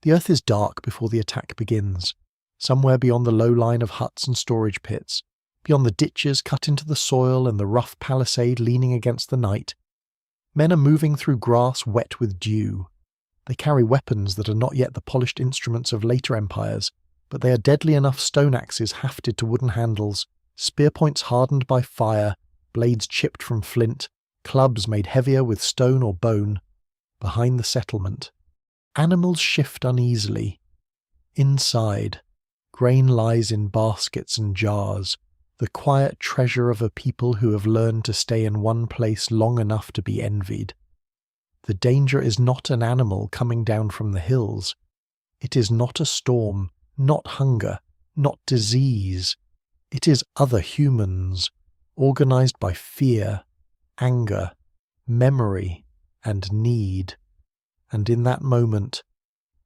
The earth is dark before the attack begins, somewhere beyond the low line of huts and storage pits, beyond the ditches cut into the soil and the rough palisade leaning against the night. Men are moving through grass wet with dew. They carry weapons that are not yet the polished instruments of later empires, but they are deadly enough stone axes hafted to wooden handles, spear points hardened by fire, blades chipped from flint, clubs made heavier with stone or bone. Behind the settlement, animals shift uneasily. Inside, grain lies in baskets and jars, the quiet treasure of a people who have learned to stay in one place long enough to be envied. The danger is not an animal coming down from the hills. It is not a storm, not hunger, not disease. It is other humans, organized by fear, anger, memory, and need. And in that moment,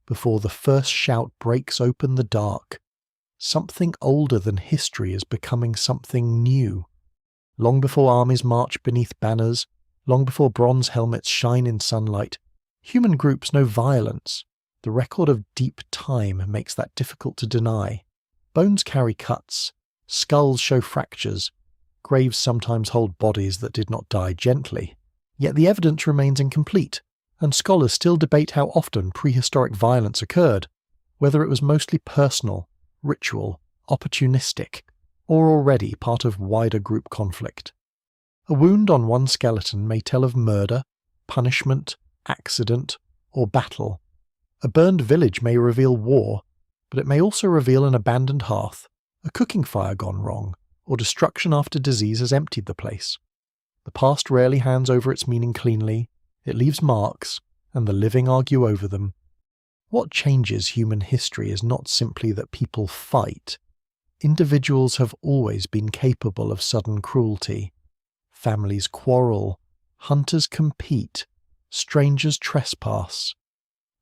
before the first shout breaks open the dark, something older than history is becoming something new. Long before armies march beneath banners, long before bronze helmets shine in sunlight, human groups know violence. The record of deep time makes that difficult to deny. Bones carry cuts, skulls show fractures, graves sometimes hold bodies that did not die gently. Yet the evidence remains incomplete, and scholars still debate how often prehistoric violence occurred, whether it was mostly personal, ritual, opportunistic, or already part of wider group conflict. A wound on one skeleton may tell of murder, punishment, accident, or battle. A burned village may reveal war, but it may also reveal an abandoned hearth, a cooking fire gone wrong, or destruction after disease has emptied the place. The past rarely hands over its meaning cleanly, it leaves marks, and the living argue over them. What changes human history is not simply that people fight. Individuals have always been capable of sudden cruelty. Families quarrel, hunters compete, strangers trespass.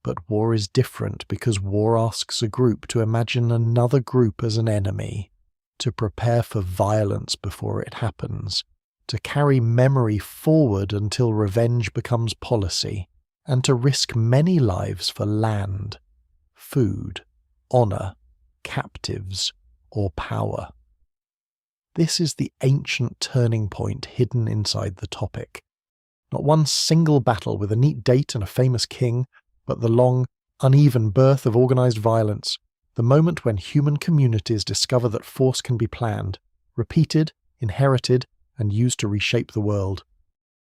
But war is different because war asks a group to imagine another group as an enemy, to prepare for violence before it happens, to carry memory forward until revenge becomes policy, and to risk many lives for land, food, honor, captives, or power. This is the ancient turning point hidden inside the topic. Not one single battle with a neat date and a famous king, but the long, uneven birth of organized violence, the moment when human communities discover that force can be planned, repeated, inherited, and used to reshape the world.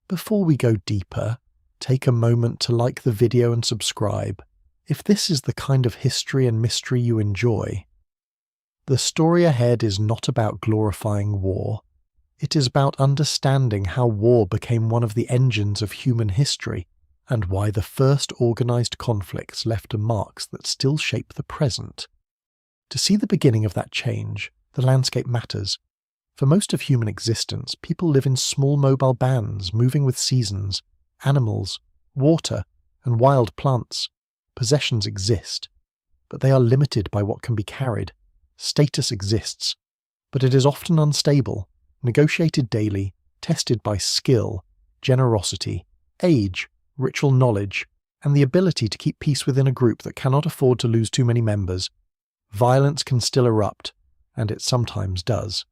Before we go deeper, take a moment to like the video and subscribe, if this is the kind of history and mystery you enjoy. The story ahead is not about glorifying war. It is about understanding how war became one of the engines of human history, and why the first organized conflicts left marks that still shape the present. To see the beginning of that change, the landscape matters. For most of human existence, people live in small mobile bands, moving with seasons, animals, water, and wild plants. Possessions exist, but they are limited by what can be carried. Status exists, but it is often unstable, negotiated daily, tested by skill, generosity, age, ritual knowledge, and the ability to keep peace within a group that cannot afford to lose too many members. Violence can still erupt, and it sometimes does.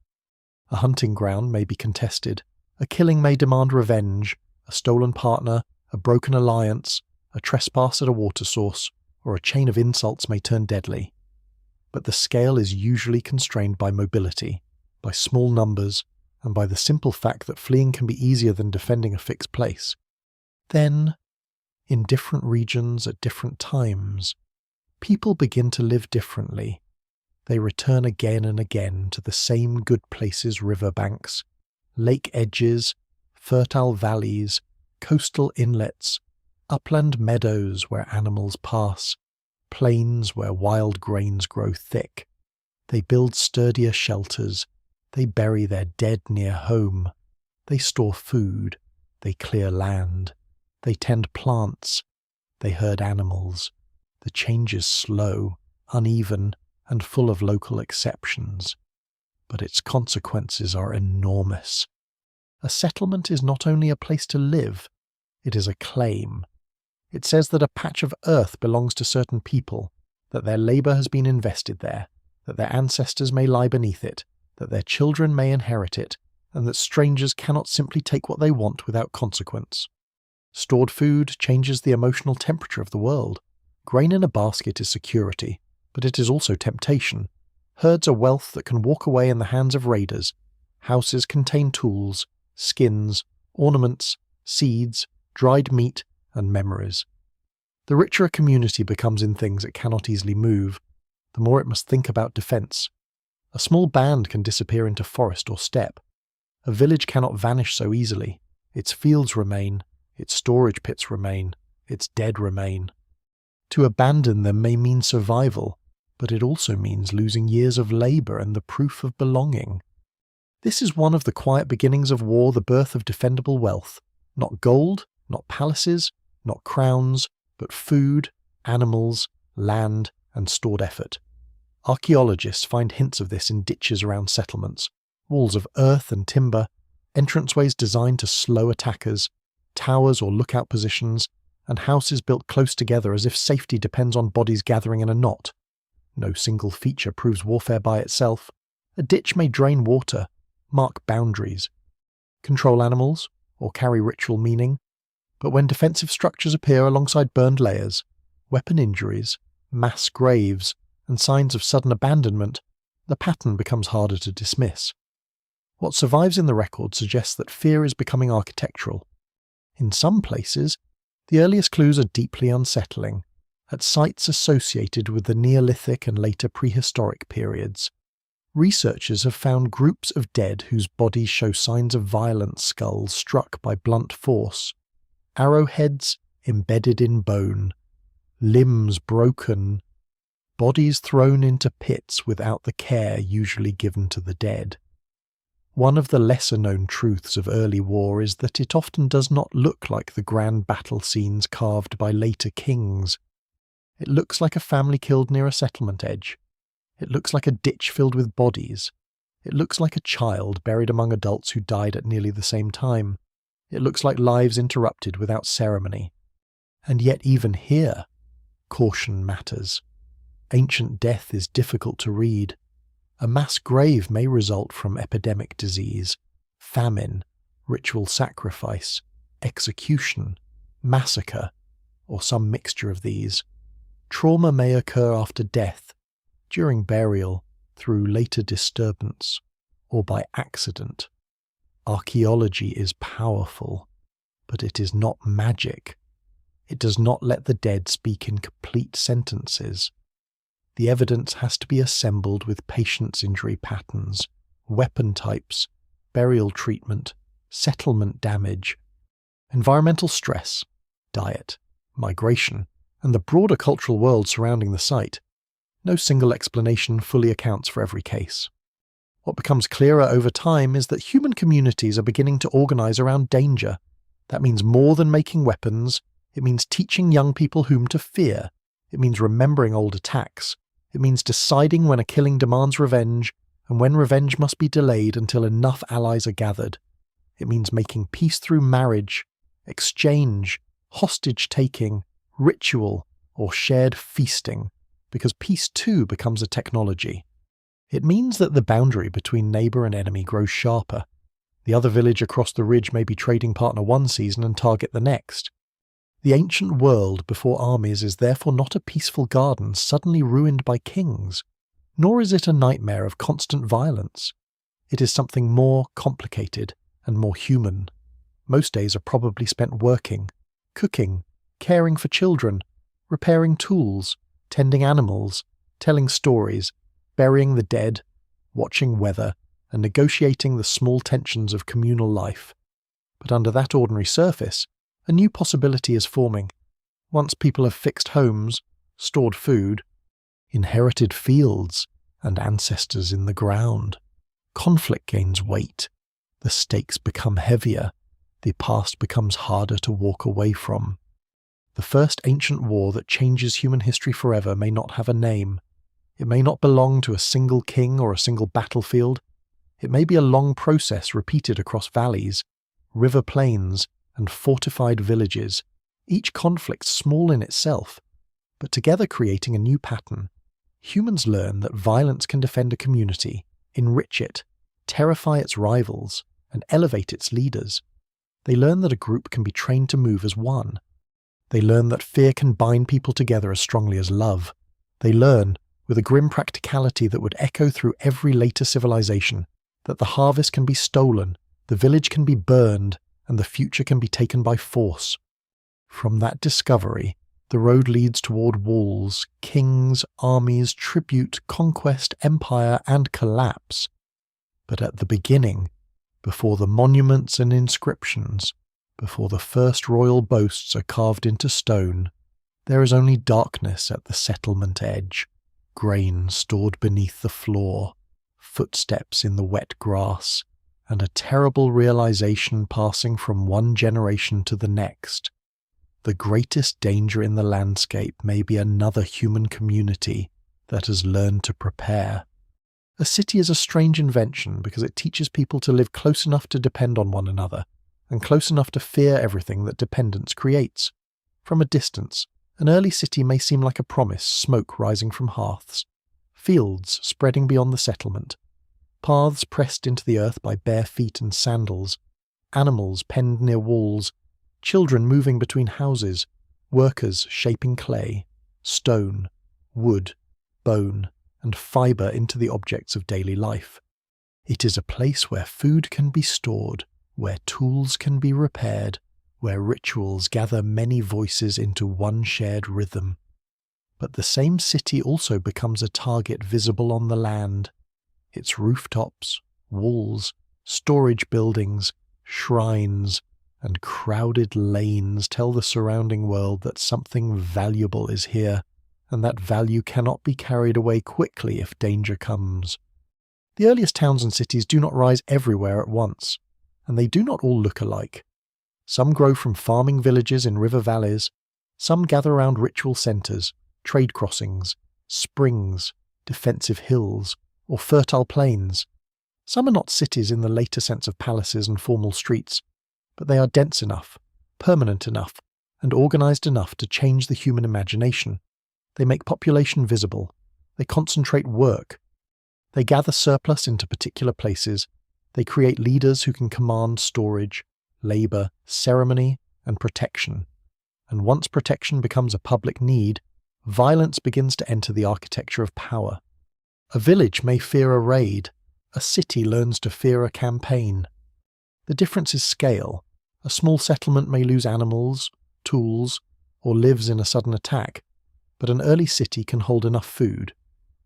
A hunting ground may be contested, a killing may demand revenge, a stolen partner, a broken alliance, a trespass at a water source, or a chain of insults may turn deadly. But the scale is usually constrained by mobility, by small numbers, and by the simple fact that fleeing can be easier than defending a fixed place. Then, in different regions at different times, people begin to live differently. They return again and again to the same good places: riverbanks, lake edges, fertile valleys, coastal inlets, upland meadows where animals pass, plains where wild grains grow thick. They build sturdier shelters, they bury their dead near home, they store food, they clear land, they tend plants, they herd animals. The change is slow, uneven, and full of local exceptions, but its consequences are enormous. A settlement is not only a place to live, it is a claim. It says that a patch of earth belongs to certain people, that their labour has been invested there, that their ancestors may lie beneath it, that their children may inherit it, and that strangers cannot simply take what they want without consequence. Stored food changes the emotional temperature of the world. Grain in a basket is security, but it is also temptation. Herds are wealth that can walk away in the hands of raiders. Houses contain tools, skins, ornaments, seeds, dried meat, and memories. The richer a community becomes in things it cannot easily move, the more it must think about defence. A small band can disappear into forest or steppe. A village cannot vanish so easily. Its fields remain, its storage pits remain, its dead remain. To abandon them may mean survival, but it also means losing years of labour and the proof of belonging. This is one of the quiet beginnings of war, the birth of defendable wealth. Not gold, not palaces, not crowns, but food, animals, land, and stored effort. Archaeologists find hints of this in ditches around settlements, walls of earth and timber, entranceways designed to slow attackers, towers or lookout positions, and houses built close together as if safety depends on bodies gathering in a knot. No single feature proves warfare by itself. A ditch may drain water, mark boundaries, control animals, or carry ritual meaning, but when defensive structures appear alongside burned layers, weapon injuries, mass graves, and signs of sudden abandonment, the pattern becomes harder to dismiss. What survives in the record suggests that fear is becoming architectural. In some places, the earliest clues are deeply unsettling, at sites associated with the Neolithic and later prehistoric periods. Researchers have found groups of dead whose bodies show signs of violent skulls struck by blunt force, arrowheads embedded in bone, limbs broken, bodies thrown into pits without the care usually given to the dead. One of the lesser-known truths of early war is that it often does not look like the grand battle scenes carved by later kings. It looks like a family killed near a settlement edge. It looks like a ditch filled with bodies. It looks like a child buried among adults who died at nearly the same time. It looks like lives interrupted without ceremony. And yet even here, caution matters. Ancient death is difficult to read. A mass grave may result from epidemic disease, famine, ritual sacrifice, execution, massacre, or some mixture of these. Trauma may occur after death, during burial, through later disturbance, or by accident. Archaeology is powerful, but it is not magic. It does not let the dead speak in complete sentences. The evidence has to be assembled with patient's injury patterns, weapon types, burial treatment, settlement damage, environmental stress, diet, migration, and the broader cultural world surrounding the site. No single explanation fully accounts for every case. What becomes clearer over time is that human communities are beginning to organize around danger. That means more than making weapons. It means teaching young people whom to fear. It means remembering old attacks. It means deciding when a killing demands revenge, and when revenge must be delayed until enough allies are gathered. It means making peace through marriage, exchange, hostage-taking, ritual, or shared feasting, because peace too becomes a technology. It means that the boundary between neighbour and enemy grows sharper. The other village across the ridge may be trading partner one season and target the next. The ancient world before armies is therefore not a peaceful garden suddenly ruined by kings, nor is it a nightmare of constant violence. It is something more complicated and more human. Most days are probably spent working, cooking, caring for children, repairing tools, tending animals, telling stories, burying the dead, watching weather, and negotiating the small tensions of communal life. But under that ordinary surface, a new possibility is forming. Once people have fixed homes, stored food, inherited fields, and ancestors in the ground, conflict gains weight. The stakes become heavier. The past becomes harder to walk away from. The first ancient war that changes human history forever may not have a name. It may not belong to a single king or a single battlefield. It may be a long process repeated across valleys, river plains, and fortified villages, each conflict small in itself, but together creating a new pattern. Humans learn that violence can defend a community, enrich it, terrify its rivals, and elevate its leaders. They learn that a group can be trained to move as one. They learn that fear can bind people together as strongly as love. They learn, with a grim practicality that would echo through every later civilization, that the harvest can be stolen, the village can be burned, and the future can be taken by force. From that discovery, the road leads toward walls, kings, armies, tribute, conquest, empire, and collapse. But at the beginning, before the monuments and inscriptions, before the first royal boasts are carved into stone, there is only darkness at the settlement edge, grain stored beneath the floor, footsteps in the wet grass, and a terrible realization passing from one generation to the next. The greatest danger in the landscape may be another human community that has learned to prepare. A city is a strange invention because it teaches people to live close enough to depend on one another, and close enough to fear everything that dependence creates. From a distance, an early city may seem like a promise, smoke rising from hearths, fields spreading beyond the settlement, paths pressed into the earth by bare feet and sandals, animals penned near walls, children moving between houses, workers shaping clay, stone, wood, bone, and fibre into the objects of daily life. It is a place where food can be stored, where tools can be repaired, where rituals gather many voices into one shared rhythm. But the same city also becomes a target visible on the land. Its rooftops, walls, storage buildings, shrines, and crowded lanes tell the surrounding world that something valuable is here, and that value cannot be carried away quickly if danger comes. The earliest towns and cities do not rise everywhere at once, and they do not all look alike. Some grow from farming villages in river valleys, some gather around ritual centres, trade crossings, springs, defensive hills, or fertile plains. Some are not cities in the later sense of palaces and formal streets, but they are dense enough, permanent enough, and organised enough to change the human imagination. They make population visible. They concentrate work. They gather surplus into particular places. They create leaders who can command storage, labour, ceremony, and protection. And once protection becomes a public need, violence begins to enter the architecture of power. A village may fear a raid. A city learns to fear a campaign. The difference is scale. A small settlement may lose animals, tools, or lives in a sudden attack, but an early city can hold enough food,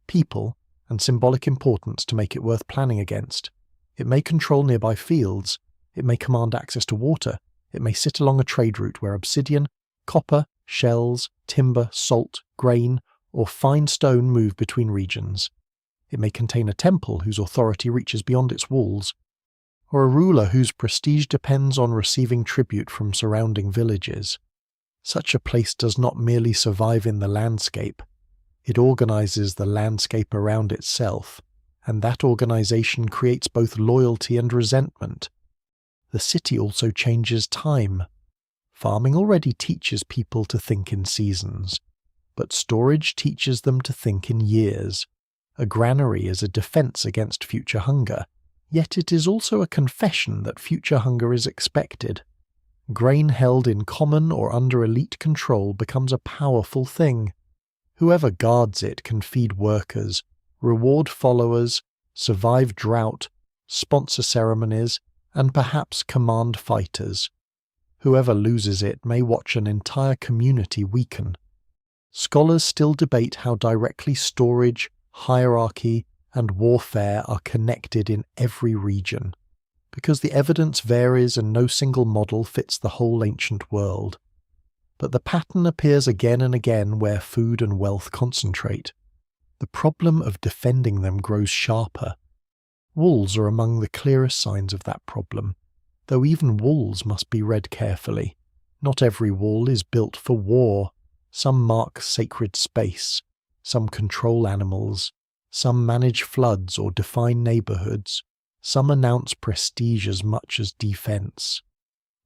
people, and symbolic importance to make it worth planning against. It may control nearby fields, it may command access to water, it may sit along a trade route where obsidian, copper, shells, timber, salt, grain, or fine stone move between regions. It may contain a temple whose authority reaches beyond its walls, or a ruler whose prestige depends on receiving tribute from surrounding villages. Such a place does not merely survive in the landscape, it organizes the landscape around itself, and that organization creates both loyalty and resentment. The city also changes time. Farming already teaches people to think in seasons, but storage teaches them to think in years. A granary is a defense against future hunger, yet it is also a confession that future hunger is expected. Grain held in common or under elite control becomes a powerful thing. Whoever guards it can feed workers, reward followers, survive drought, sponsor ceremonies, and perhaps command fighters. Whoever loses it may watch an entire community weaken. Scholars still debate how directly storage, hierarchy, and warfare are connected in every region, because the evidence varies and no single model fits the whole ancient world. But the pattern appears again and again where food and wealth concentrate. The problem of defending them grows sharper. Walls are among the clearest signs of that problem, though even walls must be read carefully. Not every wall is built for war. Some mark sacred space, some control animals, some manage floods or define neighbourhoods, some announce prestige as much as defence.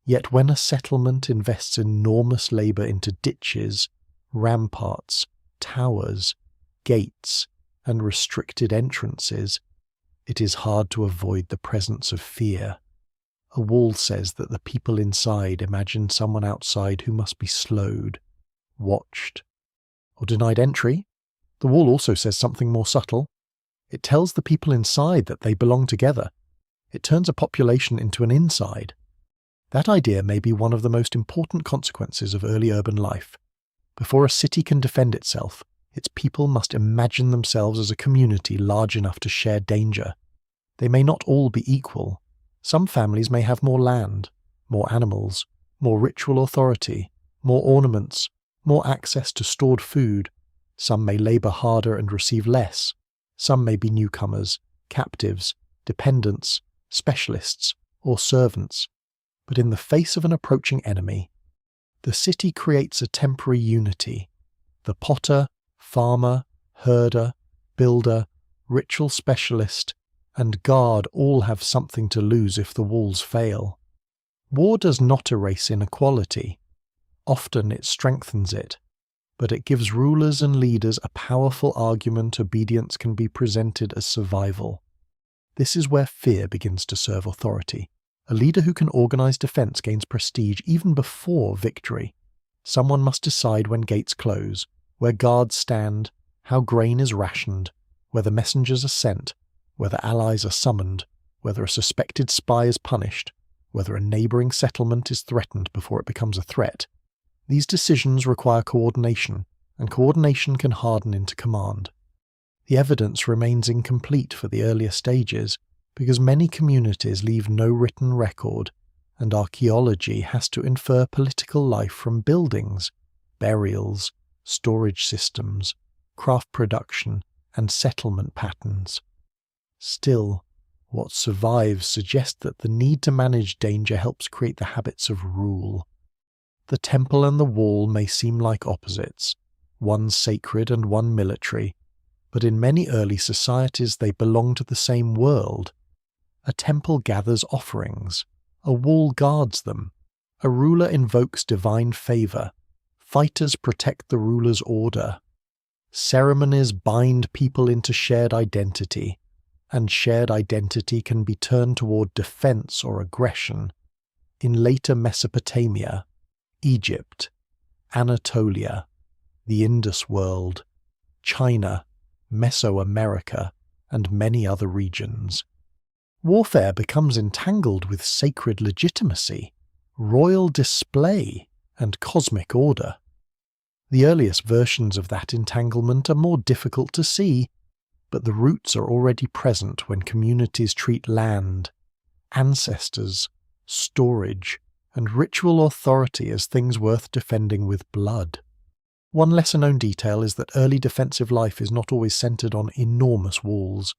Yet when a settlement invests enormous labour into ditches, ramparts, towers, gates, and restricted entrances, it is hard to avoid the presence of fear. A wall says that the people inside imagine someone outside who must be slowed, watched, or denied entry. The wall also says something more subtle. It tells the people inside that they belong together. It turns a population into an inside. That idea may be one of the most important consequences of early urban life. Before a city can defend itself, its people must imagine themselves as a community large enough to share danger. They may not all be equal. Some families may have more land, more animals, more ritual authority, more ornaments, more access to stored food. Some may labour harder and receive less. Some may be newcomers, captives, dependents, specialists, or servants. But in the face of an approaching enemy, the city creates a temporary unity. The potter, farmer, herder, builder, ritual specialist, and guard all have something to lose if the walls fail. War does not erase inequality. Often it strengthens it, but it gives rulers and leaders a powerful argument obedience can be presented as survival. This is where fear begins to serve authority. A leader who can organize defense gains prestige even before victory. Someone must decide when gates close, where guards stand, how grain is rationed, whether messengers are sent, whether allies are summoned, whether a suspected spy is punished, whether a neighboring settlement is threatened before it becomes a threat. These decisions require coordination, and coordination can harden into command. The evidence remains incomplete for the earlier stages, because many communities leave no written record, and archaeology has to infer political life from buildings, burials, storage systems, craft production, and settlement patterns. Still, what survives suggests that the need to manage danger helps create the habits of rule. The temple and the wall may seem like opposites, one sacred and one military, but in many early societies they belong to the same world. A temple gathers offerings. A wall guards them. A ruler invokes divine favour. Fighters protect the ruler's order. Ceremonies bind people into shared identity, and shared identity can be turned toward defence or aggression. In later Mesopotamia, Egypt, Anatolia, the Indus world, China, Mesoamerica, and many other regions, warfare becomes entangled with sacred legitimacy, royal display, and cosmic order. The earliest versions of that entanglement are more difficult to see, but the roots are already present when communities treat land, ancestors, storage, and ritual authority as things worth defending with blood. One lesser-known detail is that early defensive life is not always centered on enormous walls.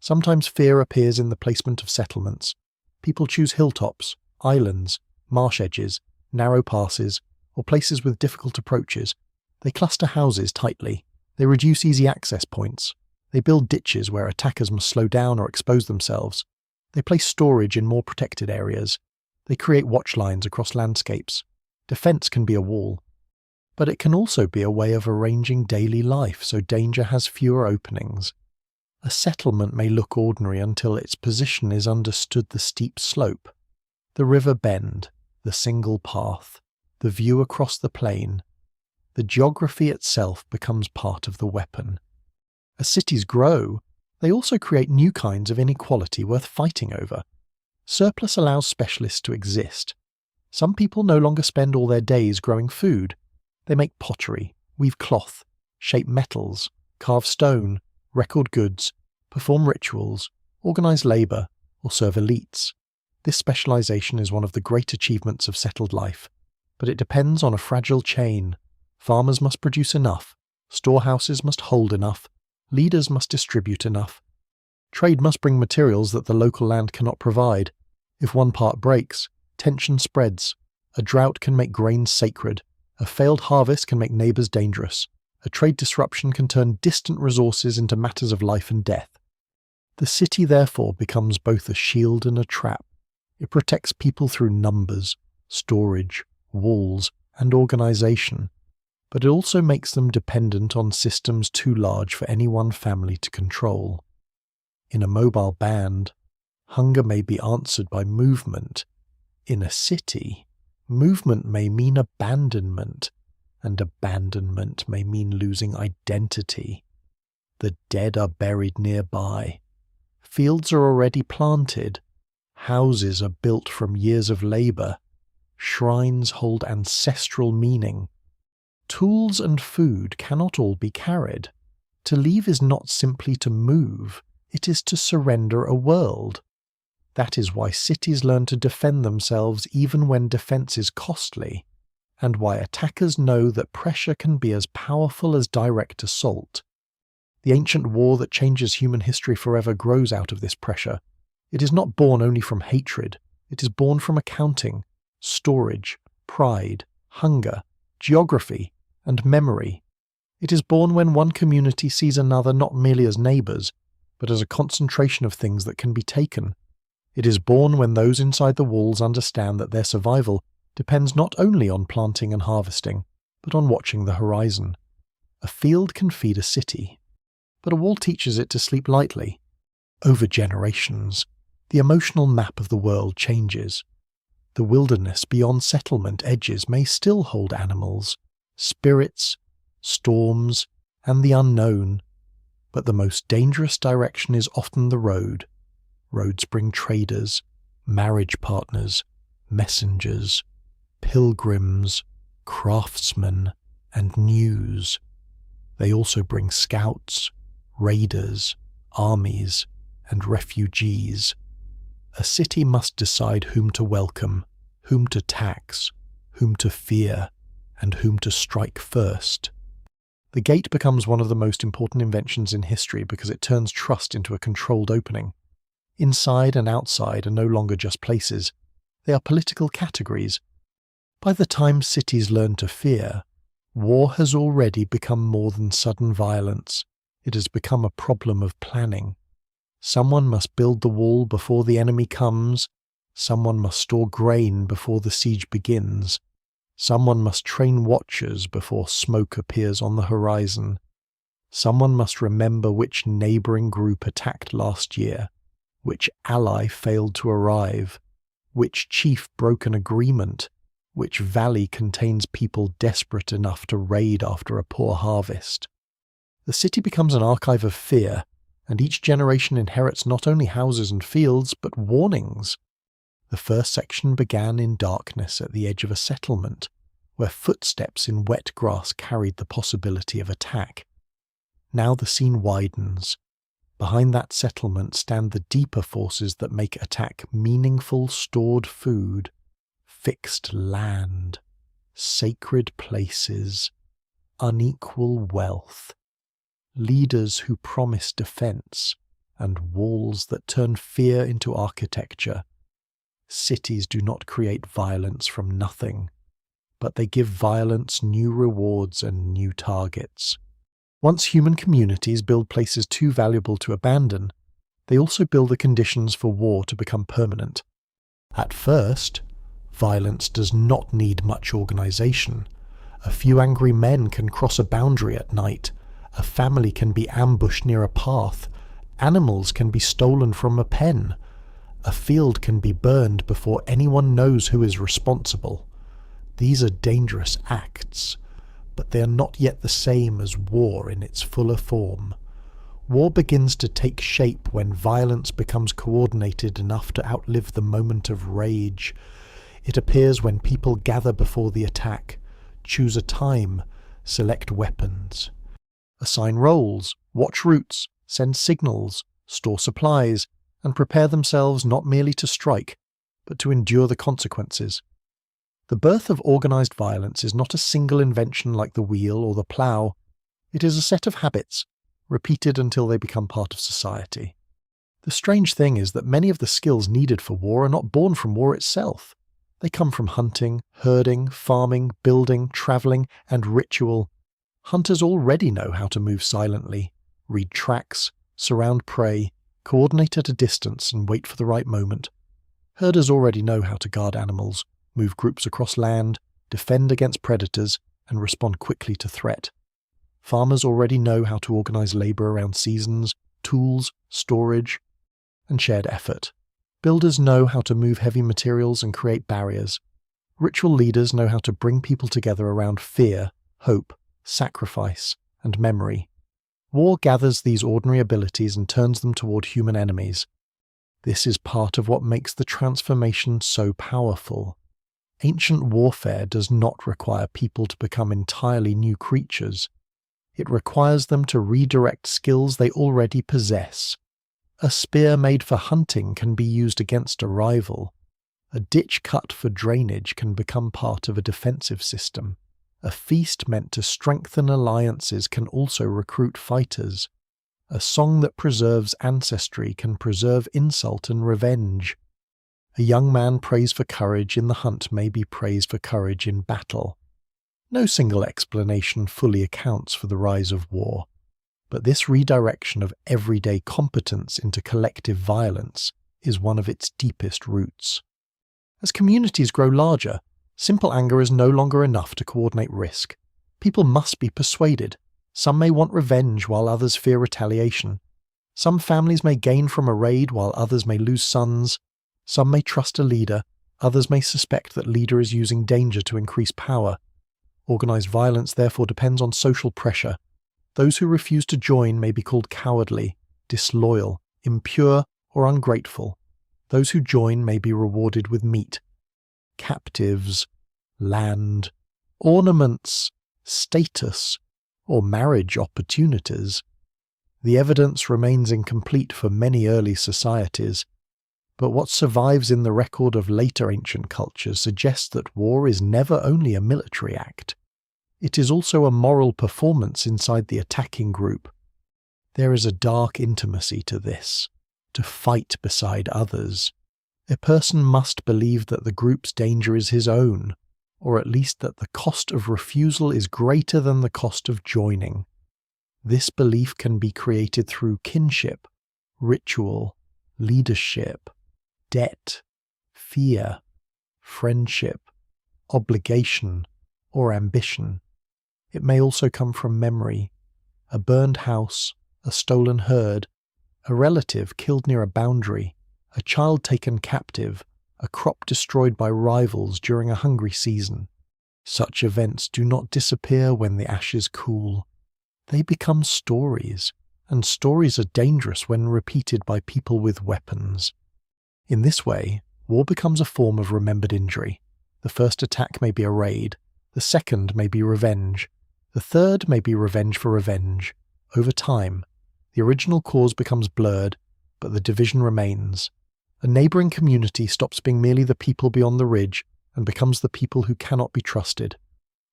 Sometimes fear appears in the placement of settlements. People choose hilltops, islands, marsh edges, narrow passes, or places with difficult approaches. They cluster houses tightly. They reduce easy access points. They build ditches where attackers must slow down or expose themselves. They place storage in more protected areas. They create watch lines across landscapes. Defense can be a wall. But it can also be a way of arranging daily life so danger has fewer openings. A settlement may look ordinary until its position is understood: the steep slope, the river bend, the single path, the view across the plain. The geography itself becomes part of the weapon. As cities grow, they also create new kinds of inequality worth fighting over. Surplus allows specialists to exist. Some people no longer spend all their days growing food. They make pottery, weave cloth, shape metals, carve stone, record goods, perform rituals, organize labour, or serve elites. This specialization is one of the great achievements of settled life, but it depends on a fragile chain. Farmers must produce enough, storehouses must hold enough, leaders must distribute enough. Trade must bring materials that the local land cannot provide. If one part breaks, tension spreads. A drought can make grain sacred. A failed harvest can make neighbours dangerous. A trade disruption can turn distant resources into matters of life and death. The city therefore becomes both a shield and a trap. It protects people through numbers, storage, walls, and organization, but it also makes them dependent on systems too large for any one family to control. In a mobile band, hunger may be answered by movement. In a city, movement may mean abandonment, and abandonment may mean losing identity. The dead are buried nearby. Fields are already planted. Houses are built from years of labor. Shrines hold ancestral meaning. Tools and food cannot all be carried. To leave is not simply to move, it is to surrender a world. That is why cities learn to defend themselves even when defense is costly, and why attackers know that pressure can be as powerful as direct assault. The ancient war that changes human history forever grows out of this pressure. It is not born only from hatred, it is born from accounting, storage, pride, hunger, geography, and memory. It is born when one community sees another not merely as neighbours, but as a concentration of things that can be taken. It is born when those inside the walls understand that their survival depends not only on planting and harvesting, but on watching the horizon. A field can feed a city, but a wall teaches it to sleep lightly. Over generations, the emotional map of the world changes. The wilderness beyond settlement edges may still hold animals, spirits, storms, and the unknown, but the most dangerous direction is often the road. Roads bring traders, marriage partners, messengers, pilgrims, craftsmen, and news. They also bring scouts, raiders, armies, and refugees. A city must decide whom to welcome, whom to tax, whom to fear, and whom to strike first. The gate becomes one of the most important inventions in history because it turns trust into a controlled opening. Inside and outside are no longer just places, they are political categories. By the time cities learn to fear, war has already become more than sudden violence. It has become a problem of planning. Someone must build the wall before the enemy comes. Someone must store grain before the siege begins. Someone must train watchers before smoke appears on the horizon. Someone must remember which neighbouring group attacked last year, which ally failed to arrive, which chief broke an agreement, which valley contains people desperate enough to raid after a poor harvest. The city becomes an archive of fear, and each generation inherits not only houses and fields, but warnings. The first section began in darkness at the edge of a settlement, where footsteps in wet grass carried the possibility of attack. Now the scene widens. Behind that settlement stand the deeper forces that make attack meaningful stored food, fixed land, sacred places, unequal wealth, leaders who promise defense, and walls that turn fear into architecture. Cities do not create violence from nothing, but they give violence new rewards and new targets. Once human communities build places too valuable to abandon, they also build the conditions for war to become permanent. At first, violence does not need much organization. A few angry men can cross a boundary at night. A family can be ambushed near a path. Animals can be stolen from a pen. A field can be burned before anyone knows who is responsible. These are dangerous acts, but they are not yet the same as war in its fuller form. War begins to take shape when violence becomes coordinated enough to outlive the moment of rage. It appears when people gather before the attack, choose a time, select weapons, assign roles, watch routes, send signals, store supplies, and prepare themselves not merely to strike, but to endure the consequences. The birth of organized violence is not a single invention like the wheel or the plough. It is a set of habits, repeated until they become part of society. The strange thing is that many of the skills needed for war are not born from war itself. They come from hunting, herding, farming, building, travelling, and ritual. Hunters already know how to move silently, read tracks, surround prey, coordinate at a distance and wait for the right moment. Herders already know how to guard animals, move groups across land, defend against predators, and respond quickly to threat. Farmers already know how to organize labor around seasons, tools, storage, and shared effort. Builders know how to move heavy materials and create barriers. Ritual leaders know how to bring people together around fear, hope, sacrifice, and memory. War gathers these ordinary abilities and turns them toward human enemies. This is part of what makes the transformation so powerful. Ancient warfare does not require people to become entirely new creatures. It requires them to redirect skills they already possess. A spear made for hunting can be used against a rival. A ditch cut for drainage can become part of a defensive system. A feast meant to strengthen alliances can also recruit fighters. A song that preserves ancestry can preserve insult and revenge. A young man prays for courage in the hunt may be praised for courage in battle. No single explanation fully accounts for the rise of war, but this redirection of everyday competence into collective violence is one of its deepest roots. As communities grow larger, simple anger is no longer enough to coordinate risk. People must be persuaded. Some may want revenge while others fear retaliation. Some families may gain from a raid while others may lose sons. Some may trust a leader, others may suspect that leader is using danger to increase power. Organized violence therefore depends on social pressure. Those who refuse to join may be called cowardly, disloyal, impure, or ungrateful. Those who join may be rewarded with meat. Captives, land, ornaments, status, or marriage opportunities. The evidence remains incomplete for many early societies, but what survives in the record of later ancient cultures suggests that war is never only a military act. It is also a moral performance inside the attacking group. There is a dark intimacy to this, to fight beside others. A person must believe that the group's danger is his own, or at least that the cost of refusal is greater than the cost of joining. This belief can be created through kinship, ritual, leadership, debt, fear, friendship, obligation, or ambition. It may also come from memory, a burned house, a stolen herd, a relative killed near a boundary, a child taken captive, a crop destroyed by rivals during a hungry season. Such events do not disappear when the ashes cool. They become stories, and stories are dangerous when repeated by people with weapons. In this way, war becomes a form of remembered injury. The first attack may be a raid, the second may be revenge, the third may be revenge for revenge. Over time, the original cause becomes blurred, but the division remains. A neighbouring community stops being merely the people beyond the ridge and becomes the people who cannot be trusted.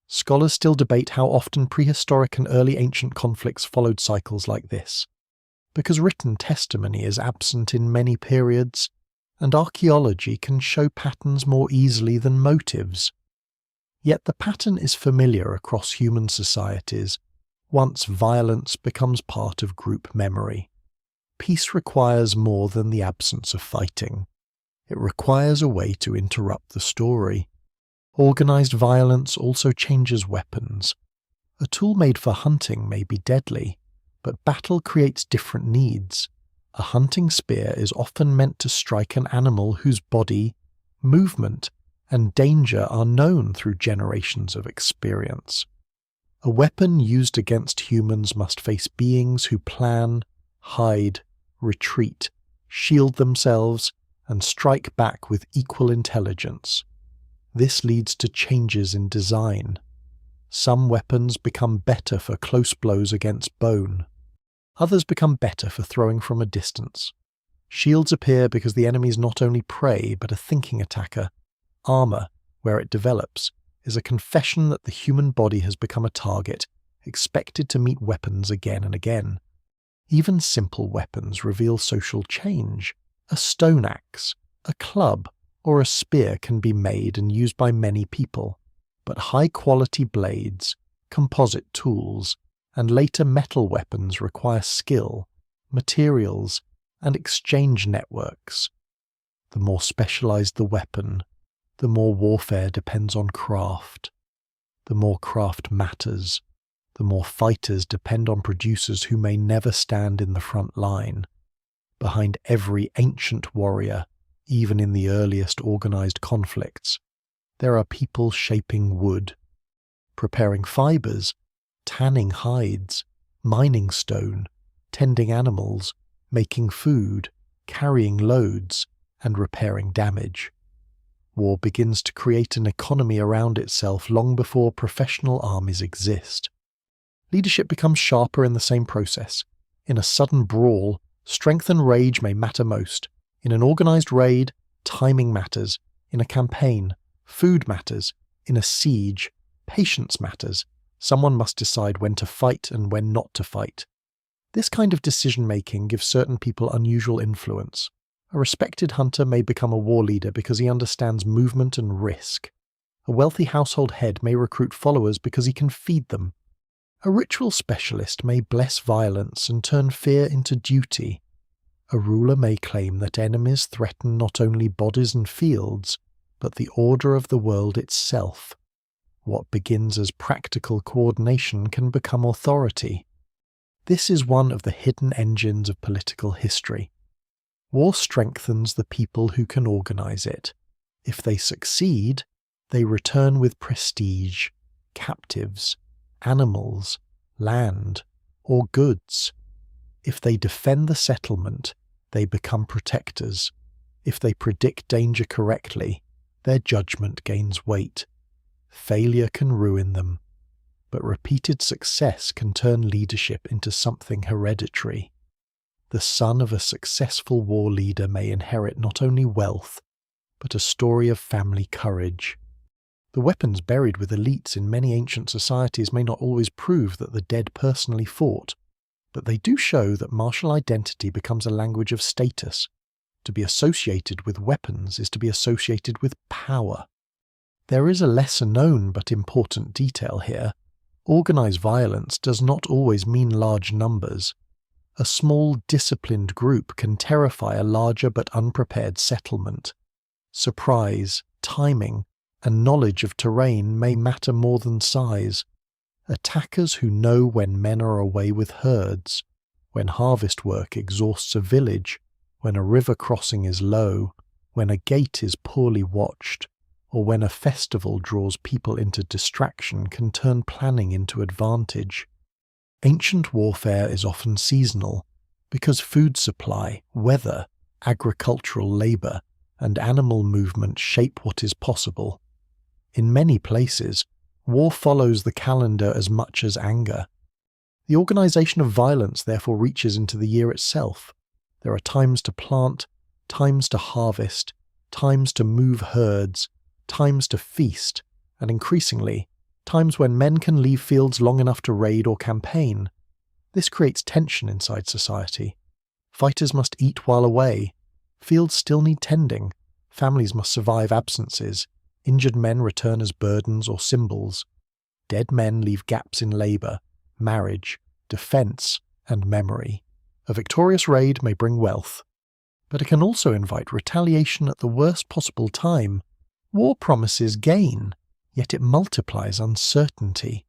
Scholars still debate how often prehistoric and early ancient conflicts followed cycles like this. Because written testimony is absent in many periods, and archaeology can show patterns more easily than motives. Yet the pattern is familiar across human societies, once violence becomes part of group memory. Peace requires more than the absence of fighting. It requires a way to interrupt the story. Organized violence also changes weapons. A tool made for hunting may be deadly, but battle creates different needs. A hunting spear is often meant to strike an animal whose body, movement, and danger are known through generations of experience. A weapon used against humans must face beings who plan, hide, retreat, shield themselves, and strike back with equal intelligence. This leads to changes in design. Some weapons become better for close blows against bone. Others become better for throwing from a distance. Shields appear because the enemy is not only prey but a thinking attacker. Armor, where it develops, is a confession that the human body has become a target, expected to meet weapons again and again. Even simple weapons reveal social change. A stone axe, a club, or a spear can be made and used by many people, but high-quality blades, composite tools, and later metal weapons require skill, materials, and exchange networks. The more specialized the weapon, the more warfare depends on craft. The more craft matters, the more fighters depend on producers who may never stand in the front line. Behind every ancient warrior, even in the earliest organized conflicts, there are people shaping wood, preparing fibers, tanning hides, mining stone, tending animals, making food, carrying loads, and repairing damage. War begins to create an economy around itself long before professional armies exist. Leadership becomes sharper in the same process. In a sudden brawl, strength and rage may matter most. In an organized raid, timing matters. In a campaign, food matters. In a siege, patience matters. Someone must decide when to fight and when not to fight. This kind of decision-making gives certain people unusual influence. A respected hunter may become a war leader because he understands movement and risk. A wealthy household head may recruit followers because he can feed them. A ritual specialist may bless violence and turn fear into duty. A ruler may claim that enemies threaten not only bodies and fields, but the order of the world itself. What begins as practical coordination can become authority. This is one of the hidden engines of political history. War strengthens the people who can organize it. If they succeed, they return with prestige, captives, animals, land, or goods. If they defend the settlement, they become protectors. If they predict danger correctly, their judgment gains weight. Failure can ruin them, but repeated success can turn leadership into something hereditary. The son of a successful war leader may inherit not only wealth, but a story of family courage. The weapons buried with elites in many ancient societies may not always prove that the dead personally fought, but they do show that martial identity becomes a language of status. To be associated with weapons is to be associated with power. There is a lesser-known but important detail here. Organized violence does not always mean large numbers. A small, disciplined group can terrify a larger but unprepared settlement. Surprise, timing, and knowledge of terrain may matter more than size. Attackers who know when men are away with herds, when harvest work exhausts a village, when a river crossing is low, when a gate is poorly watched, or when a festival draws people into distraction can turn planning into advantage. Ancient warfare is often seasonal, because food supply, weather, agricultural labor, and animal movement shape what is possible. In many places, war follows the calendar as much as anger. The organization of violence therefore reaches into the year itself. There are times to plant, times to harvest, times to move herds, times to feast, and increasingly, times when men can leave fields long enough to raid or campaign. This creates tension inside society. Fighters must eat while away. Fields still need tending. Families must survive absences. Injured men return as burdens or symbols. Dead men leave gaps in labor, marriage, defense, and memory. A victorious raid may bring wealth, but it can also invite retaliation at the worst possible time. War promises gain, yet it multiplies uncertainty.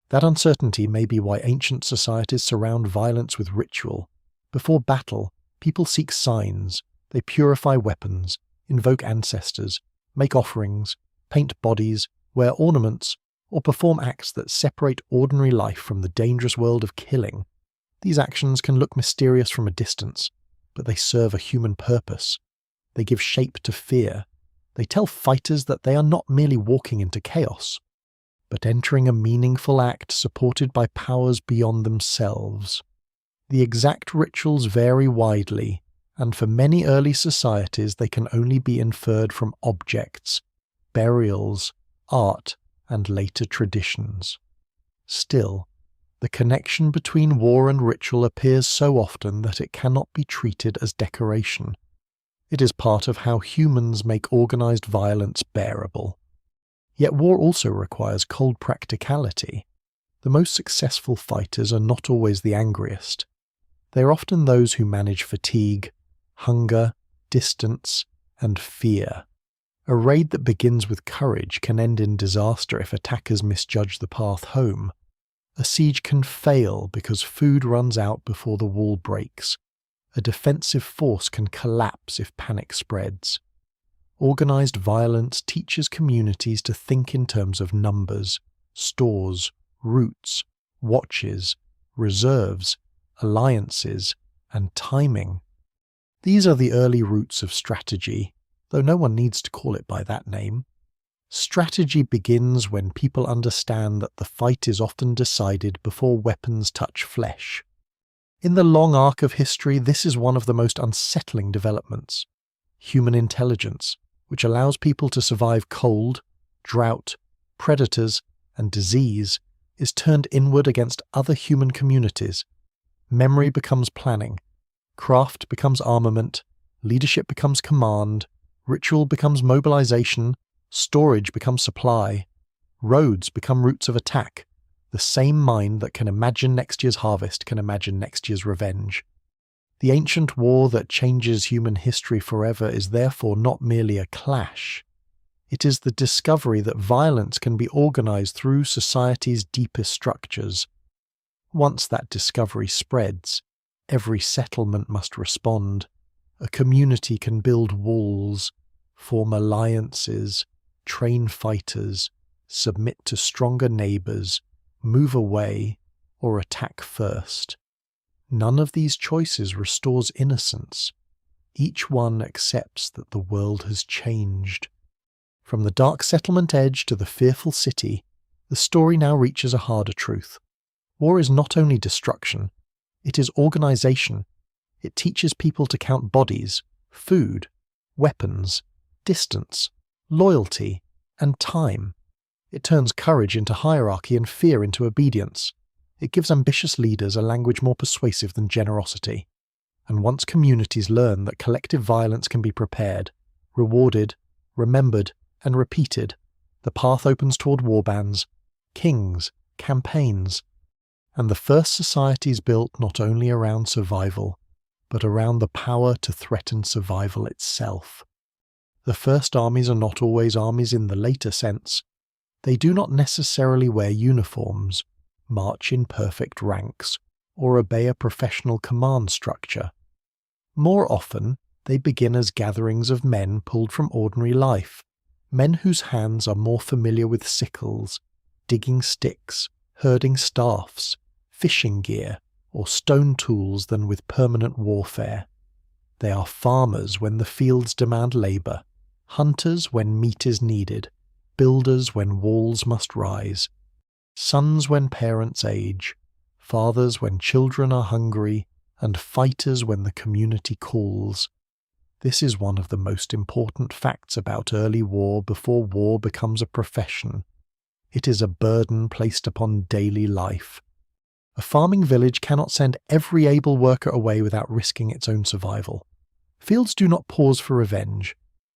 That uncertainty may be why ancient societies surround violence with ritual. Before battle, people seek signs, they purify weapons, invoke ancestors, make offerings, paint bodies, wear ornaments, or perform acts that separate ordinary life from the dangerous world of killing. These actions can look mysterious from a distance, but they serve a human purpose. They give shape to fear. They tell fighters that they are not merely walking into chaos, but entering a meaningful act supported by powers beyond themselves. The exact rituals vary widely, and for many early societies they can only be inferred from objects, burials, art, and later traditions. Still, the connection between war and ritual appears so often that it cannot be treated as decoration. It is part of how humans make organized violence bearable. Yet war also requires cold practicality. The most successful fighters are not always the angriest. They are often those who manage fatigue, hunger, distance, and fear. A raid that begins with courage can end in disaster if attackers misjudge the path home. A siege can fail because food runs out before the wall breaks. A defensive force can collapse if panic spreads. Organized violence teaches communities to think in terms of numbers, stores, routes, watches, reserves, alliances, and timing. These are the early roots of strategy, though no one needs to call it by that name. Strategy begins when people understand that the fight is often decided before weapons touch flesh. In the long arc of history, this is one of the most unsettling developments. Human intelligence, which allows people to survive cold, drought, predators, and disease, is turned inward against other human communities. Memory becomes planning. Craft becomes armament. Leadership becomes command. Ritual becomes mobilization. Storage becomes supply. Roads become routes of attack. The same mind that can imagine next year's harvest can imagine next year's revenge. The ancient war that changes human history forever is therefore not merely a clash. It is the discovery that violence can be organized through society's deepest structures. Once that discovery spreads, every settlement must respond. A community can build walls, form alliances, train fighters, submit to stronger neighbors, move away, or attack first. None of these choices restores innocence. Each one accepts that the world has changed. From the dark settlement edge to the fearful city, the story now reaches a harder truth. War is not only destruction, it is organization. It teaches people to count bodies, food, weapons, distance, loyalty, and time. It turns courage into hierarchy and fear into obedience. It gives ambitious leaders a language more persuasive than generosity. And once communities learn that collective violence can be prepared, rewarded, remembered, and repeated, the path opens toward warbands, kings, campaigns, and the first societies built not only around survival, but around the power to threaten survival itself. The first armies are not always armies in the later sense. They do not necessarily wear uniforms, march in perfect ranks, or obey a professional command structure. More often, they begin as gatherings of men pulled from ordinary life, men whose hands are more familiar with sickles, digging sticks, herding staffs, fishing gear, or stone tools than with permanent warfare. They are farmers when the fields demand labour, hunters when meat is needed, builders when walls must rise, sons when parents age, fathers when children are hungry, and fighters when the community calls. This is one of the most important facts about early war before war becomes a profession. It is a burden placed upon daily life. A farming village cannot send every able worker away without risking its own survival. Fields do not pause for revenge.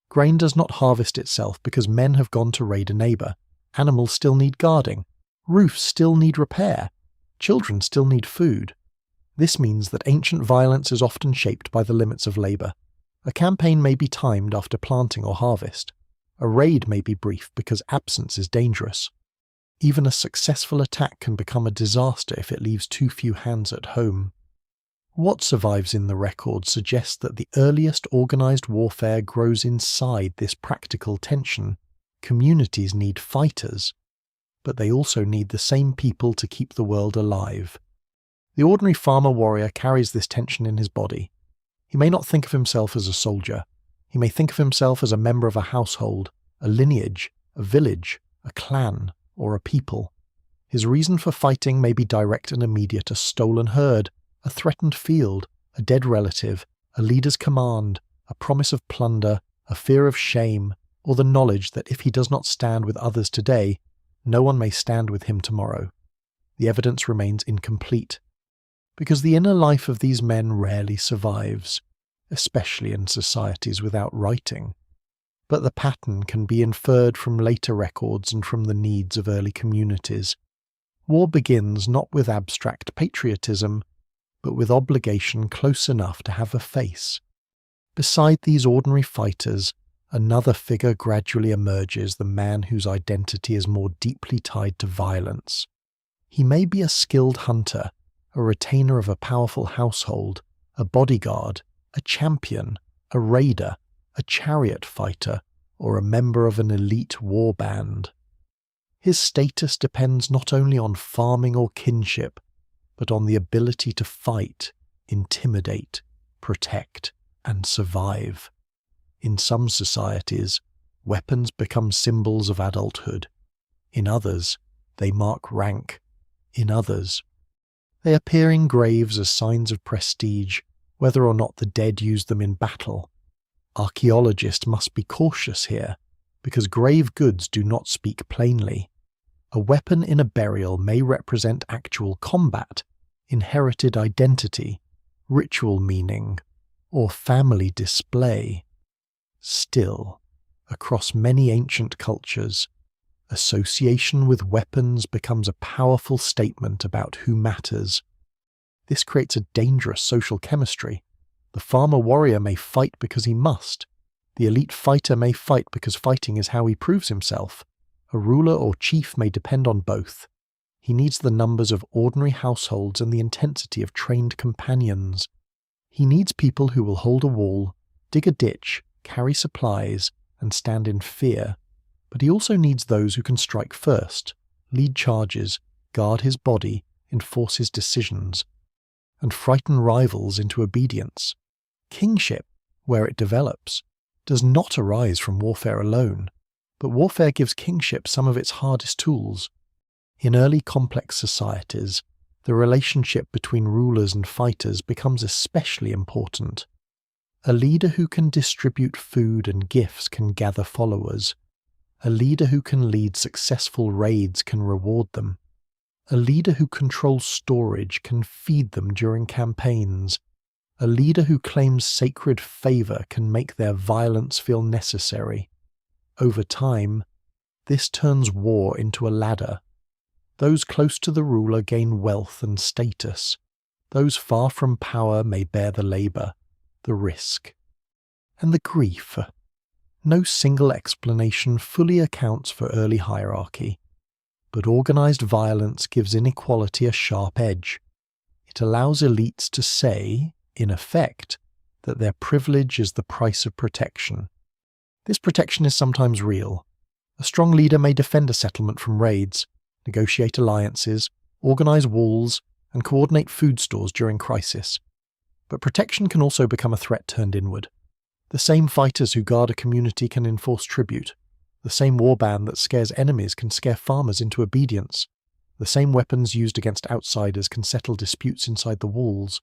Grain does not harvest itself because men have gone to raid a neighbour. Animals still need guarding. Roofs still need repair. Children still need food. This means that ancient violence is often shaped by the limits of labour. A campaign may be timed after planting or harvest. A raid may be brief because absence is dangerous. Even a successful attack can become a disaster if it leaves too few hands at home. What survives in the record suggests that the earliest organised warfare grows inside this practical tension. Communities need fighters, but they also need the same people to keep the world alive. The ordinary farmer warrior carries this tension in his body. He may not think of himself as a soldier. He may think of himself as a member of a household, a lineage, a village, a clan, or a people. His reason for fighting may be direct and immediate: a stolen herd, a threatened field, a dead relative, a leader's command, a promise of plunder, a fear of shame, or the knowledge that if he does not stand with others today, no one may stand with him tomorrow. The evidence remains incomplete, because the inner life of these men rarely survives, especially in societies without writing. But the pattern can be inferred from later records and from the needs of early communities. War begins not with abstract patriotism, but with obligation close enough to have a face. Beside these ordinary fighters, another figure gradually emerges, the man whose identity is more deeply tied to violence. He may be a skilled hunter, a retainer of a powerful household, a bodyguard, a champion, a raider, a chariot fighter, or a member of an elite war band. His status depends not only on farming or kinship, but on the ability to fight, intimidate, protect, and survive. In some societies, weapons become symbols of adulthood. In others, they mark rank. In others, they appear in graves as signs of prestige, whether or not the dead used them in battle. Archaeologists must be cautious here, because grave goods do not speak plainly. A weapon in a burial may represent actual combat, inherited identity, ritual meaning, or family display. Still, across many ancient cultures, association with weapons becomes a powerful statement about who matters. This creates a dangerous social chemistry. The farmer warrior may fight because he must. The elite fighter may fight because fighting is how he proves himself. A ruler or chief may depend on both. He needs the numbers of ordinary households and the intensity of trained companions. He needs people who will hold a wall, dig a ditch, carry supplies, and stand in fear. But he also needs those who can strike first, lead charges, guard his body, enforce his decisions, and frighten rivals into obedience. Kingship, where it develops, does not arise from warfare alone, but warfare gives kingship some of its hardest tools. In early complex societies, the relationship between rulers and fighters becomes especially important. A leader who can distribute food and gifts can gather followers. A leader who can lead successful raids can reward them. A leader who controls storage can feed them during campaigns. A leader who claims sacred favor can make their violence feel necessary. Over time, this turns war into a ladder. Those close to the ruler gain wealth and status. Those far from power may bear the labor, the risk, and the grief. No single explanation fully accounts for early hierarchy, but organized violence gives inequality a sharp edge. It allows elites to say, in effect, that their privilege is the price of protection. This protection is sometimes real. A strong leader may defend a settlement from raids, negotiate alliances, organize walls, and coordinate food stores during crisis. But protection can also become a threat turned inward. The same fighters who guard a community can enforce tribute. The same warband that scares enemies can scare farmers into obedience. The same weapons used against outsiders can settle disputes inside the walls.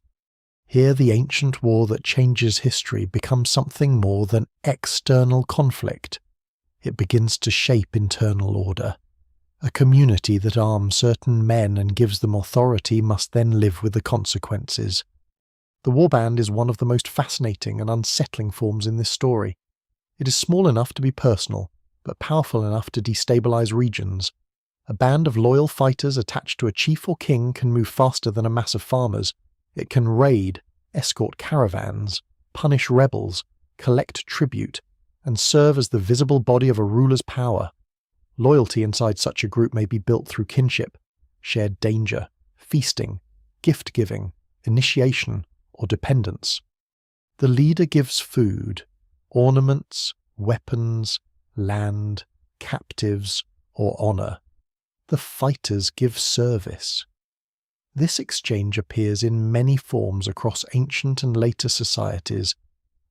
Here the ancient war that changes history becomes something more than external conflict. It begins to shape internal order. A community that arms certain men and gives them authority must then live with the consequences. The warband is one of the most fascinating and unsettling forms in this story. It is small enough to be personal, but powerful enough to destabilize regions. A band of loyal fighters attached to a chief or king can move faster than a mass of farmers. It can raid, escort caravans, punish rebels, collect tribute, and serve as the visible body of a ruler's power. Loyalty inside such a group may be built through kinship, shared danger, feasting, gift-giving, initiation, or dependence. The leader gives food, ornaments, weapons, land, captives, or honor. The fighters give service. This exchange appears in many forms across ancient and later societies,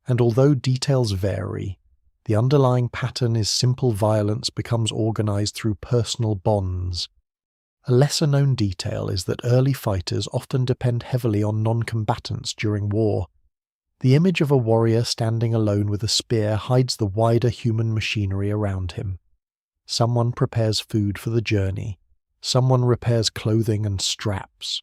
and although details vary, the underlying pattern is simple violence becomes organized through personal bonds. A lesser-known detail is that early fighters often depend heavily on non-combatants during war. The image of a warrior standing alone with a spear hides the wider human machinery around him. Someone prepares food for the journey. Someone repairs clothing and straps.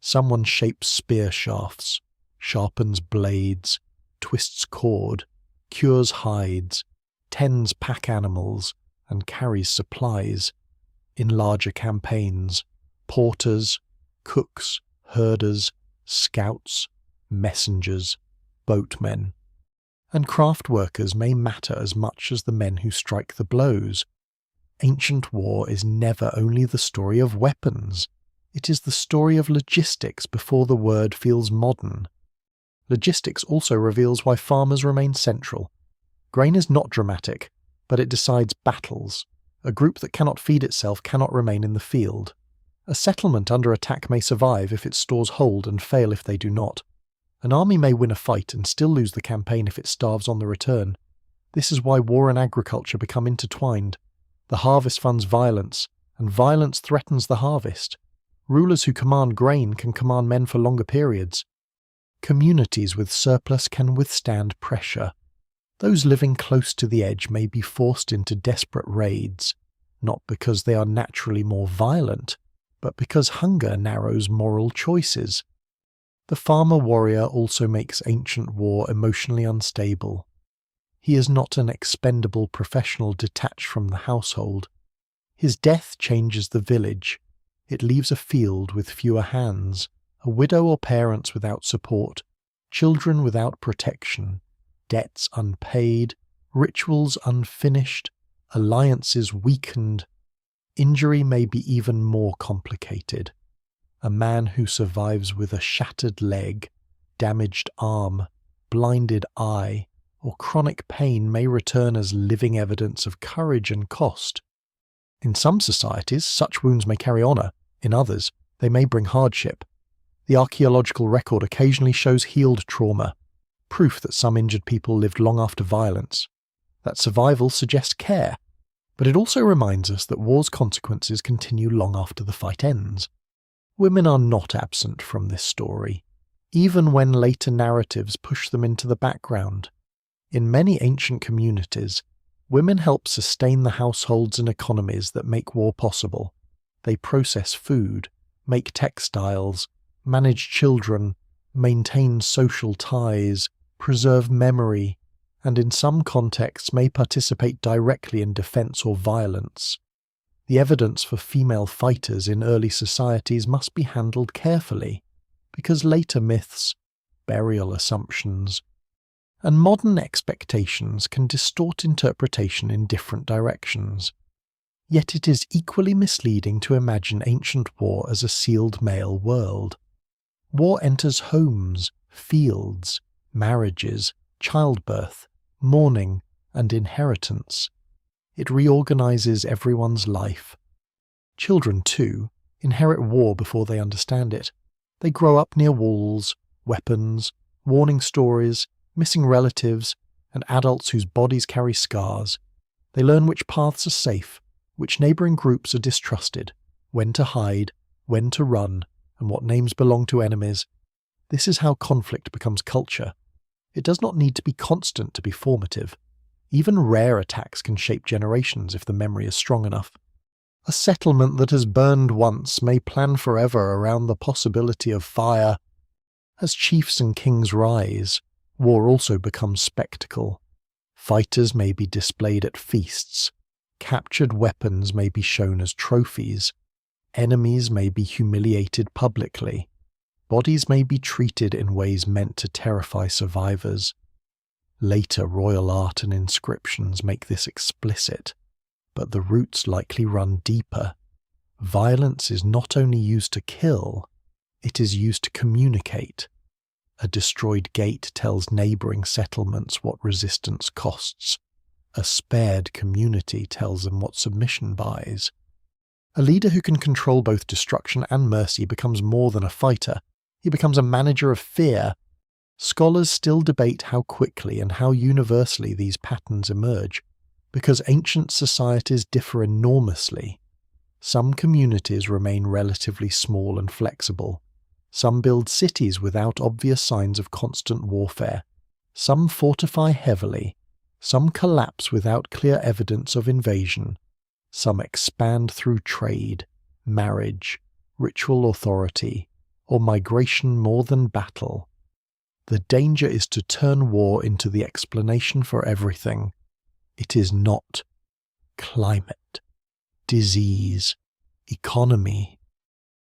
Someone shapes spear shafts, sharpens blades, twists cord, cures hides, tends pack animals, and carries supplies. In larger campaigns, porters, cooks, herders, scouts, messengers, boatmen. And craft workers may matter as much as the men who strike the blows. Ancient war is never only the story of weapons. It is the story of logistics before the word feels modern. Logistics also reveals why farmers remain central. Grain is not dramatic, but it decides battles. A group that cannot feed itself cannot remain in the field. A settlement under attack may survive if its stores hold and fail if they do not. An army may win a fight and still lose the campaign if it starves on the return. This is why war and agriculture become intertwined. The harvest funds violence, and violence threatens the harvest. Rulers who command grain can command men for longer periods. Communities with surplus can withstand pressure. Those living close to the edge may be forced into desperate raids, not because they are naturally more violent, but because hunger narrows moral choices. The farmer-warrior also makes ancient war emotionally unstable. He is not an expendable professional detached from the household. His death changes the village. It leaves a field with fewer hands, a widow or parents without support, children without protection, debts unpaid, rituals unfinished, alliances weakened. Injury may be even more complicated. A man who survives with a shattered leg, damaged arm, blinded eye, or chronic pain may return as living evidence of courage and cost. In some societies, such wounds may carry honour. In others, they may bring hardship. The archaeological record occasionally shows healed trauma, proof that some injured people lived long after violence. That survival suggests care, but it also reminds us that war's consequences continue long after the fight ends. Women are not absent from this story, even when later narratives push them into the background. In many ancient communities, women help sustain the households and economies that make war possible. They process food, make textiles, manage children, maintain social ties, preserve memory, and in some contexts may participate directly in defense or violence. The evidence for female fighters in early societies must be handled carefully, because later myths, burial assumptions, and modern expectations can distort interpretation in different directions. Yet it is equally misleading to imagine ancient war as a sealed male world. War enters homes, fields, marriages, childbirth, mourning, and inheritance. It reorganizes everyone's life. Children, too, inherit war before they understand it. They grow up near walls, weapons, warning stories, missing relatives, and adults whose bodies carry scars. They learn which paths are safe, which neighbouring groups are distrusted, when to hide, when to run, and what names belong to enemies. This is how conflict becomes culture. It does not need to be constant to be formative. Even rare attacks can shape generations if the memory is strong enough. A settlement that has burned once may plan forever around the possibility of fire. As chiefs and kings rise, war also becomes spectacle. Fighters may be displayed at feasts. Captured weapons may be shown as trophies. Enemies may be humiliated publicly. Bodies may be treated in ways meant to terrify survivors. Later royal art and inscriptions make this explicit, but the roots likely run deeper. Violence is not only used to kill, it is used to communicate. A destroyed gate tells neighbouring settlements what resistance costs. A spared community tells them what submission buys. A leader who can control both destruction and mercy becomes more than a fighter. He becomes a manager of fear. Scholars still debate how quickly and how universally these patterns emerge, because ancient societies differ enormously. Some communities remain relatively small and flexible. Some build cities without obvious signs of constant warfare. Some fortify heavily. Some collapse without clear evidence of invasion. Some expand through trade, marriage, ritual authority, or migration more than battle. The danger is to turn war into the explanation for everything. It is not. Climate, disease, economy,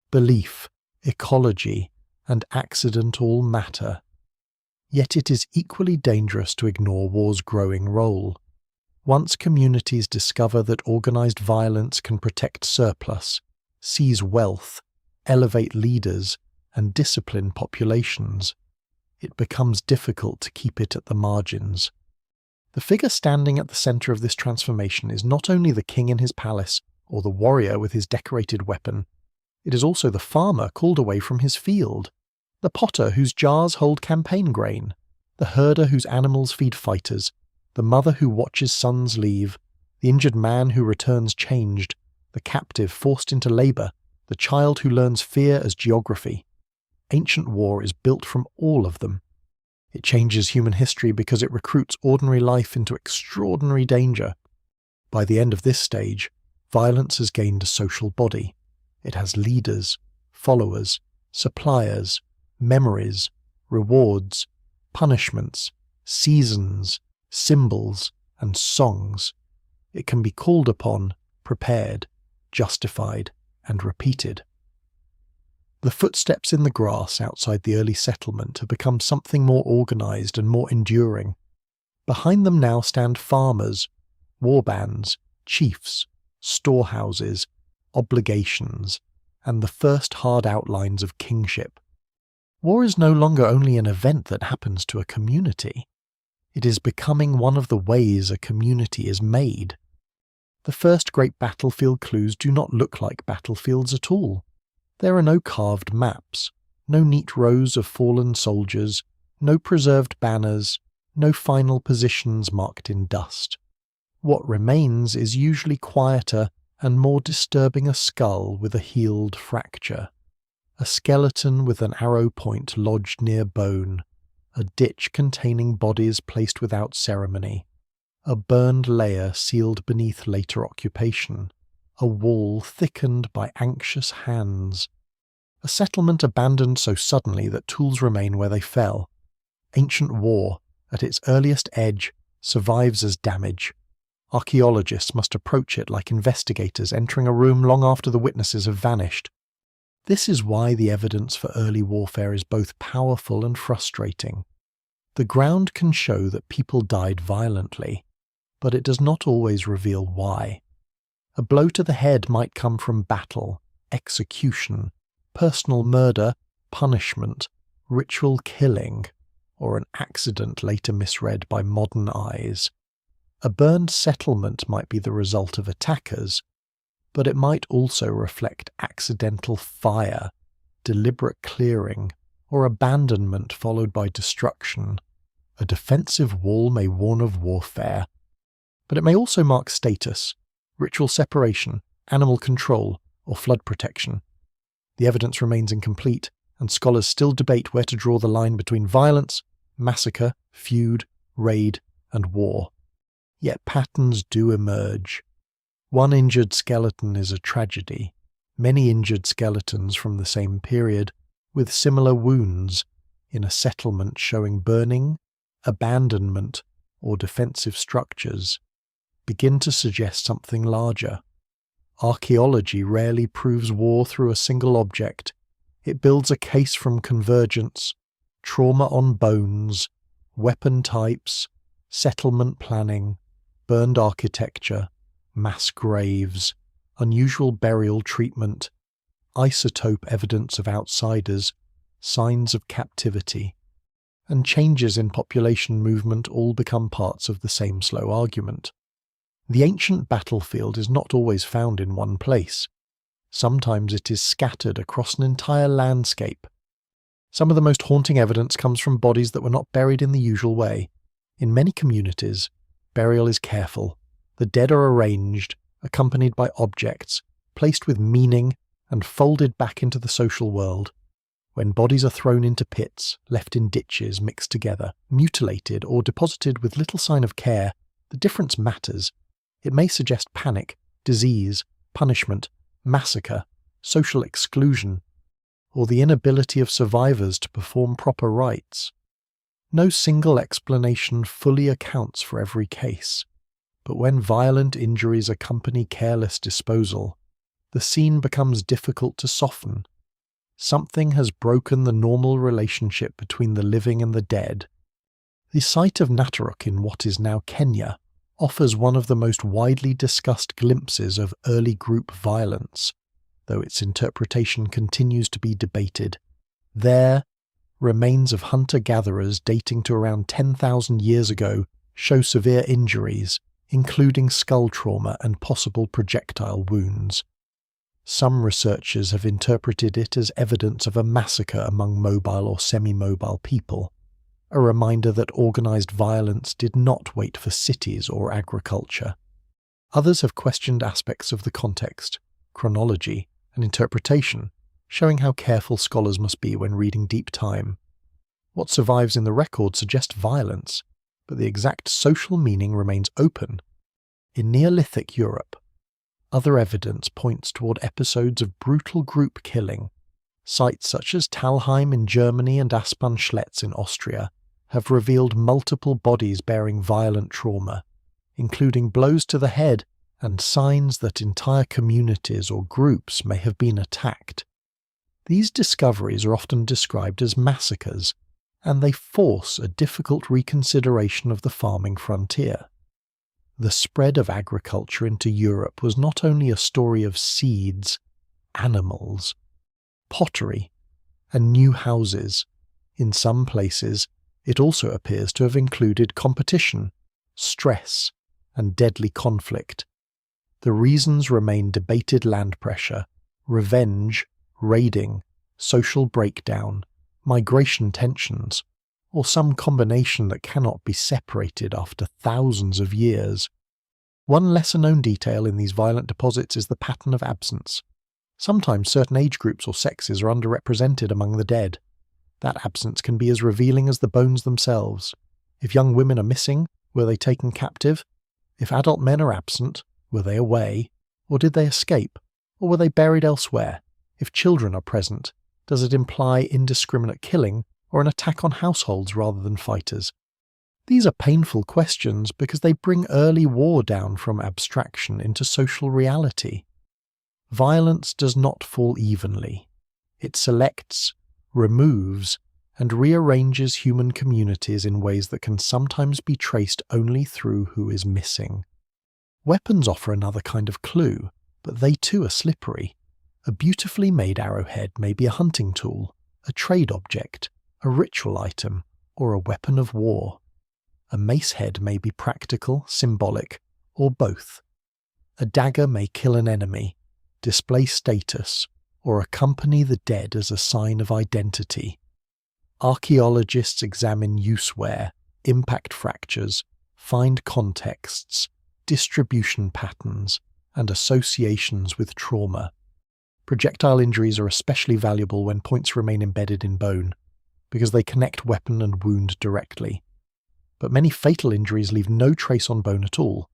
belief, ecology, and accident all matter. Yet it is equally dangerous to ignore war's growing role. Once communities discover that organized violence can protect surplus, seize wealth, elevate leaders, and discipline populations, it becomes difficult to keep it at the margins. The figure standing at the center of this transformation is not only the king in his palace or the warrior with his decorated weapon, it is also the farmer called away from his field, the potter whose jars hold campaign grain, the herder whose animals feed fighters, the mother who watches sons leave, the injured man who returns changed, the captive forced into labor, the child who learns fear as geography. Ancient war is built from all of them. It changes human history because it recruits ordinary life into extraordinary danger. By the end of this stage, violence has gained a social body. It has leaders, followers, suppliers, memories, rewards, punishments, seasons, symbols, and songs. It can be called upon, prepared, justified, and repeated. The footsteps in the grass outside the early settlement have become something more organized and more enduring. Behind them now stand farmers, warbands, chiefs, storehouses, obligations, and the first hard outlines of kingship. War is no longer only an event that happens to a community. It is becoming one of the ways a community is made. The first great battlefield clues do not look like battlefields at all. There are no carved maps, no neat rows of fallen soldiers, no preserved banners, no final positions marked in dust. What remains is usually quieter and more disturbing: a skull with a healed fracture, a skeleton with an arrow point lodged near bone, a ditch containing bodies placed without ceremony, a burned layer sealed beneath later occupation, a wall thickened by anxious hands, a settlement abandoned so suddenly that tools remain where they fell. Ancient war, at its earliest edge, survives as damage. Archaeologists must approach it like investigators entering a room long after the witnesses have vanished. This is why the evidence for early warfare is both powerful and frustrating. The ground can show that people died violently, but it does not always reveal why. A blow to the head might come from battle, execution, personal murder, punishment, ritual killing, or an accident later misread by modern eyes. A burned settlement might be the result of attackers, but it might also reflect accidental fire, deliberate clearing, or abandonment followed by destruction. A defensive wall may warn of warfare, but it may also mark status, ritual separation, animal control, or flood protection. The evidence remains incomplete, and scholars still debate where to draw the line between violence, massacre, feud, raid, and war. Yet patterns do emerge. One injured skeleton is a tragedy. Many injured skeletons from the same period, with similar wounds, in a settlement showing burning, abandonment, or defensive structures, begin to suggest something larger. Archaeology rarely proves war through a single object. It builds a case from convergence, trauma on bones, weapon types, settlement planning, burned architecture, mass graves, unusual burial treatment, isotope evidence of outsiders, signs of captivity, and changes in population movement all become parts of the same slow argument. The ancient battlefield is not always found in one place. Sometimes it is scattered across an entire landscape. Some of the most haunting evidence comes from bodies that were not buried in the usual way. In many communities, burial is careful. The dead are arranged, accompanied by objects, placed with meaning, and folded back into the social world. When bodies are thrown into pits, left in ditches mixed together, mutilated, or deposited with little sign of care, the difference matters. It may suggest panic, disease, punishment, massacre, social exclusion, or the inability of survivors to perform proper rites. No single explanation fully accounts for every case, but when violent injuries accompany careless disposal, the scene becomes difficult to soften. Something has broken the normal relationship between the living and the dead, The site of Naturuk in what is now Kenya offers one of the most widely discussed glimpses of early group violence, though its interpretation continues to be debated. There, remains of hunter-gatherers dating to around 10,000 years ago show severe injuries, including skull trauma and possible projectile wounds. Some researchers have interpreted it as evidence of a massacre among mobile or semi-mobile people, a reminder that organized violence did not wait for cities or agriculture. Others have questioned aspects of the context, chronology, and interpretation, showing how careful scholars must be when reading deep time. What survives in the record suggests violence, but the exact social meaning remains open. In Neolithic Europe, other evidence points toward episodes of brutal group killing. Sites such as Talheim in Germany and Aspern-Schletz in Austria have revealed multiple bodies bearing violent trauma, including blows to the head and signs that entire communities or groups may have been attacked. These discoveries are often described as massacres, and they force a difficult reconsideration of the farming frontier. The spread of agriculture into Europe was not only a story of seeds, animals, pottery, and new houses. In some places, it also appears to have included competition, stress, and deadly conflict. The reasons remain debated: land pressure, revenge, raiding, social breakdown, migration tensions, or some combination that cannot be separated after thousands of years. One lesser-known detail in these violent deposits is the pattern of absence. Sometimes certain age groups or sexes are underrepresented among the dead. That absence can be as revealing as the bones themselves. If young women are missing, were they taken captive? If adult men are absent, were they away? Or did they escape? Or were they buried elsewhere? If children are present, does it imply indiscriminate killing or an attack on households rather than fighters? These are painful questions because they bring early war down from abstraction into social reality. Violence does not fall evenly. It selects, removes, and rearranges human communities in ways that can sometimes be traced only through who is missing. Weapons offer another kind of clue, but they too are slippery. A beautifully made arrowhead may be a hunting tool, a trade object, a ritual item, or a weapon of war. A mace head may be practical, symbolic, or both. A dagger may kill an enemy, display status, or accompany the dead as a sign of identity. Archaeologists examine use-wear, impact fractures, find contexts, distribution patterns, and associations with trauma. Projectile injuries are especially valuable when points remain embedded in bone, because they connect weapon and wound directly. But many fatal injuries leave no trace on bone at all.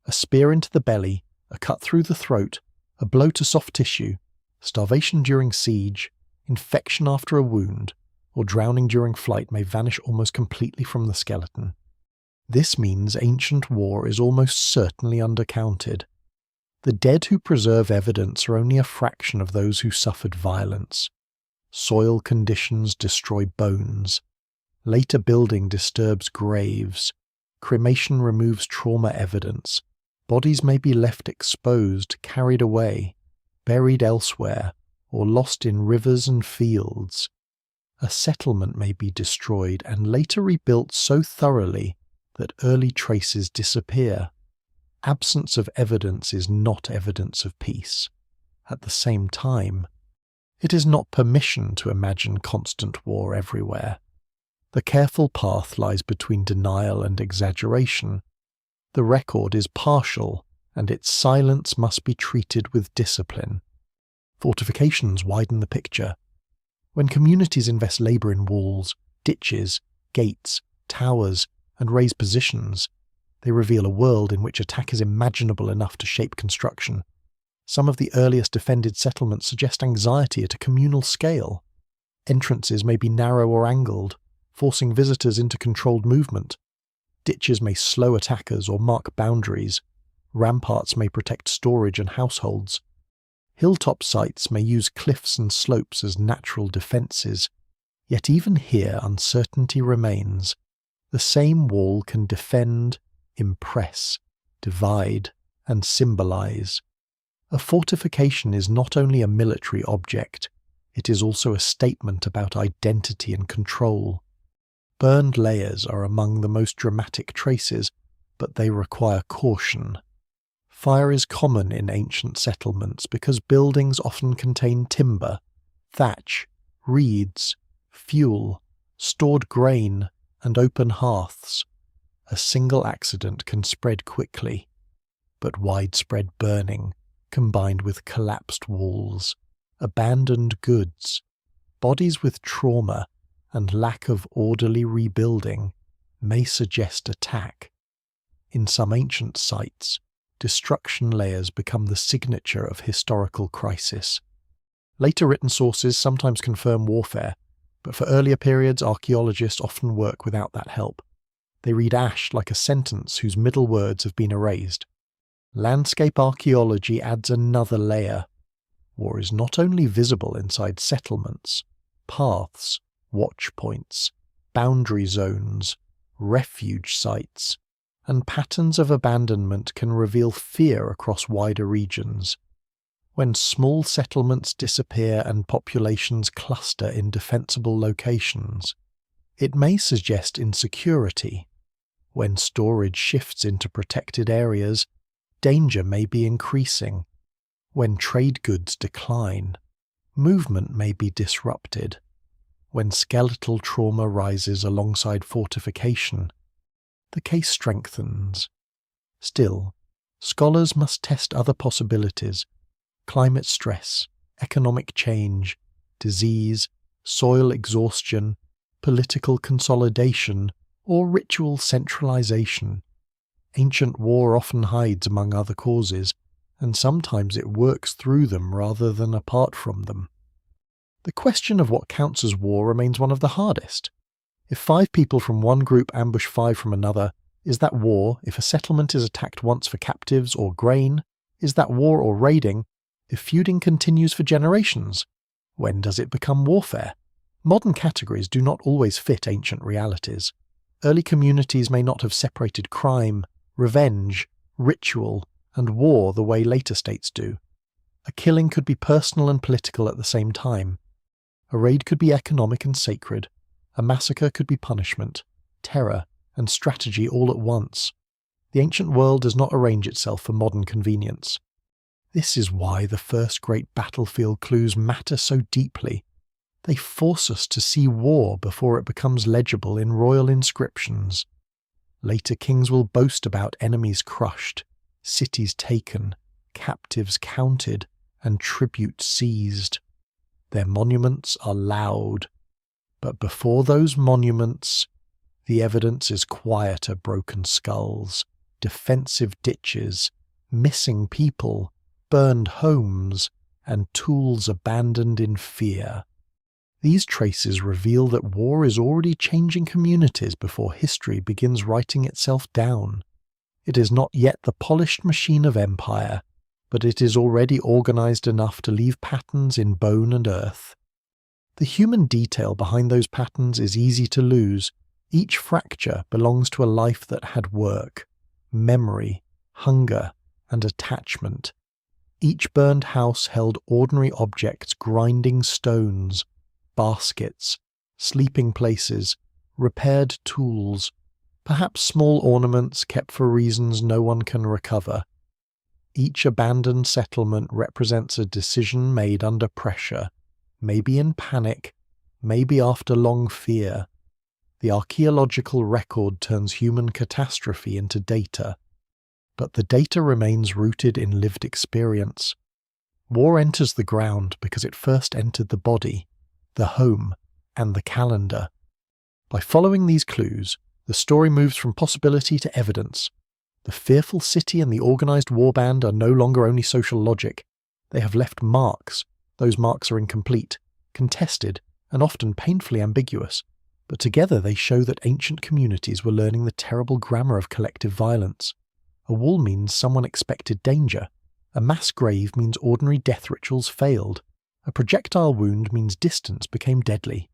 A spear into the belly, a cut through the throat, a blow to soft tissue, starvation during siege, infection after a wound, or drowning during flight may vanish almost completely from the skeleton. This means ancient war is almost certainly undercounted. The dead who preserve evidence are only a fraction of those who suffered violence. Soil conditions destroy bones. Later building disturbs graves. Cremation removes trauma evidence. Bodies may be left exposed, carried away, buried elsewhere, or lost in rivers and fields. A settlement may be destroyed and later rebuilt so thoroughly that early traces disappear. Absence of evidence is not evidence of peace. At the same time, it is not permission to imagine constant war everywhere. The careful path lies between denial and exaggeration. The record is partial, and its silence must be treated with discipline. Fortifications widen the picture. When communities invest labour in walls, ditches, gates, towers, and raise positions, they reveal a world in which attack is imaginable enough to shape construction. Some of the earliest defended settlements suggest anxiety at a communal scale. Entrances may be narrow or angled, forcing visitors into controlled movement. Ditches may slow attackers or mark boundaries. Ramparts may protect storage and households. Hilltop sites may use cliffs and slopes as natural defences. Yet even here uncertainty remains. the same wall can defend, impress, divide, and symbolize. A fortification is not only a military object, it is also a statement about identity and control. Burned layers are among the most dramatic traces, but they require caution. Fire is common in ancient settlements because buildings often contain timber, thatch, reeds, fuel, stored grain, and open hearths. A single accident can spread quickly, but widespread burning, combined with collapsed walls, abandoned goods, bodies with trauma, and lack of orderly rebuilding, may suggest attack. In some ancient sites, destruction layers become the signature of historical crisis. Later written sources sometimes confirm warfare, but for earlier periods archaeologists often work without that help. They read ash like a sentence whose middle words have been erased. Landscape archaeology adds another layer. War is not only visible inside settlements, paths, watch points, boundary zones, refuge sites, and patterns of abandonment can reveal fear across wider regions. When small settlements disappear and populations cluster in defensible locations, it may suggest insecurity. When storage shifts into protected areas, danger may be increasing. When trade goods decline, movement may be disrupted. When skeletal trauma rises alongside fortification, the case strengthens. Still, scholars must test other possibilities: climate stress, economic change, disease, soil exhaustion, political consolidation, or ritual centralization. Ancient war often hides among other causes, and sometimes it works through them rather than apart from them. The question of what counts as war remains one of the hardest. If 5 people from one group ambush 5 from another, is that war if a settlement is attacked once for captives or grain? Is that war or raiding if feuding continues for generations? When does it become warfare? Modern categories do not always fit ancient realities. Early communities may not have separated crime, revenge, ritual, and war the way later states do. A killing could be personal and political at the same time. A raid could be economic and sacred. A massacre could be punishment, terror, and strategy all at once. The ancient world does not arrange itself for modern convenience. This is why the first great battlefield clues matter so deeply. They force us to see war before it becomes legible in royal inscriptions. Later kings will boast about enemies crushed, cities taken, captives counted, and tribute seized. Their monuments are loud, but before those monuments, the evidence is quieter broken skulls, defensive ditches, missing people, burned homes, and tools abandoned in fear. These traces reveal that war is already changing communities before history begins writing itself down. It is not yet the polished machine of empire, but it is already organized enough to leave patterns in bone and earth. The human detail behind those patterns is easy to lose. Each fracture belongs to a life that had work, memory, hunger, and attachment. Each burned house held ordinary objects grinding stones, baskets, sleeping places, repaired tools, perhaps small ornaments kept for reasons no one can recover. Each abandoned settlement represents a decision made under pressure, maybe in panic, maybe after long fear. The archaeological record turns human catastrophe into data, but the data remains rooted in lived experience. War enters the ground because it first entered the body, the home, and the calendar. By following these clues, the story moves from possibility to evidence. The fearful city and the organized warband are no longer only social logic. They have left marks. Those marks are incomplete, contested, and often painfully ambiguous. But together they show that ancient communities were learning the terrible grammar of collective violence. A wall means someone expected danger. A mass grave means ordinary death rituals failed. A projectile wound means distance became deadly.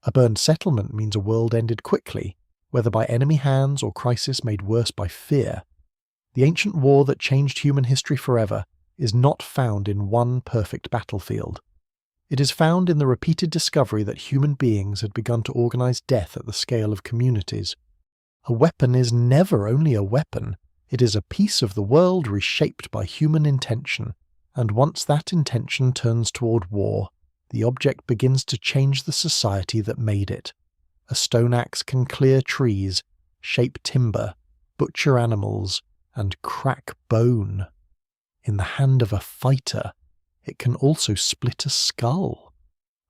A burned settlement means a world ended quickly, whether by enemy hands or crisis made worse by fear. The ancient war that changed human history forever is not found in one perfect battlefield. It is found in the repeated discovery that human beings had begun to organize death at the scale of communities. A weapon is never only a weapon. It is a piece of the world reshaped by human intention, and once that intention turns toward war, the object begins to change the society that made it. A stone axe can clear trees, shape timber, butcher animals, and crack bone. In the hand of a fighter, it can also split a skull.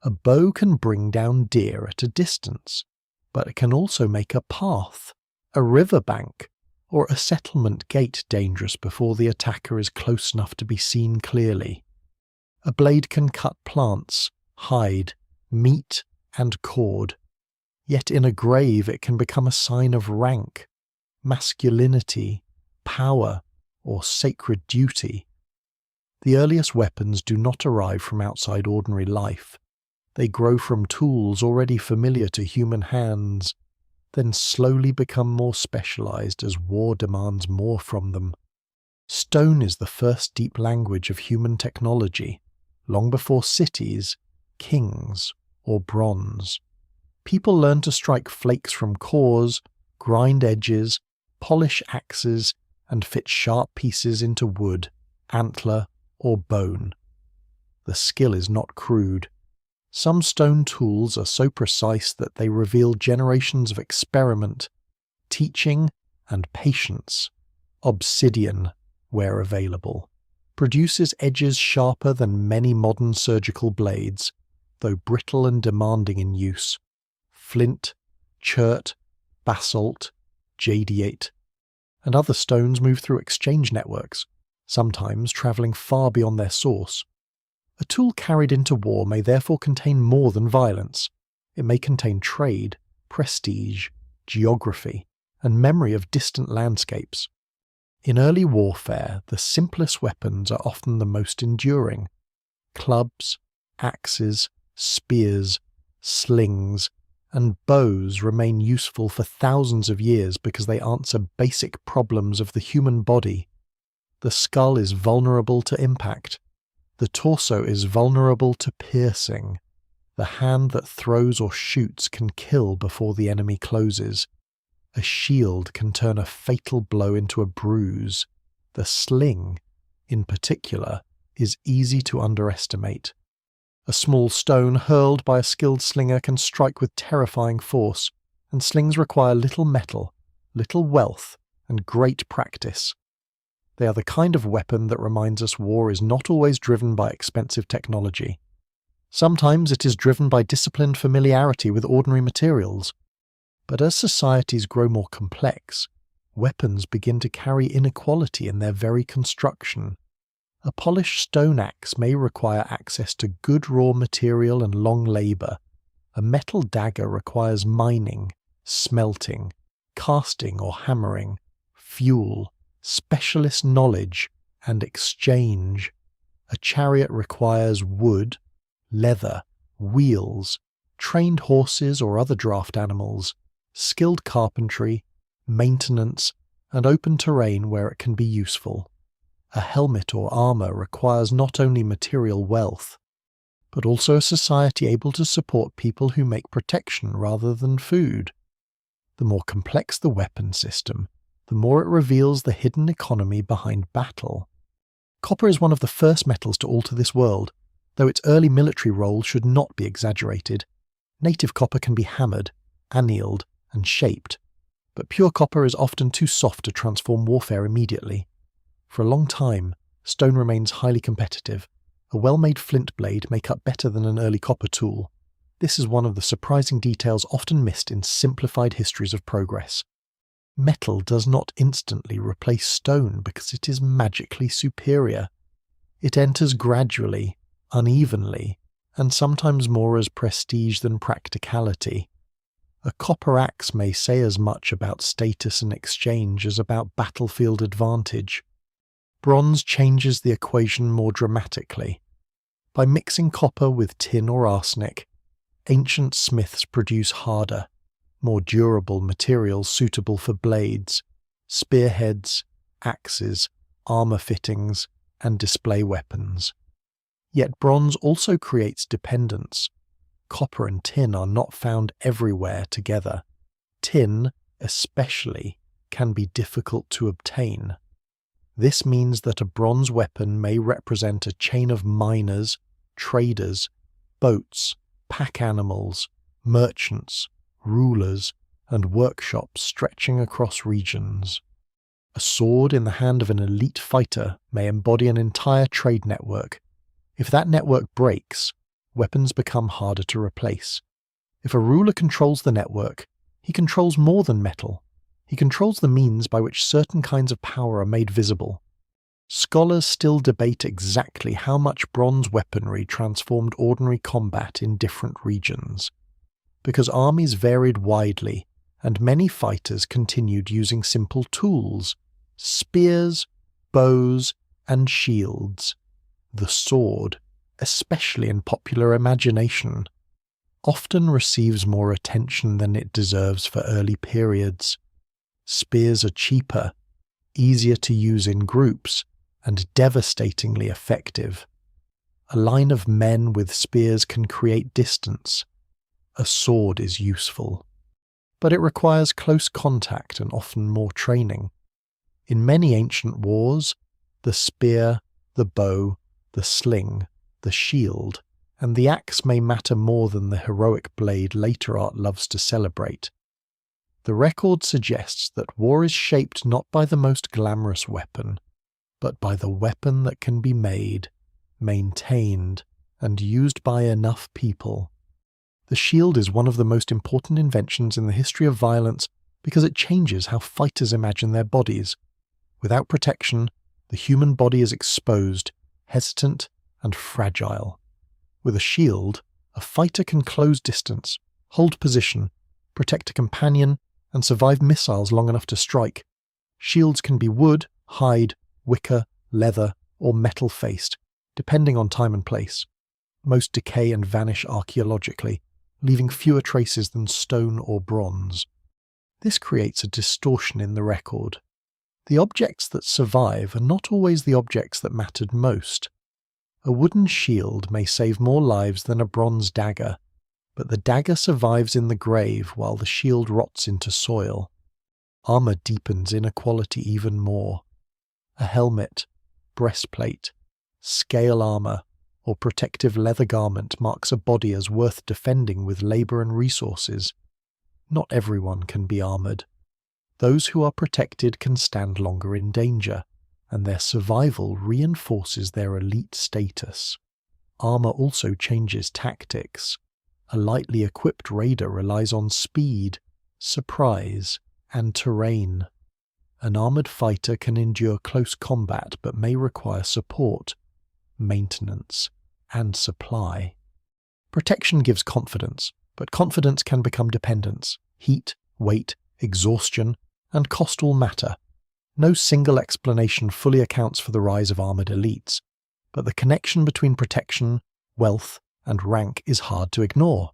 A bow can bring down deer at a distance, but it can also make a path, a riverbank, or a settlement gate dangerous before the attacker is close enough to be seen clearly. A blade can cut plants, hide, meat, and cord. Yet in a grave it can become a sign of rank, masculinity, power, or sacred duty. The earliest weapons do not arrive from outside ordinary life. They grow from tools already familiar to human hands, then slowly become more specialized as war demands more from them. Stone is the first deep language of human technology, long before cities, kings, or bronze. People learned to strike flakes from cores, grind edges, polish axes, and fit sharp pieces into wood, antler, or bone. The skill is not crude. Some stone tools are so precise that they reveal generations of experiment, teaching, and patience. Obsidian, where available, produces edges sharper than many modern surgical blades, though brittle and demanding in use. Flint, chert, basalt, jadeite, and other stones move through exchange networks, sometimes travelling far beyond their source. A tool carried into war may therefore contain more than violence. It may contain trade, prestige, geography, and memory of distant landscapes. In early warfare, the simplest weapons are often the most enduring. Clubs, axes, spears, slings, and bows remain useful for thousands of years because they answer basic problems of the human body. The skull is vulnerable to impact. The torso is vulnerable to piercing. The hand that throws or shoots can kill before the enemy closes. A shield can turn a fatal blow into a bruise. The sling, in particular, is easy to underestimate. A small stone hurled by a skilled slinger can strike with terrifying force, and slings require little metal, little wealth, and great practice. They are the kind of weapon that reminds us war is not always driven by expensive technology. Sometimes it is driven by disciplined familiarity with ordinary materials. But as societies grow more complex, weapons begin to carry inequality in their very construction. A polished stone axe may require access to good raw material and long labour. A metal dagger requires mining, smelting, casting or hammering, fuel, specialist knowledge, and exchange. A chariot requires wood, leather, wheels, trained horses or other draft animals, skilled carpentry, maintenance, and open terrain where it can be useful. A helmet or armour requires not only material wealth, but also a society able to support people who make protection rather than food. The more complex the weapon system, the more it reveals the hidden economy behind battle. Copper is one of the first metals to alter this world, though its early military role should not be exaggerated. Native copper can be hammered, annealed, and shaped, but pure copper is often too soft to transform warfare immediately. For a long time, stone remains highly competitive. A well-made flint blade may cut better than an early copper tool. This is one of the surprising details often missed in simplified histories of progress. Metal does not instantly replace stone because it is magically superior. It enters gradually, unevenly, and sometimes more as prestige than practicality. A copper axe may say as much about status and exchange as about battlefield advantage. Bronze changes the equation more dramatically. By mixing copper with tin or arsenic, ancient smiths produce harder, more durable materials suitable for blades, spearheads, axes, armor fittings, and display weapons. Yet bronze also creates dependence. Copper and tin are not found everywhere together. Tin, especially, can be difficult to obtain. This means that a bronze weapon may represent a chain of miners, traders, boats, pack animals, merchants, rulers, and workshops stretching across regions. A sword in the hand of an elite fighter may embody an entire trade network. If that network breaks, weapons become harder to replace. If a ruler controls the network, he controls more than metal. He controls the means by which certain kinds of power are made visible. Scholars still debate exactly how much bronze weaponry transformed ordinary combat in different regions. Because armies varied widely, and many fighters continued using simple tools, spears, bows, and shields. The sword, especially in popular imagination, often receives more attention than it deserves for early periods. Spears are cheaper, easier to use in groups, and devastatingly effective. A line of men with spears can create distance. A sword is useful, but it requires close contact and often more training. In many ancient wars, the spear, the bow, the sling, the shield, and the axe may matter more than the heroic blade later art loves to celebrate. The record suggests that war is shaped not by the most glamorous weapon, but by the weapon that can be made, maintained, and used by enough people. The shield is one of the most important inventions in the history of violence because it changes how fighters imagine their bodies. Without protection, the human body is exposed, hesitant, and fragile. With a shield, a fighter can close distance, hold position, protect a companion, and survive missiles long enough to strike. Shields can be wood, hide, wicker, leather, or metal-faced, depending on time and place. Most decay and vanish archaeologically, leaving fewer traces than stone or bronze. This creates a distortion in the record. The objects that survive are not always the objects that mattered most. A wooden shield may save more lives than a bronze dagger, but the dagger survives in the grave while the shield rots into soil. Armor deepens inequality even more. A helmet, breastplate, scale armor, or protective leather garment marks a body as worth defending with labor and resources. Not everyone can be armored. Those who are protected can stand longer in danger, and their survival reinforces their elite status. Armor also changes tactics. A lightly equipped raider relies on speed, surprise, and terrain. An armored fighter can endure close combat but may require support, maintenance, and supply. Protection gives confidence, but confidence can become dependence. Heat, weight, exhaustion, and cost all matter. No single explanation fully accounts for the rise of armored elites, but the connection between protection, wealth, and rank is hard to ignore.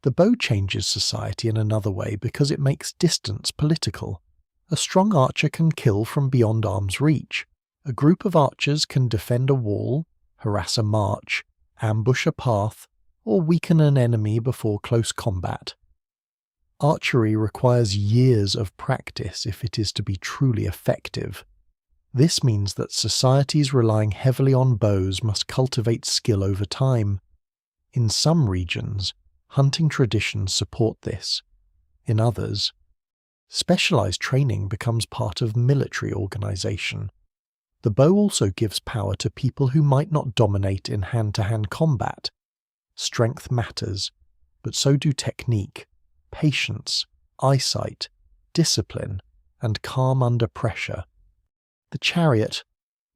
The bow changes society in another way because it makes distance political. A strong archer can kill from beyond arm's reach. A group of archers can defend a wall, harass a march, ambush a path, or weaken an enemy before close combat. Archery requires years of practice if it is to be truly effective. This means that societies relying heavily on bows must cultivate skill over time. In some regions, hunting traditions support this. In others, specialized training becomes part of military organization. The bow also gives power to people who might not dominate in hand-to-hand combat. Strength matters, but so do technique, patience, eyesight, discipline, and calm under pressure. The chariot,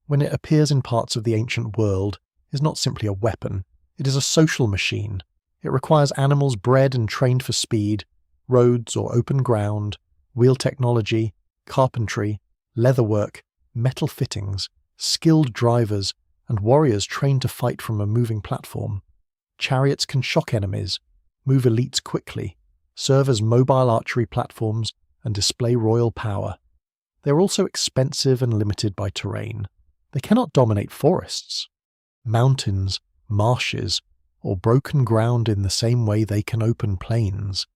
when it appears in parts of the ancient world, is not simply a weapon. It is a social machine. It requires animals bred and trained for speed, roads or open ground, wheel technology, carpentry, leatherwork, metal fittings, skilled drivers, and warriors trained to fight from a moving platform. Chariots can shock enemies, move elites quickly, serve as mobile archery platforms, and display royal power. They are also expensive and limited by terrain. They cannot dominate forests, mountains, marshes, or broken ground in the same way they can open plains.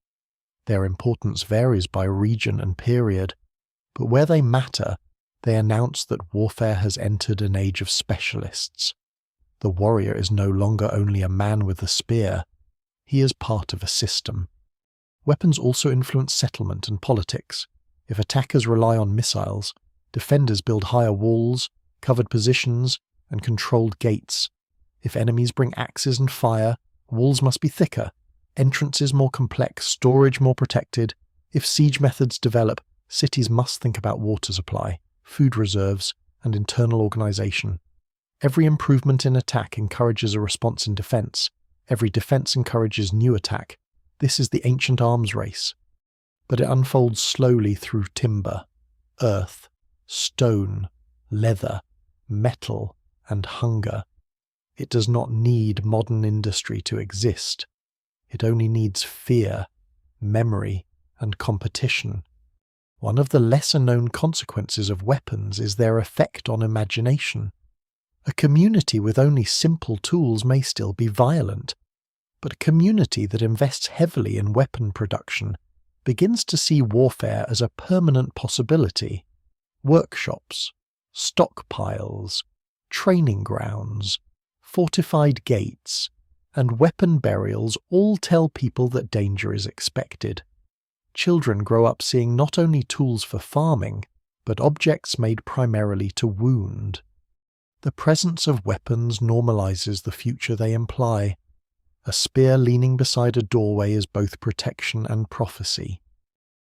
Their importance varies by region and period, but where they matter, they announce that warfare has entered an age of specialists. The warrior is no longer only a man with a spear, he is part of a system. Weapons also influence settlement and politics. If attackers rely on missiles, defenders build higher walls, covered positions, and controlled gates. If enemies bring axes and fire, walls must be thicker, entrances more complex, storage more protected. If siege methods develop, cities must think about water supply, food reserves, and internal organization. Every improvement in attack encourages a response in defense. Every defense encourages new attack. This is the ancient arms race. But it unfolds slowly through timber, earth, stone, leather, metal, and hunger. It does not need modern industry to exist. It only needs fear, memory, and competition. One of the lesser-known consequences of weapons is their effect on imagination. A community with only simple tools may still be violent, but a community that invests heavily in weapon production begins to see warfare as a permanent possibility. Workshops, stockpiles, training grounds, fortified gates, and weapon burials all tell people that danger is expected. Children grow up seeing not only tools for farming, but objects made primarily to wound. The presence of weapons normalizes the future they imply. A spear leaning beside a doorway is both protection and prophecy.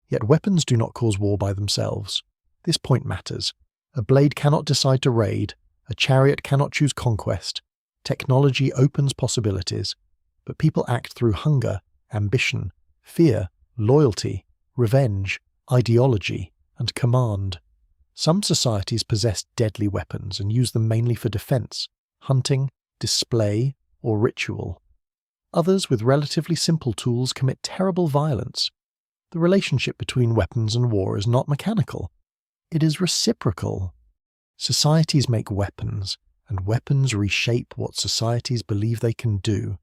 Yet weapons do not cause war by themselves. This point matters. A blade cannot decide to raid, a chariot cannot choose conquest. Technology opens possibilities, but people act through hunger, ambition, fear, loyalty, revenge, ideology, and command. Some societies possess deadly weapons and use them mainly for defense, hunting, display, or ritual. Others with relatively simple tools commit terrible violence. The relationship between weapons and war is not mechanical. It is reciprocal. Societies make weapons, and weapons reshape what societies believe they can do.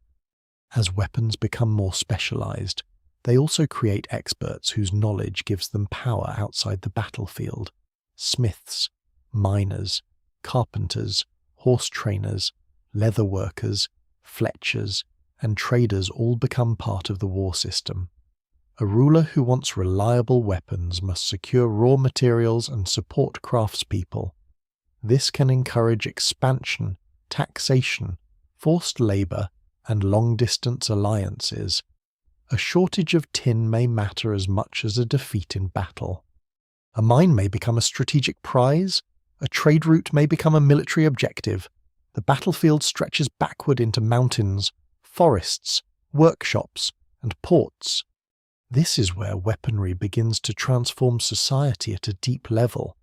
As weapons become more specialized, they also create experts whose knowledge gives them power outside the battlefield. Smiths, miners, carpenters, horse trainers, leather workers, fletchers, and traders all become part of the war system. A ruler who wants reliable weapons must secure raw materials and support craftspeople. This can encourage expansion, taxation, forced labor, and long-distance alliances. A shortage of tin may matter as much as a defeat in battle. A mine may become a strategic prize, a trade route may become a military objective. The battlefield stretches backward into mountains, forests, workshops, and ports. This is where weaponry begins to transform society at a deep level.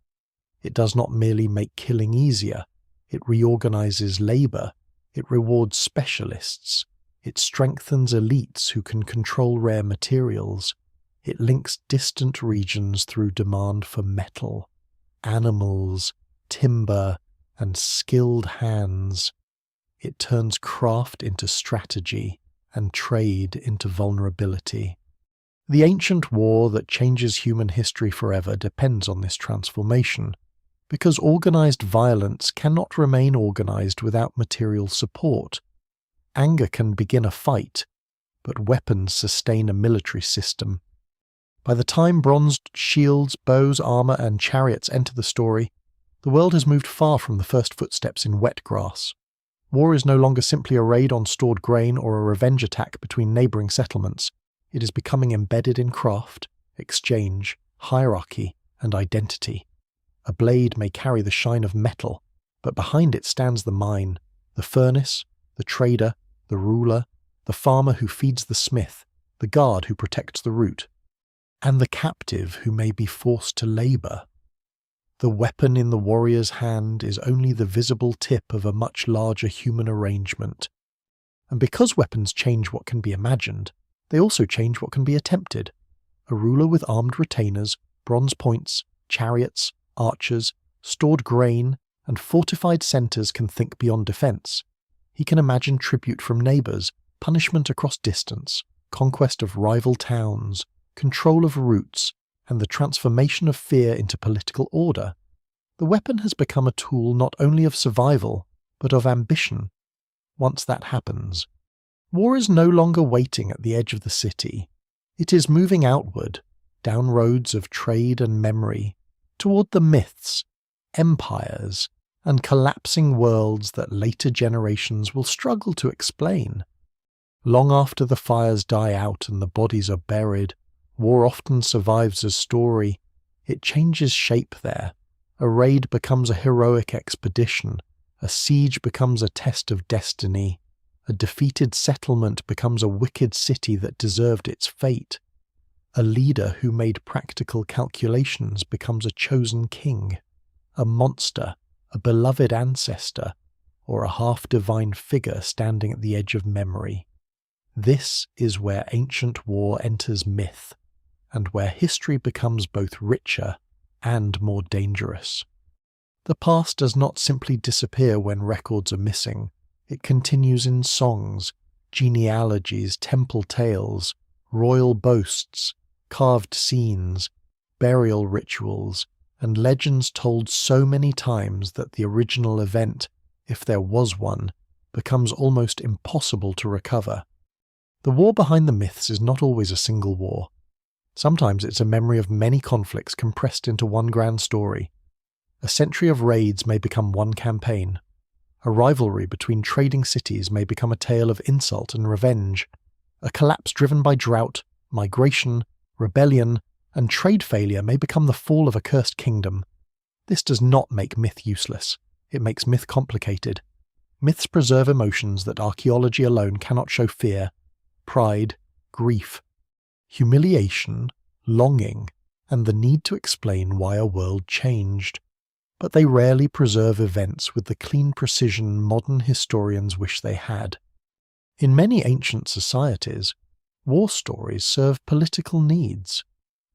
It does not merely make killing easier, it reorganizes labor, it rewards specialists, it strengthens elites who can control rare materials, it links distant regions through demand for metal, animals, timber, and skilled hands. It turns craft into strategy and trade into vulnerability. The ancient war that changes human history forever depends on this transformation, because organized violence cannot remain organized without material support. Anger can begin a fight, but weapons sustain a military system. By the time bronzed shields, bows, armor, and chariots enter the story, the world has moved far from the first footsteps in wet grass. War is no longer simply a raid on stored grain or a revenge attack between neighboring settlements. It is becoming embedded in craft, exchange, hierarchy, and identity. A blade may carry the shine of metal, but behind it stands the mine, the furnace, the trader, the ruler, the farmer who feeds the smith, the guard who protects the root, and the captive who may be forced to labor. The weapon in the warrior's hand is only the visible tip of a much larger human arrangement. And because weapons change what can be imagined, They also change what can be attempted. A ruler with armed retainers, bronze points, chariots, archers, stored grain, and fortified centres can think beyond defence. He can imagine tribute from neighbours, punishment across distance, conquest of rival towns, control of routes, and the transformation of fear into political order. The weapon has become a tool not only of survival, but of ambition. Once that happens, war is no longer waiting at the edge of the city. It is moving outward, down roads of trade and memory, toward the myths, empires, and collapsing worlds that later generations will struggle to explain. Long after the fires die out and the bodies are buried, war often survives as story. It changes shape there. A raid becomes a heroic expedition. A siege becomes a test of destiny. A defeated settlement becomes a wicked city that deserved its fate. A leader who made practical calculations becomes a chosen king. A monster, a beloved ancestor, or a half-divine figure standing at the edge of memory. This is where ancient war enters myth, and where history becomes both richer and more dangerous. The past does not simply disappear when records are missing. It continues in songs, genealogies, temple tales, royal boasts, carved scenes, burial rituals, and legends told so many times that the original event, if there was one, becomes almost impossible to recover. The war behind the myths is not always a single war. Sometimes it's a memory of many conflicts compressed into one grand story. A century of raids may become one campaign. A rivalry between trading cities may become a tale of insult and revenge. A collapse driven by drought, migration, rebellion, and trade failure may become the fall of a cursed kingdom. This does not make myth useless. It makes myth complicated. Myths preserve emotions that archaeology alone cannot show: fear, pride, grief, humiliation, longing, and the need to explain why a world changed. But they rarely preserve events with the clean precision modern historians wish they had. In many ancient societies, war stories serve political needs.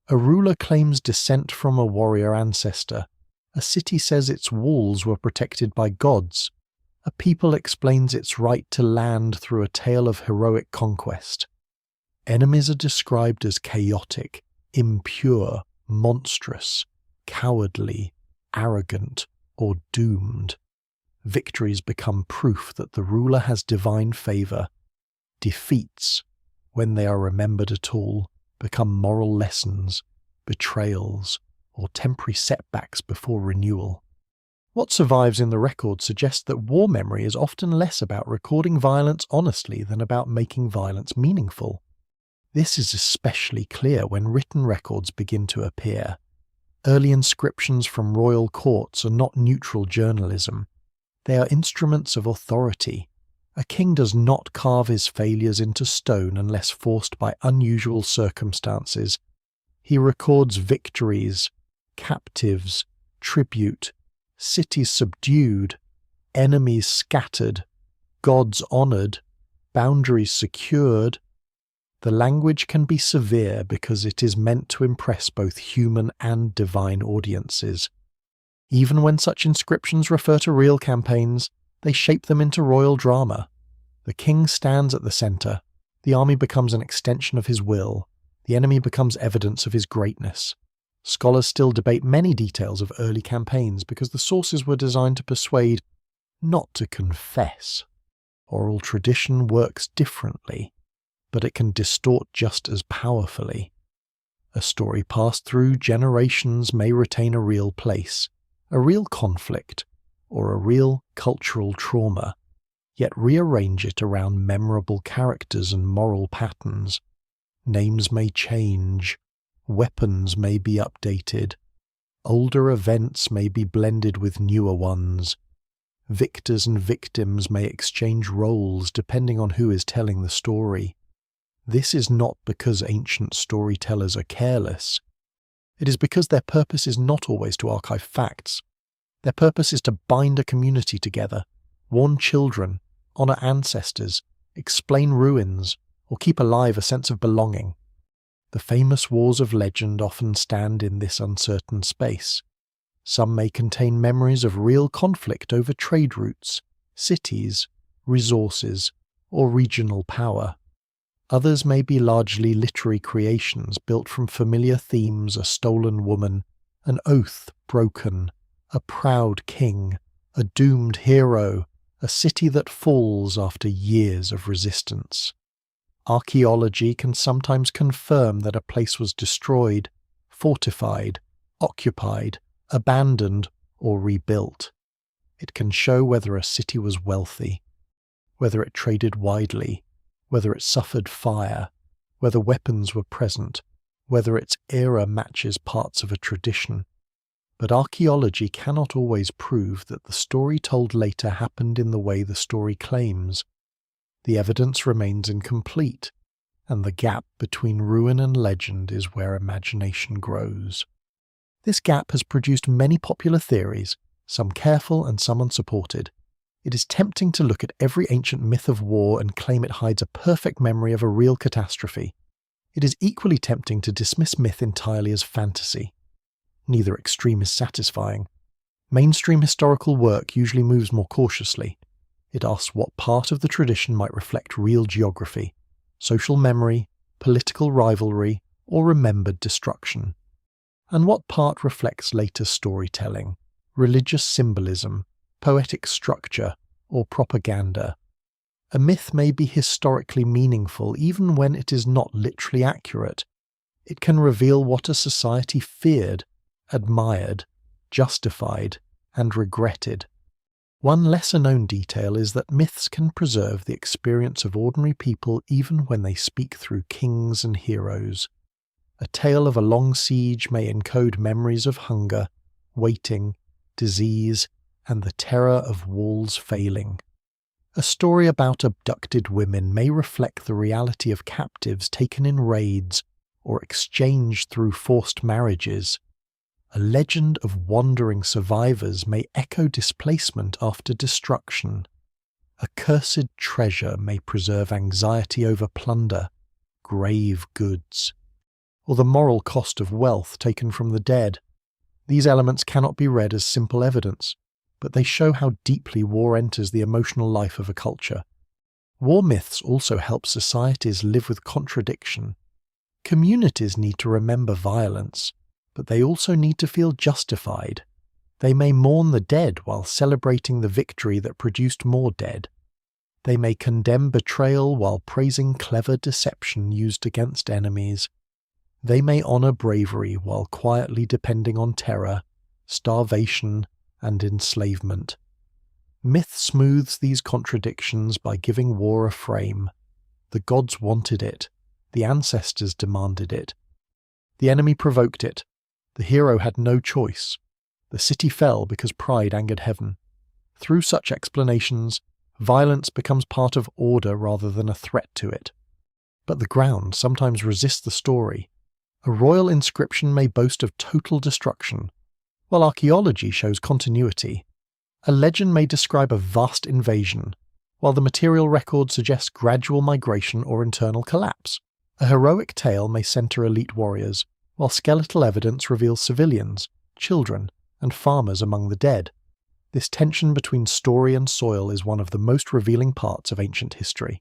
A ruler claims descent from a warrior ancestor. A city says its walls were protected by gods. A people explains its right to land through a tale of heroic conquest. Enemies are described as chaotic, impure, monstrous, cowardly, arrogant, or doomed. Victories become proof that the ruler has divine favour. Defeats, when they are remembered at all, become moral lessons, betrayals, or temporary setbacks before renewal. What survives in the record suggests that war memory is often less about recording violence honestly than about making violence meaningful. This is especially clear when written records begin to appear. Early inscriptions from royal courts are not neutral journalism. They are instruments of authority. A king does not carve his failures into stone unless forced by unusual circumstances. He records victories, captives, tribute, cities subdued, enemies scattered, gods honoured, boundaries secured. The language can be severe because it is meant to impress both human and divine audiences. Even when such inscriptions refer to real campaigns, they shape them into royal drama. The king stands at the centre. The army becomes an extension of his will. The enemy becomes evidence of his greatness. Scholars still debate many details of early campaigns because the sources were designed to persuade, not to confess. Oral tradition works differently, but it can distort just as powerfully. A story passed through generations may retain a real place, a real conflict, or a real cultural trauma, yet rearrange it around memorable characters and moral patterns. Names may change, weapons may be updated, older events may be blended with newer ones. Victors and victims may exchange roles depending on who is telling the story. This is not because ancient storytellers are careless. It is because their purpose is not always to archive facts. Their purpose is to bind a community together, warn children, honour ancestors, explain ruins, or keep alive a sense of belonging. The famous wars of legend often stand in this uncertain space. Some may contain memories of real conflict over trade routes, cities, resources, or regional power. Others may be largely literary creations built from familiar themes: a stolen woman, an oath broken, a proud king, a doomed hero, a city that falls after years of resistance. Archaeology can sometimes confirm that a place was destroyed, fortified, occupied, abandoned, or rebuilt. It can show whether a city was wealthy, whether it traded widely, whether it suffered fire, whether weapons were present, whether its era matches parts of a tradition. But archaeology cannot always prove that the story told later happened in the way the story claims. The evidence remains incomplete, and the gap between ruin and legend is where imagination grows. This gap has produced many popular theories, some careful and some unsupported. It is tempting to look at every ancient myth of war and claim it hides a perfect memory of a real catastrophe. It is equally tempting to dismiss myth entirely as fantasy. Neither extreme is satisfying. Mainstream historical work usually moves more cautiously. It asks what part of the tradition might reflect real geography, social memory, political rivalry, or remembered destruction, and what part reflects later storytelling, religious symbolism, poetic structure, or propaganda. A myth may be historically meaningful even when it is not literally accurate. It can reveal what a society feared, admired, justified, and regretted. One lesser-known detail is that myths can preserve the experience of ordinary people even when they speak through kings and heroes. A tale of a long siege may encode memories of hunger, waiting, disease, and the terror of walls failing. A story about abducted women may reflect the reality of captives taken in raids or exchanged through forced marriages. A legend of wandering survivors may echo displacement after destruction. A cursed treasure may preserve anxiety over plunder, grave goods, or the moral cost of wealth taken from the dead. These elements cannot be read as simple evidence, but they show how deeply war enters the emotional life of a culture. War myths also help societies live with contradiction. Communities need to remember violence, but they also need to feel justified. They may mourn the dead while celebrating the victory that produced more dead. They may condemn betrayal while praising clever deception used against enemies. They may honor bravery while quietly depending on terror, starvation, and enslavement. Myth smooths these contradictions by giving war a frame. The gods wanted it. The ancestors demanded it. The enemy provoked it. The hero had no choice. The city fell because pride angered heaven. Through such explanations, violence becomes part of order rather than a threat to it. But the ground sometimes resists the story. A royal inscription may boast of total destruction, while archaeology shows continuity. A legend may describe a vast invasion, while the material record suggests gradual migration or internal collapse. A heroic tale may center elite warriors, while skeletal evidence reveals civilians, children, and farmers among the dead. This tension between story and soil is one of the most revealing parts of ancient history.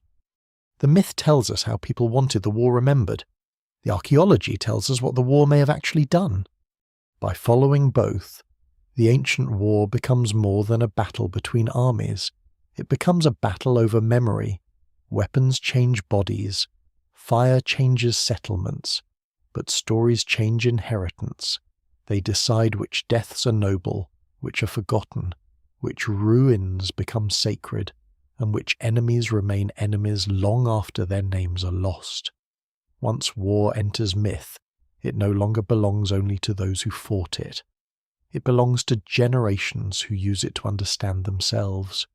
The myth tells us how people wanted the war remembered. The archaeology tells us what the war may have actually done. By following both, the ancient war becomes more than a battle between armies. It becomes a battle over memory. Weapons change bodies. Fire changes settlements. But stories change inheritance. They decide which deaths are noble, which are forgotten, which ruins become sacred, and which enemies remain enemies long after their names are lost. Once war enters myth, it no longer belongs only to those who fought it. It belongs to generations who use it to understand themselves.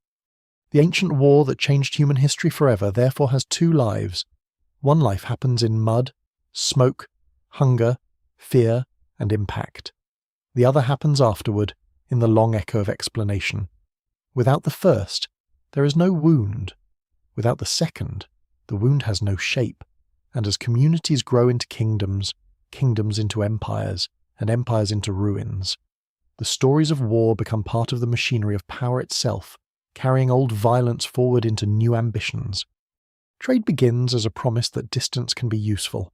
The ancient war that changed human history forever therefore has two lives. One life happens in mud, smoke, hunger, fear, and impact. The other happens afterward, in the long echo of explanation. Without the first, there is no wound. Without the second, The wound has no shape, and as communities grow into kingdoms, kingdoms into empires, and empires into ruins, the stories of war become part of the machinery of power itself, carrying old violence forward into new ambitions. Trade begins as a promise that distance can be useful.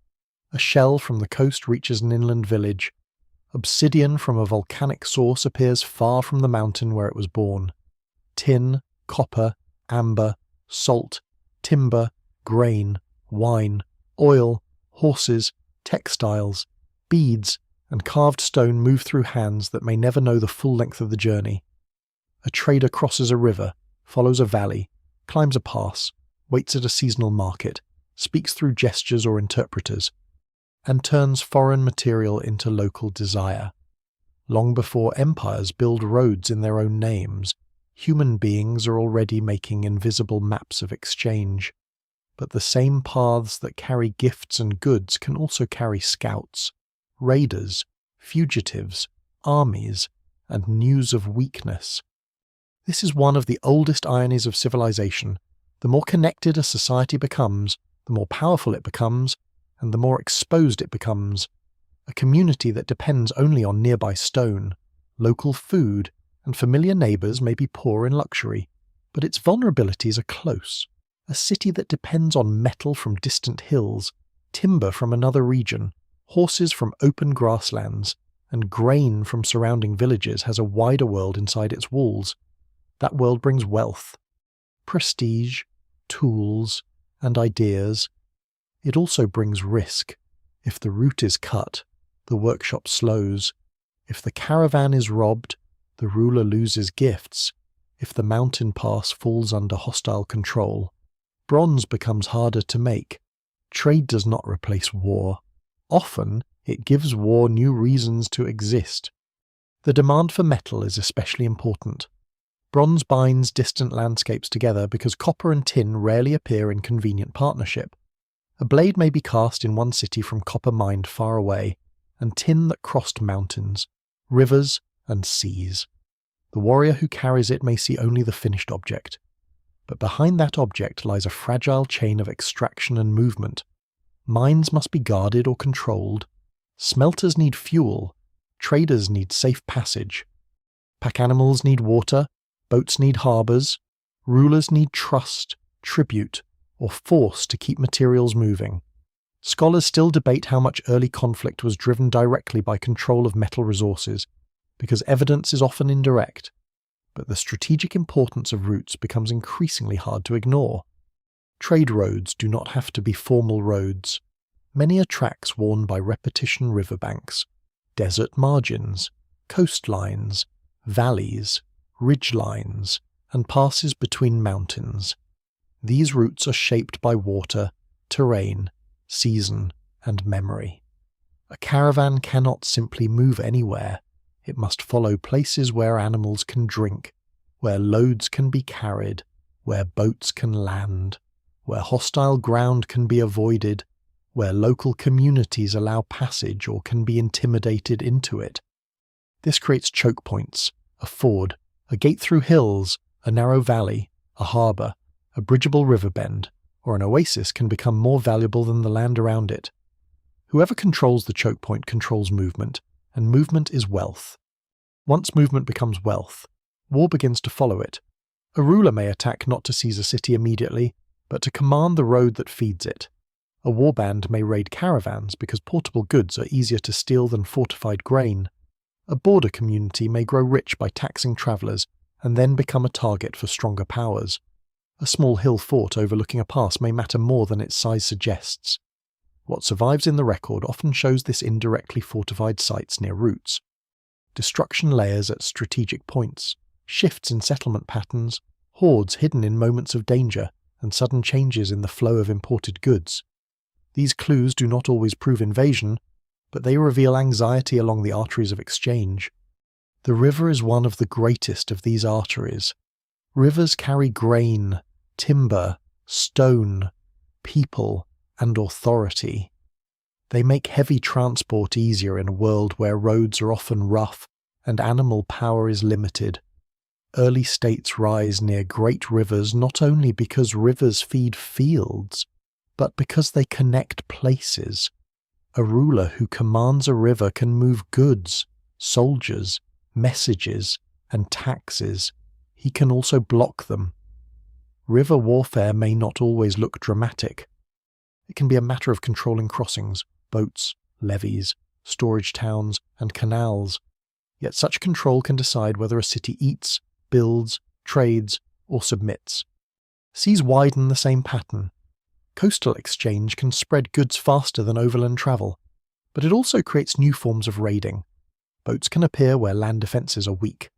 A shell from the coast reaches an inland village. Obsidian from a volcanic source appears far from the mountain where it was born. Tin, copper, amber, salt, timber, grain, wine, oil, horses, textiles, beads, and carved stone move through hands that may never know the full length of the journey. A trader crosses a river, follows a valley, climbs a pass, waits at a seasonal market, speaks through gestures or interpreters, and turns foreign material into local desire. Long before empires build roads in their own names, human beings are already making invisible maps of exchange. But the same paths that carry gifts and goods can also carry scouts, raiders, fugitives, armies, and news of weakness. This is one of the oldest ironies of civilization. The more connected a society becomes, the more powerful it becomes, and the more exposed it becomes. A community that depends only on nearby stone, local food, and familiar neighbours may be poor in luxury, but its vulnerabilities are close. A city that depends on metal from distant hills, timber from another region, horses from open grasslands, and grain from surrounding villages has a wider world inside its walls. That world brings wealth, prestige, tools, and ideas. It also brings risk. If the route is cut, the workshop slows. If the caravan is robbed, the ruler loses gifts. If the mountain pass falls under hostile control, bronze becomes harder to make. Trade does not replace war. Often, it gives war new reasons to exist. The demand for metal is especially important. Bronze binds distant landscapes together because copper and tin rarely appear in convenient partnership. A blade may be cast in one city from copper mined far away, and tin that crossed mountains, rivers, and seas. The warrior who carries it may see only the finished object. But behind that object lies a fragile chain of extraction and movement. Mines must be guarded or controlled. Smelters need fuel. Traders need safe passage. Pack animals need water. Boats need harbours. Rulers need trust, tribute, or force to keep materials moving. Scholars still debate how much early conflict was driven directly by control of metal resources, because evidence is often indirect. But the strategic importance of routes becomes increasingly hard to ignore. Trade roads do not have to be formal roads. Many are tracks worn by repetition riverbanks, desert margins, coastlines, valleys, ridgelines, and passes between mountains. These routes are shaped by water, terrain, season, and memory. A caravan cannot simply move anywhere. It must follow places where animals can drink, where loads can be carried, where boats can land, where hostile ground can be avoided, where local communities allow passage or can be intimidated into it. This creates choke points, a ford, a gate through hills, a narrow valley, a harbour, a bridgeable river bend, or an oasis can become more valuable than the land around it. Whoever controls the choke point controls movement, and movement is wealth. Once movement becomes wealth, war begins to follow it. A ruler may attack not to seize a city immediately, but to command the road that feeds it. A warband may raid caravans because portable goods are easier to steal than fortified grain. A border community may grow rich by taxing travellers and then become a target for stronger powers. A small hill fort overlooking a pass may matter more than its size suggests. What survives in the record often shows this indirectly fortified sites near routes. Destruction layers at strategic points, shifts in settlement patterns, hordes hidden in moments of danger, and sudden changes in the flow of imported goods. These clues do not always prove invasion, but they reveal anxiety along the arteries of exchange. The river is one of the greatest of these arteries. Rivers carry grain, timber, stone, people, and authority. They make heavy transport easier in a world where roads are often rough and animal power is limited. Early states rise near great rivers not only because rivers feed fields, but because they connect places. A ruler who commands a river can move goods, soldiers, messages, and taxes. He can also block them. River warfare may not always look dramatic. It can be a matter of controlling crossings, boats, levees, storage towns, and canals. Yet such control can decide whether a city eats, builds, trades, or submits. Seas widen the same pattern. Coastal exchange can spread goods faster than overland travel, but it also creates new forms of raiding. Boats can appear where land defences are weak.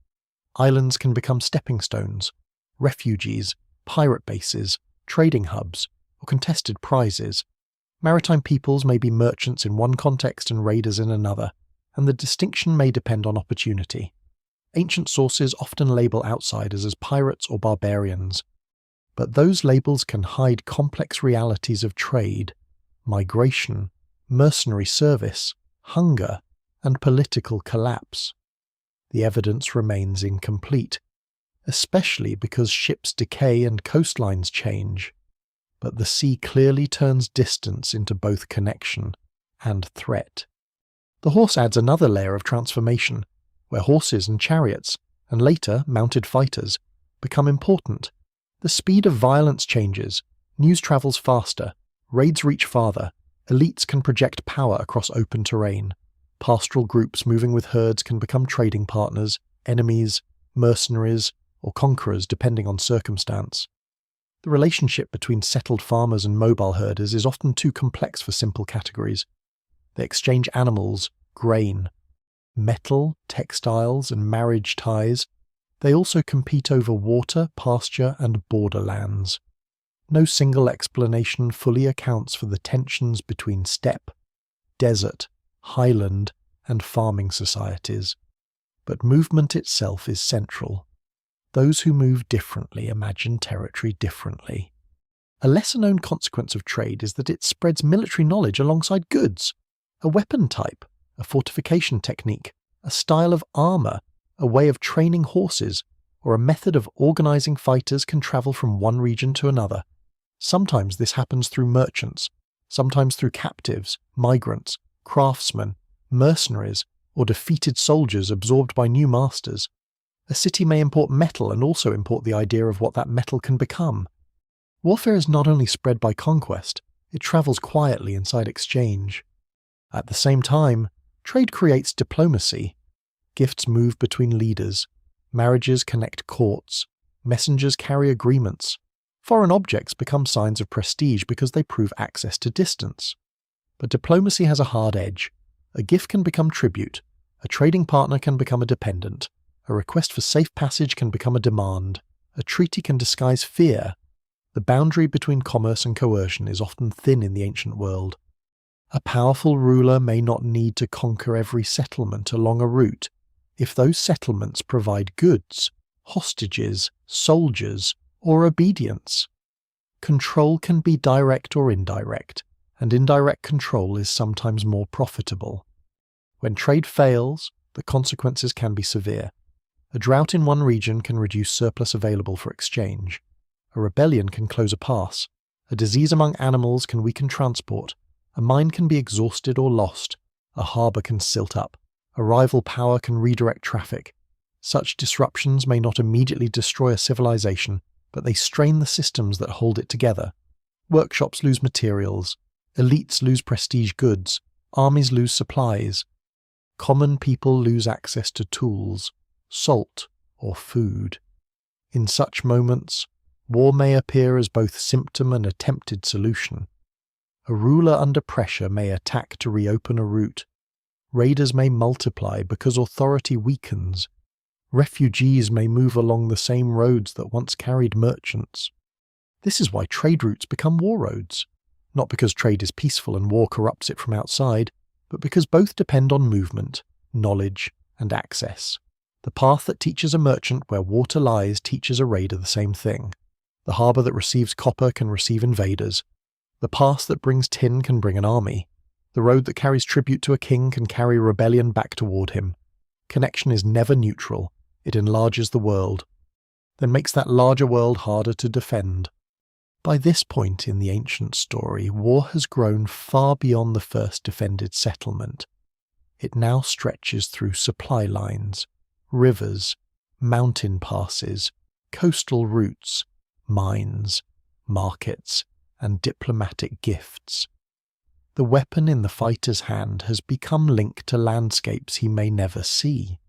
Islands can become stepping stones, refugees, pirate bases, trading hubs, or contested prizes. Maritime peoples may be merchants in one context and raiders in another, and the distinction may depend on opportunity. Ancient sources often label outsiders as pirates or barbarians, but those labels can hide complex realities of trade, migration, mercenary service, hunger, and political collapse. The evidence remains incomplete, especially because ships decay and coastlines change, but the sea clearly turns distance into both connection and threat. The horse adds another layer of transformation, where horses and chariots, and later mounted fighters, become important. The speed of violence changes, news travels faster, raids reach farther, elites can project power across open terrain. Pastoral groups moving with herds can become trading partners, enemies, mercenaries, or conquerors depending on circumstance. The relationship between settled farmers and mobile herders is often too complex for simple categories. They exchange animals, grain, metal, textiles, and marriage ties. They also compete over water, pasture, and borderlands. No single explanation fully accounts for the tensions between steppe, desert, highland, and farming societies. But movement itself is central. Those who move differently imagine territory differently. A lesser-known consequence of trade is that it spreads military knowledge alongside goods. A weapon type, a fortification technique, a style of armour, a way of training horses, or a method of organising fighters can travel from one region to another. Sometimes this happens through merchants, sometimes through captives, migrants, craftsmen, mercenaries, or defeated soldiers absorbed by new masters. A city may import metal and also import the idea of what that metal can become. Warfare is not only spread by conquest, it travels quietly inside exchange. At the same time, trade creates diplomacy. Gifts move between leaders, marriages connect courts, messengers carry agreements. Foreign objects become signs of prestige because they prove access to distance. But diplomacy has a hard edge. A gift can become tribute, a trading partner can become a dependent, a request for safe passage can become a demand, a treaty can disguise fear. The boundary between commerce and coercion is often thin in the ancient world. A powerful ruler may not need to conquer every settlement along a route if those settlements provide goods, hostages, soldiers, or obedience. Control can be direct or indirect, and indirect control is sometimes more profitable. When trade fails, the consequences can be severe. A drought in one region can reduce surplus available for exchange. A rebellion can close a pass. A disease among animals can weaken transport. A mine can be exhausted or lost. A harbour can silt up. A rival power can redirect traffic. Such disruptions may not immediately destroy a civilization, but they strain the systems that hold it together. Workshops lose materials. Elites lose prestige goods. Armies lose supplies. Common people lose access to tools, salt, or food. In such moments, war may appear as both symptom and attempted solution. A ruler under pressure may attack to reopen a route. Raiders may multiply because authority weakens. Refugees may move along the same roads that once carried merchants. This is why trade routes become war roads. Not because trade is peaceful and war corrupts it from outside, but because both depend on movement, knowledge, and access. The path that teaches a merchant where water lies teaches a raider the same thing. The harbour that receives copper can receive invaders. The pass that brings tin can bring an army. The road that carries tribute to a king can carry rebellion back toward him. Connection is never neutral. It enlarges the world, then makes that larger world harder to defend. By this point in the ancient story, war has grown far beyond the first defended settlement. It now stretches through supply lines, rivers, mountain passes, coastal routes, mines, markets, and diplomatic gifts. The weapon in the fighter's hand has become linked to landscapes he may never see.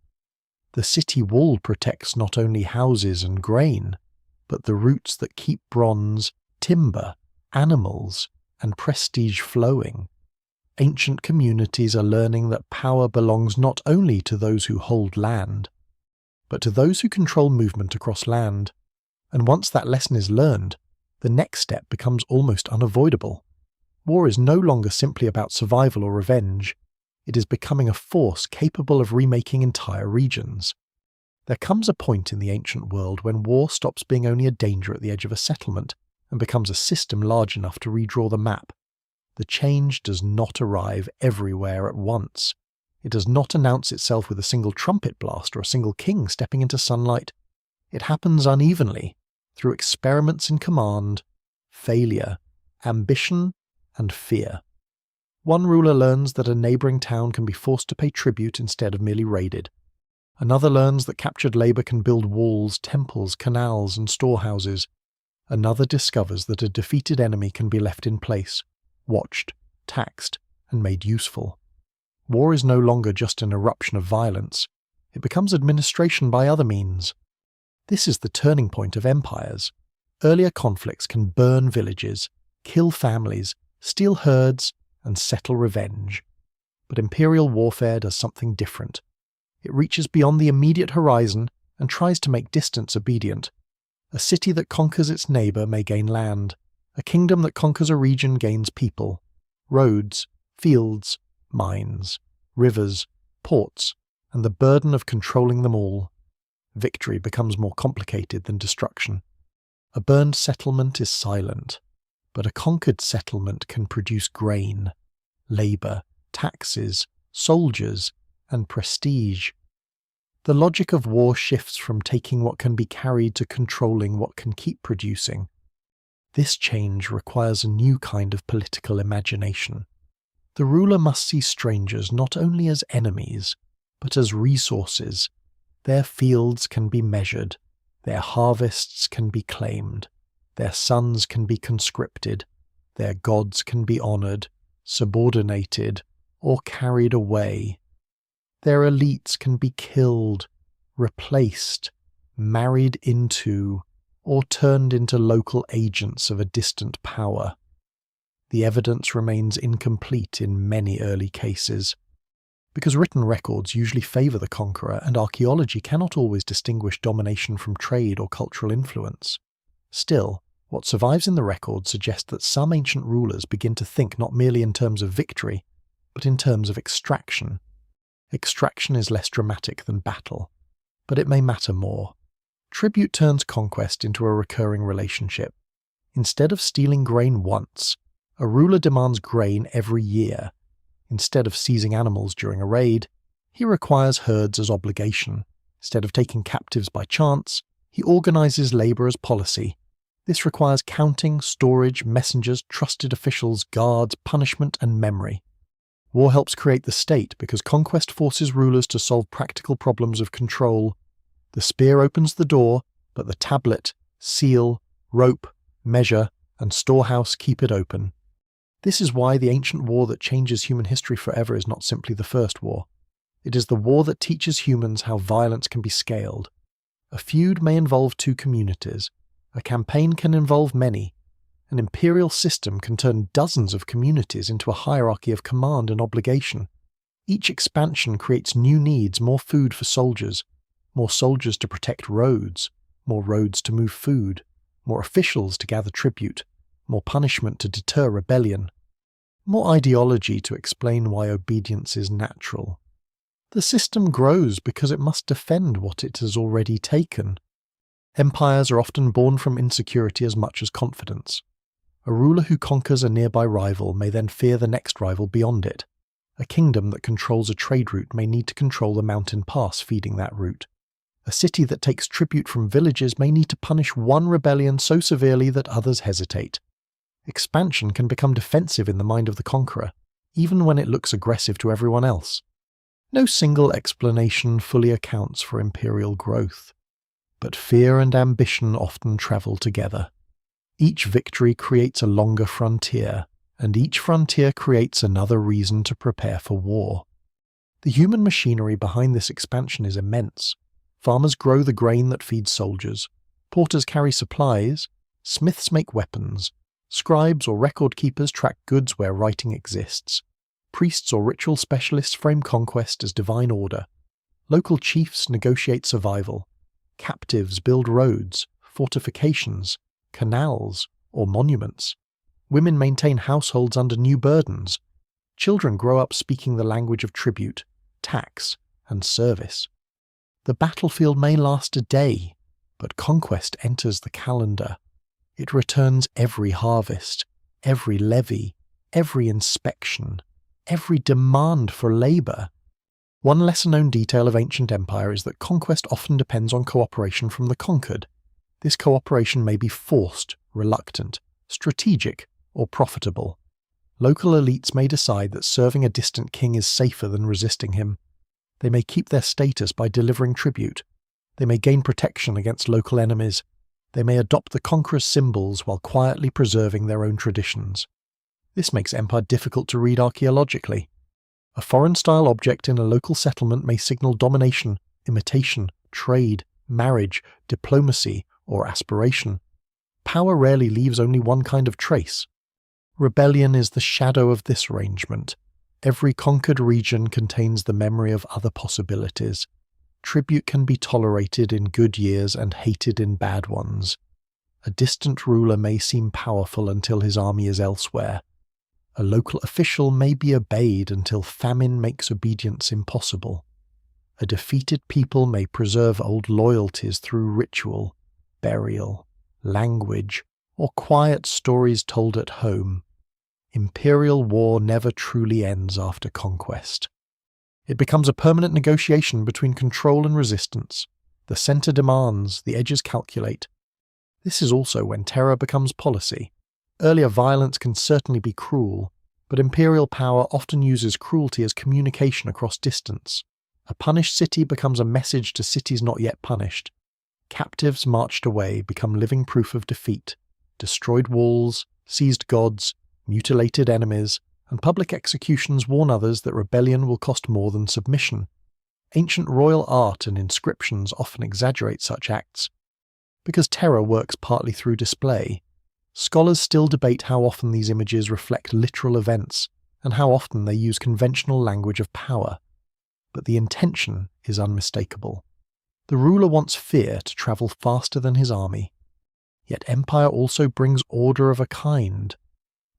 The city wall protects not only houses and grain, but the routes that keep bronze, timber, animals, and prestige flowing. Ancient communities are learning that power belongs not only to those who hold land, but to those who control movement across land. And once that lesson is learned, the next step becomes almost unavoidable. War is no longer simply about survival or revenge. It is becoming a force capable of remaking entire regions. There comes a point in the ancient world when war stops being only a danger at the edge of a settlement and becomes a system large enough to redraw the map. The change does not arrive everywhere at once. It does not announce itself with a single trumpet blast or a single king stepping into sunlight. It happens unevenly, through experiments in command, failure, ambition, and fear. One ruler learns that a neighbouring town can be forced to pay tribute instead of merely raided. Another learns that captured labour can build walls, temples, canals, and storehouses. Another discovers that a defeated enemy can be left in place, watched, taxed, and made useful. War is no longer just an eruption of violence. It becomes administration by other means. This is the turning point of empires. Earlier conflicts can burn villages, kill families, steal herds, and settle revenge. But imperial warfare does something different. It reaches beyond the immediate horizon and tries to make distance obedient. A city that conquers its neighbour may gain land. A kingdom that conquers a region gains people, roads, fields, mines, rivers, ports, and the burden of controlling them all. Victory becomes more complicated than destruction. A burned settlement is silent, but a conquered settlement can produce grain, labour, taxes, soldiers, and prestige. The logic of war shifts from taking what can be carried to controlling what can keep producing. This change requires a new kind of political imagination. The ruler must see strangers not only as enemies, but as resources. Their fields can be measured, their harvests can be claimed, their sons can be conscripted, their gods can be honoured, subordinated, or carried away. Their elites can be killed, replaced, married into, or turned into local agents of a distant power. The evidence remains incomplete in many early cases. Because written records usually favour the conqueror and archaeology cannot always distinguish domination from trade or cultural influence. Still, what survives in the records suggests that some ancient rulers begin to think not merely in terms of victory, but in terms of extraction. Extraction is less dramatic than battle, but it may matter more. Tribute turns conquest into a recurring relationship. Instead of stealing grain once, a ruler demands grain every year. Instead of seizing animals during a raid, he requires herds as obligation. Instead of taking captives by chance, he organizes labor as policy. This requires counting, storage, messengers, trusted officials, guards, punishment, and memory. War helps create the state because conquest forces rulers to solve practical problems of control. The spear opens the door, but the tablet, seal, rope, measure, and storehouse keep it open. This is why the ancient war that changes human history forever is not simply the first war. It is the war that teaches humans how violence can be scaled. A feud may involve two communities. A campaign can involve many. An imperial system can turn dozens of communities into a hierarchy of command and obligation. Each expansion creates new needs, more food for soldiers, more soldiers to protect roads, more roads to move food, more officials to gather tribute, more punishment to deter rebellion, more ideology to explain why obedience is natural. The system grows because it must defend what it has already taken. Empires are often born from insecurity as much as confidence. A ruler who conquers a nearby rival may then fear the next rival beyond it. A kingdom that controls a trade route may need to control the mountain pass feeding that route. A city that takes tribute from villages may need to punish one rebellion so severely that others hesitate. Expansion can become defensive in the mind of the conqueror, even when it looks aggressive to everyone else. No single explanation fully accounts for imperial growth, but fear and ambition often travel together. Each victory creates a longer frontier, and each frontier creates another reason to prepare for war. The human machinery behind this expansion is immense. Farmers grow the grain that feeds soldiers, porters carry supplies, smiths make weapons, scribes or record keepers track goods where writing exists, priests or ritual specialists frame conquest as divine order, local chiefs negotiate survival, captives build roads, fortifications, canals, or monuments. Women maintain households under new burdens. Children grow up speaking the language of tribute, tax, and service. The battlefield may last a day, but conquest enters the calendar. It returns every harvest, every levy, every inspection, every demand for labour. One lesser-known detail of ancient empire is that conquest often depends on cooperation from the conquered. This cooperation may be forced, reluctant, strategic, or profitable. Local elites may decide that serving a distant king is safer than resisting him. They may keep their status by delivering tribute. They may gain protection against local enemies. They may adopt the conqueror's symbols while quietly preserving their own traditions. This makes empire difficult to read archaeologically. A foreign-style object in a local settlement may signal domination, imitation, trade, marriage, diplomacy, or aspiration. Power rarely leaves only one kind of trace. Rebellion is the shadow of this arrangement. Every conquered region contains the memory of other possibilities. Tribute can be tolerated in good years and hated in bad ones. A distant ruler may seem powerful until his army is elsewhere. A local official may be obeyed until famine makes obedience impossible. A defeated people may preserve old loyalties through ritual, burial, language, or quiet stories told at home. Imperial war never truly ends after conquest. It becomes a permanent negotiation between control and resistance. The center demands, the edges calculate. This is also when terror becomes policy. Earlier violence can certainly be cruel, but imperial power often uses cruelty as communication across distance. A punished city becomes a message to cities not yet punished. Captives marched away become living proof of defeat. Destroyed walls, seized gods, mutilated enemies, and public executions warn others that rebellion will cost more than submission. Ancient royal art and inscriptions often exaggerate such acts. Because terror works partly through display, scholars still debate how often these images reflect literal events and how often they use conventional language of power. But the intention is unmistakable. The ruler wants fear to travel faster than his army. Yet empire also brings order of a kind.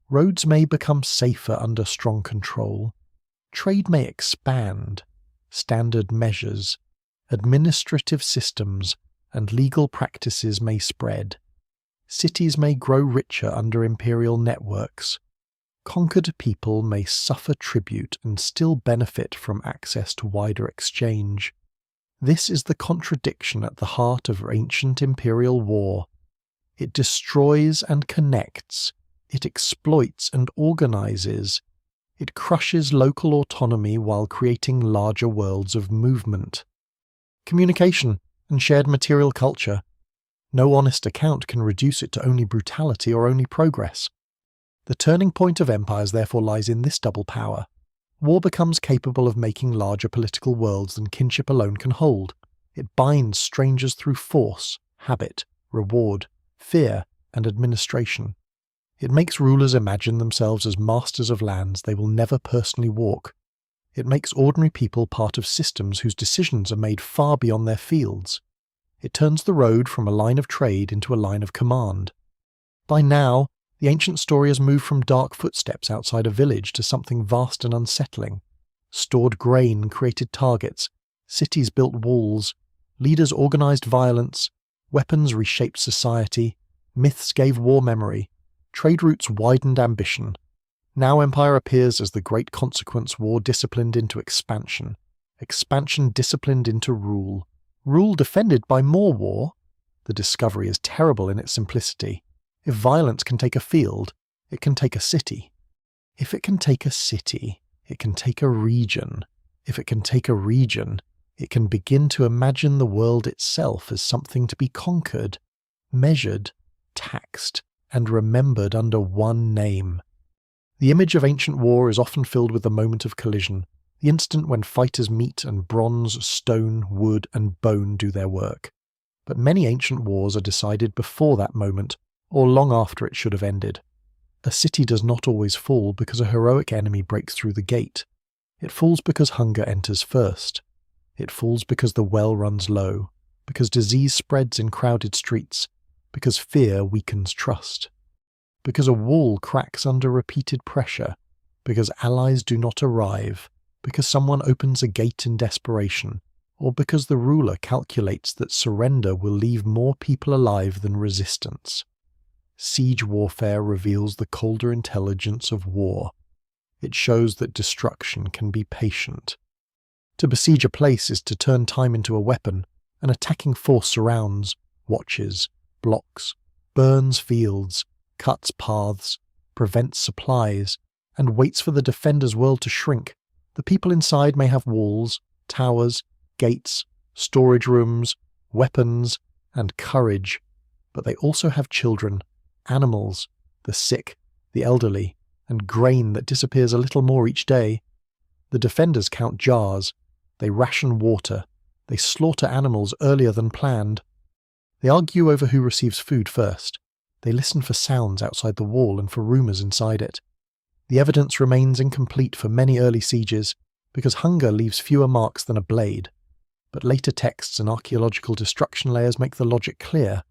Roads may become safer under strong control. Trade may expand. Standard measures, administrative systems, and legal practices may spread. Cities may grow richer under imperial networks. Conquered people may suffer tribute and still benefit from access to wider exchange. This is the contradiction at the heart of ancient imperial war. It destroys and connects. It exploits and organizes. It crushes local autonomy while creating larger worlds of movement. Communication and shared material culture. No honest account can reduce it to only brutality or only progress. The turning point of empires therefore lies in this double power. War becomes capable of making larger political worlds than kinship alone can hold. It binds strangers through force, habit, reward, fear, and administration. It makes rulers imagine themselves as masters of lands they will never personally walk. It makes ordinary people part of systems whose decisions are made far beyond their fields. It turns the road from a line of trade into a line of command. By now, the ancient story has moved from dark footsteps outside a village to something vast and unsettling. Stored grain created targets, cities built walls, leaders organized violence, weapons reshaped society, myths gave war memory, trade routes widened ambition. Now empire appears as the great consequence war disciplined into expansion, expansion disciplined into rule, Rule defended by more war? The discovery is terrible in its simplicity. If violence can take a field, it can take a city. If it can take a city, it can take a region. If it can take a region, it can begin to imagine the world itself as something to be conquered, measured, taxed, and remembered under one name. The image of ancient war is often filled with the moment of collision, the instant when fighters meet and bronze, stone, wood, and bone do their work. But many ancient wars are decided before that moment, or long after it should have ended. A city does not always fall because a heroic enemy breaks through the gate. It falls because hunger enters first. It falls because the well runs low, because disease spreads in crowded streets, because fear weakens trust, because a wall cracks under repeated pressure, because allies do not arrive, because someone opens a gate in desperation, or because the ruler calculates that surrender will leave more people alive than resistance. Siege warfare reveals the colder intelligence of war. It shows that destruction can be patient. To besiege a place is to turn time into a weapon. An attacking force surrounds, watches, blocks, burns fields, cuts paths, prevents supplies, and waits for the defender's world to shrink. The people inside may have walls, towers, gates, storage rooms, weapons, and courage, but they also have children, animals, the sick, the elderly, and grain that disappears a little more each day. The defenders count jars, they ration water, they slaughter animals earlier than planned. They argue over who receives food first. They listen for sounds outside the wall and for rumours inside it. The evidence remains incomplete for many early sieges because hunger leaves fewer marks than a blade. But later texts and archaeological destruction layers make the logic clear.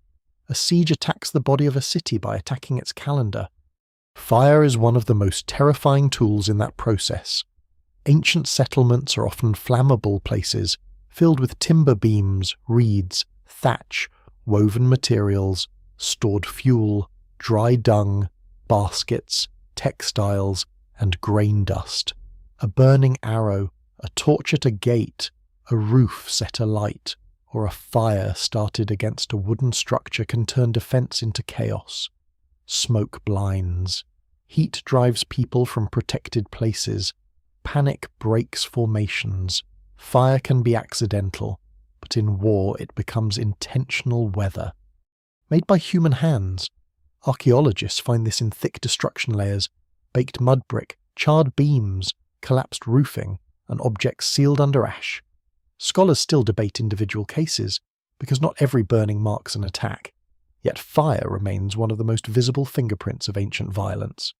A siege attacks the body of a city by attacking its calendar. Fire is one of the most terrifying tools in that process. Ancient settlements are often flammable places, filled with timber beams, reeds, thatch, woven materials, stored fuel, dry dung, baskets, textiles, and grain dust. A burning arrow, a torch at a gate, a roof set alight, or a fire started against a wooden structure can turn defense into chaos. Smoke blinds. Heat drives people from protected places. Panic breaks formations. Fire can be accidental, but in war it becomes intentional weather. Made by human hands, archaeologists find this in thick destruction layers, baked mud brick, charred beams, collapsed roofing, and objects sealed under ash. Scholars still debate individual cases, because not every burning marks an attack, yet fire remains one of the most visible fingerprints of ancient violence.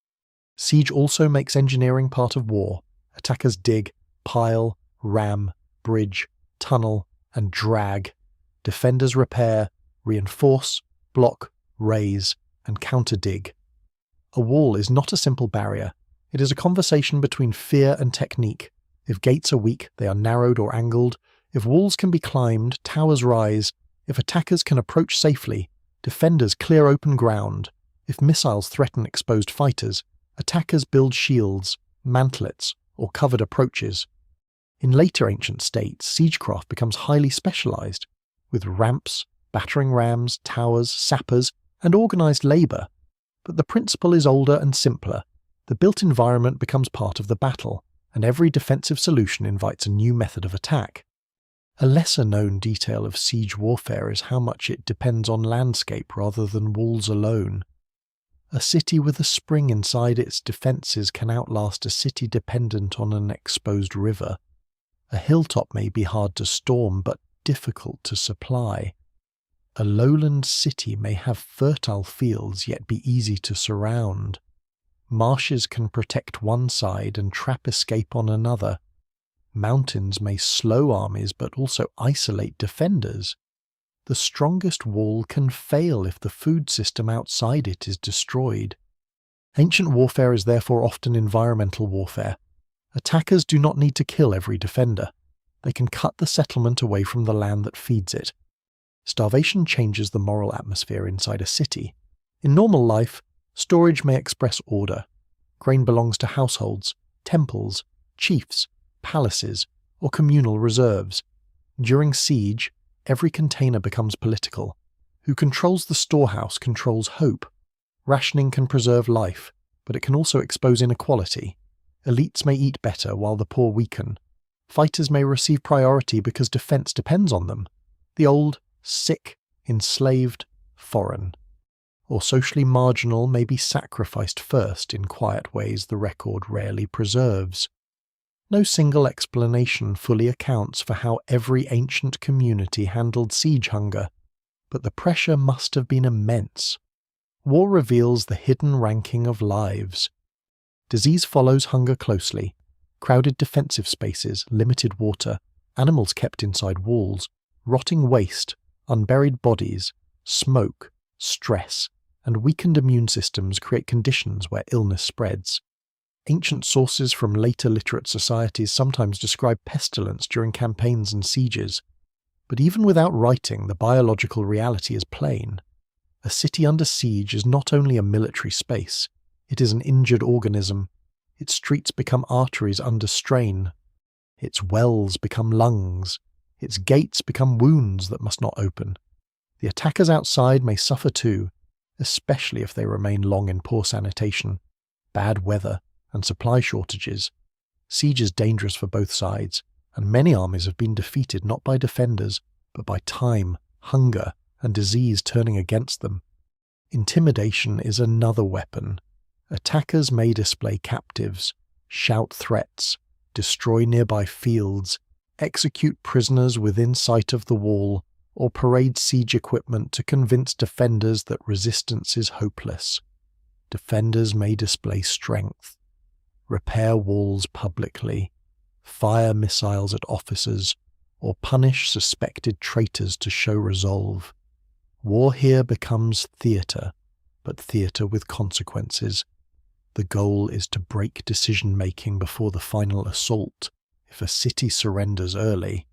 Siege also makes engineering part of war. Attackers dig, pile, ram, bridge, tunnel, and drag. Defenders repair, reinforce, block, raise, and counter-dig. A wall is not a simple barrier. It is a conversation between fear and technique. If gates are weak, they are narrowed or angled. If walls can be climbed, towers rise. If attackers can approach safely, defenders clear open ground. If missiles threaten exposed fighters, attackers build shields, mantlets, or covered approaches. In later ancient states, siegecraft becomes highly specialized, with ramps, battering rams, towers, sappers, and organized labor. But the principle is older and simpler. The built environment becomes part of the battle, and every defensive solution invites a new method of attack. A lesser-known detail of siege warfare is how much it depends on landscape rather than walls alone. A city with a spring inside its defences can outlast a city dependent on an exposed river. A hilltop may be hard to storm, but difficult to supply. A lowland city may have fertile fields yet be easy to surround. Marshes can protect one side and trap escape on another. Mountains may slow armies but also isolate defenders. The strongest wall can fail if the food system outside it is destroyed. Ancient warfare is therefore often environmental warfare. Attackers do not need to kill every defender. They can cut the settlement away from the land that feeds it. Starvation changes the moral atmosphere inside a city. In normal life, storage may express order. Grain belongs to households, temples, chiefs, palaces, or communal reserves. During siege, Every container becomes political. Who controls the storehouse controls hope. Rationing can preserve life, but it can also expose inequality. Elites may eat better while the poor weaken. Fighters may receive priority because defense depends on them. The old, sick, enslaved, foreign. Or socially marginal may be sacrificed first in quiet ways the record rarely preserves. No single explanation fully accounts for how every ancient community handled siege hunger, but the pressure must have been immense. War reveals the hidden ranking of lives. Disease follows hunger closely. Crowded defensive spaces, limited water, animals kept inside walls, rotting waste, unburied bodies, smoke, stress, and weakened immune systems create conditions where illness spreads. Ancient sources from later literate societies sometimes describe pestilence during campaigns and sieges. But even without writing, the biological reality is plain. A city under siege is not only a military space, it is an injured organism. Its streets become arteries under strain. Its wells become lungs. Its gates become wounds that must not open. The attackers outside may suffer too, especially if they remain long in poor sanitation, bad weather, and supply shortages. Siege is dangerous for both sides, and many armies have been defeated not by defenders, but by time, hunger, and disease turning against them. Intimidation is another weapon. Attackers may display captives, shout threats, destroy nearby fields, execute prisoners within sight of the wall, or parade siege equipment to convince defenders that resistance is hopeless. Defenders may display strength, repair walls publicly, fire missiles at officers, or punish suspected traitors to show resolve. War here becomes theatre, but theatre with consequences. The goal is to break decision-making before the final assault, if a city surrenders early.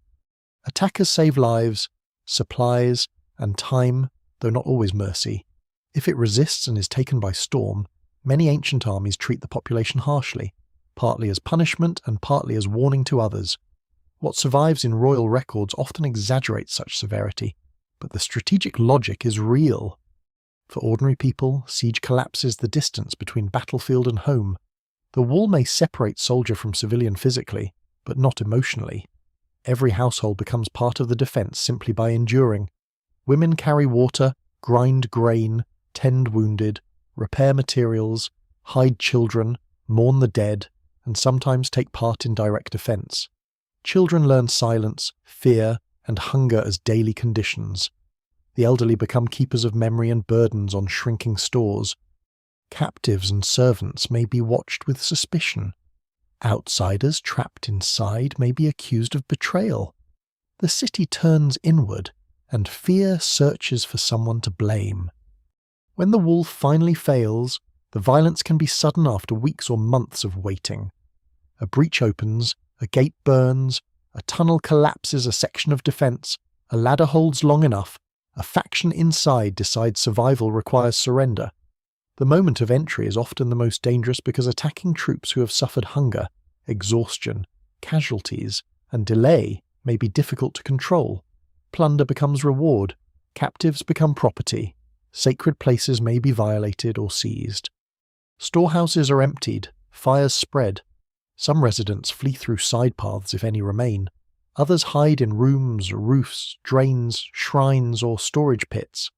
Attackers save lives, supplies, and time, though not always mercy. If it resists and is taken by storm, many ancient armies treat the population harshly, partly as punishment and partly as warning to others. What survives in royal records often exaggerates such severity, but the strategic logic is real. For ordinary people, siege collapses the distance between battlefield and home. The wall may separate soldier from civilian physically, but not emotionally. Every household becomes part of the defense simply by enduring. Women carry water, grind grain, tend wounded, repair materials, hide children, mourn the dead, and sometimes take part in direct defense. Children learn silence, fear, and hunger as daily conditions. The elderly become keepers of memory and burdens on shrinking stores. Captives and servants may be watched with suspicion. Outsiders trapped inside may be accused of betrayal. The city turns inward, and fear searches for someone to blame. When the wall finally fails, the violence can be sudden after weeks or months of waiting. A breach opens, a gate burns, a tunnel collapses a section of defense, a ladder holds long enough, a faction inside decides survival requires surrender. The moment of entry is often the most dangerous because attacking troops who have suffered hunger, exhaustion, casualties, and delay may be difficult to control. Plunder becomes reward, captives become property, sacred places may be violated or seized. Storehouses are emptied, fires spread. Some residents flee through side paths if any remain. Others hide in rooms, roofs, drains, shrines, or storage pits.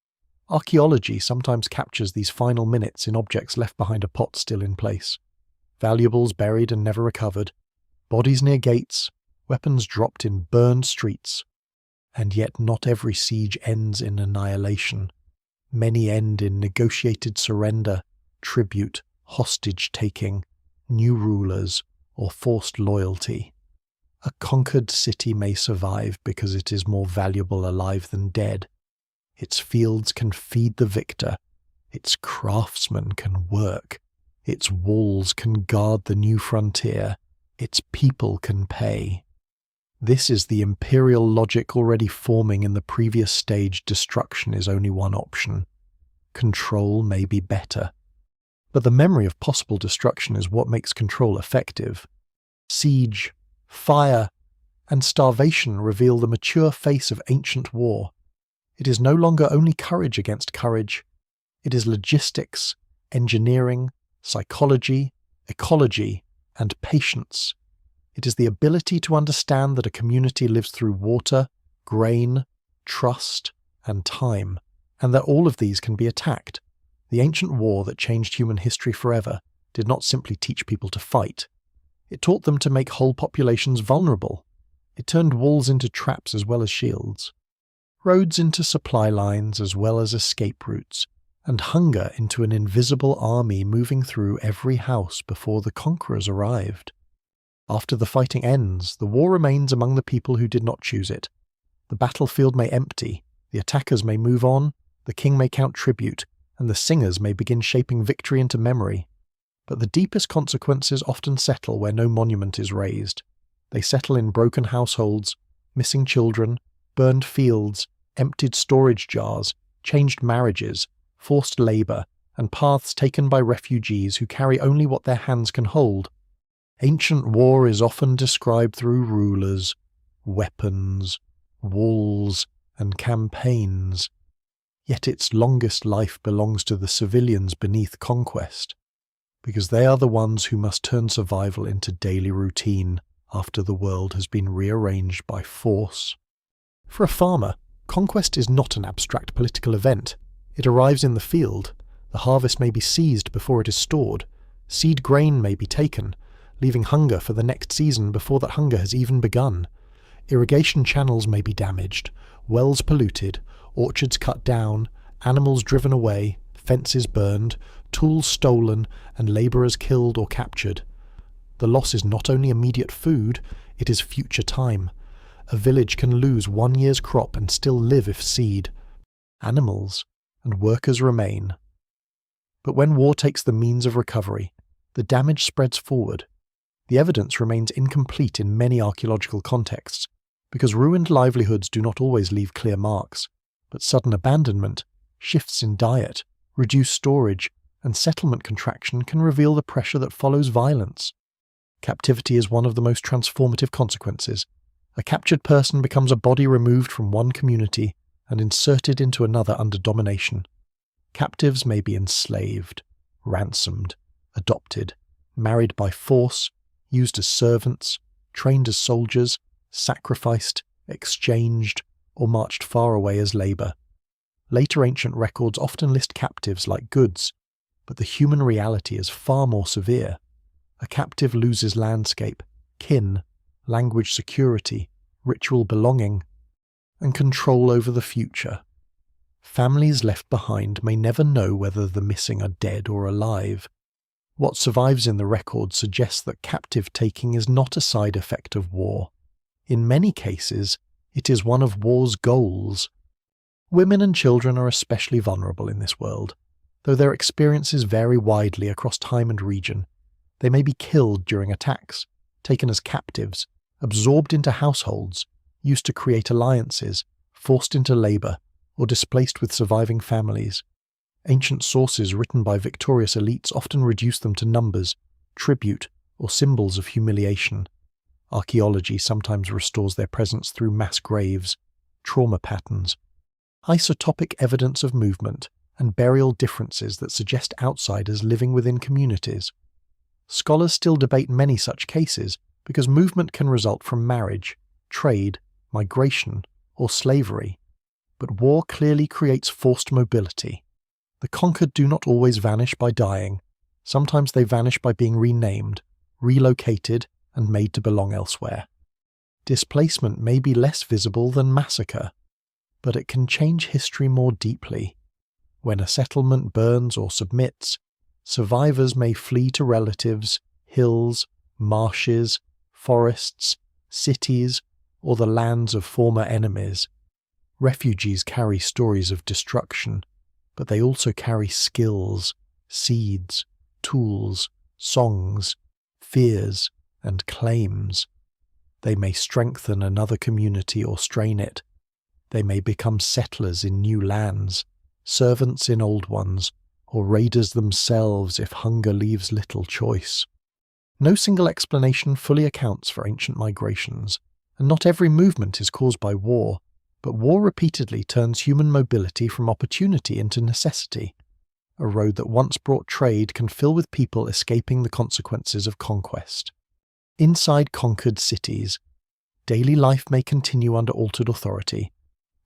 Archaeology sometimes captures these final minutes in objects left behind a pot still in place. Valuables buried and never recovered, bodies near gates, weapons dropped in burned streets. And yet not every siege ends in annihilation. Many end in negotiated surrender, tribute, hostage-taking, new rulers, or forced loyalty. A conquered city may survive because it is more valuable alive than dead. Its fields can feed the victor. Its craftsmen can work. Its walls can guard the new frontier. Its people can pay. This is the imperial logic already forming in the previous stage. Destruction is only one option. Control may be better. But the memory of possible destruction is what makes control effective. Siege, fire, and starvation reveal the mature face of ancient war. It is no longer only courage against courage. It is logistics, engineering, psychology, ecology, and patience. It is the ability to understand that a community lives through water, grain, trust, and time, and that all of these can be attacked. The ancient war that changed human history forever did not simply teach people to fight. It taught them to make whole populations vulnerable. It turned walls into traps as well as shields, roads into supply lines as well as escape routes, and hunger into an invisible army moving through every house before the conquerors arrived. After the fighting ends, the war remains among the people who did not choose it. The battlefield may empty, the attackers may move on, the king may count tribute, and the singers may begin shaping victory into memory. But the deepest consequences often settle where no monument is raised. They settle in broken households, missing children, burned fields, emptied storage jars, changed marriages, forced labour, and paths taken by refugees who carry only what their hands can hold. Ancient war is often described through rulers, weapons, walls, and campaigns. Yet its longest life belongs to the civilians beneath conquest, because they are the ones who must turn survival into daily routine after the world has been rearranged by force. For a farmer, conquest is not an abstract political event. It arrives in the field. The harvest may be seized before it is stored. Seed grain may be taken, leaving hunger for the next season before that hunger has even begun. Irrigation channels may be damaged, wells polluted, orchards cut down, animals driven away, fences burned, tools stolen, and labourers killed or captured. The loss is not only immediate food, it is future time. A village can lose 1 year's crop and still live if seed. Animals and workers remain. But when war takes the means of recovery, the damage spreads forward. The evidence remains incomplete in many archaeological contexts, because ruined livelihoods do not always leave clear marks, but sudden abandonment, shifts in diet, reduced storage, and settlement contraction can reveal the pressure that follows violence. Captivity is one of the most transformative consequences. A captured person becomes a body removed from one community and inserted into another under domination. Captives may be enslaved, ransomed, adopted, married by force, used as servants, trained as soldiers, sacrificed, exchanged, or marched far away as labour. Later ancient records often list captives like goods, but the human reality is far more severe. A captive loses landscape, kin, language security, ritual belonging, and control over the future. Families left behind may never know whether the missing are dead or alive. What survives in the record suggests that captive taking is not a side effect of war. In many cases, it is one of war's goals. Women and children are especially vulnerable in this world, though their experiences vary widely across time and region. They may be killed during attacks, taken as captives, absorbed into households, used to create alliances, forced into labour, or displaced with surviving families. Ancient sources written by victorious elites often reduce them to numbers, tribute, or symbols of humiliation. Archaeology sometimes restores their presence through mass graves, trauma patterns, isotopic evidence of movement, and burial differences that suggest outsiders living within communities. Scholars still debate many such cases because movement can result from marriage, trade, migration, or slavery. But war clearly creates forced mobility. The conquered do not always vanish by dying. Sometimes they vanish by being renamed, relocated, and made to belong elsewhere. Displacement may be less visible than massacre, but it can change history more deeply. When a settlement burns or submits, survivors may flee to relatives, hills, marshes, forests, cities, or the lands of former enemies. Refugees carry stories of destruction, but they also carry skills, seeds, tools, songs, fears, and claims. They may strengthen another community or strain it. They may become settlers in new lands, servants in old ones, or raiders themselves if hunger leaves little choice. No single explanation fully accounts for ancient migrations, and not every movement is caused by war, but war repeatedly turns human mobility from opportunity into necessity. A road that once brought trade can fill with people escaping the consequences of conquest. Inside conquered cities, daily life may continue under altered authority.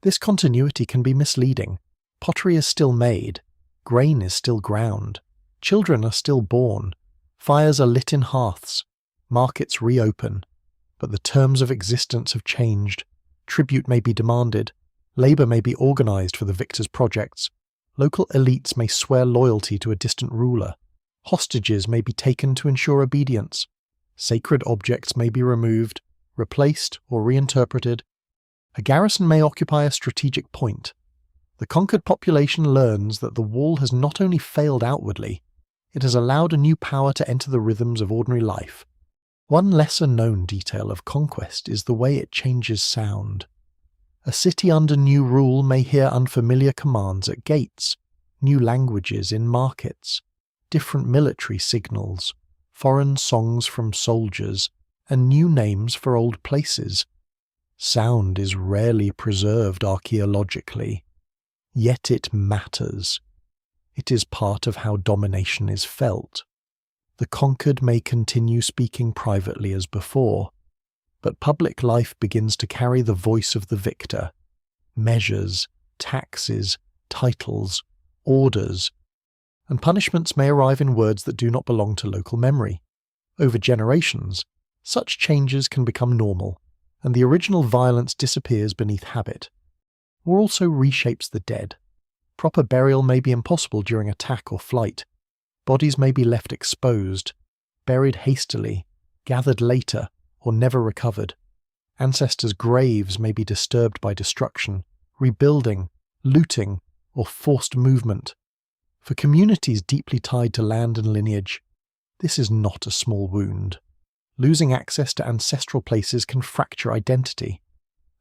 This continuity can be misleading. Pottery is still made, grain is still ground, children are still born, fires are lit in hearths, markets reopen, but the terms of existence have changed. Tribute may be demanded, labour may be organised for the victor's projects, local elites may swear loyalty to a distant ruler, hostages may be taken to ensure obedience, sacred objects may be removed, replaced or reinterpreted. A garrison may occupy a strategic point. The conquered population learns that the wall has not only failed outwardly, it has allowed a new power to enter the rhythms of ordinary life. One lesser-known detail of conquest is the way it changes sound. A city under new rule may hear unfamiliar commands at gates, new languages in markets, different military signals, foreign songs from soldiers, and new names for old places. Sound is rarely preserved archaeologically, yet it matters. It is part of how domination is felt. The conquered may continue speaking privately as before, but public life begins to carry the voice of the victor. Measures, taxes, titles, orders, and punishments may arrive in words that do not belong to local memory. Over generations, such changes can become normal, and the original violence disappears beneath habit. War also reshapes the dead. Proper burial may be impossible during attack or flight. Bodies may be left exposed, buried hastily, gathered later, or never recovered. Ancestors' graves may be disturbed by destruction, rebuilding, looting, or forced movement. For communities deeply tied to land and lineage, this is not a small wound. Losing access to ancestral places can fracture identity.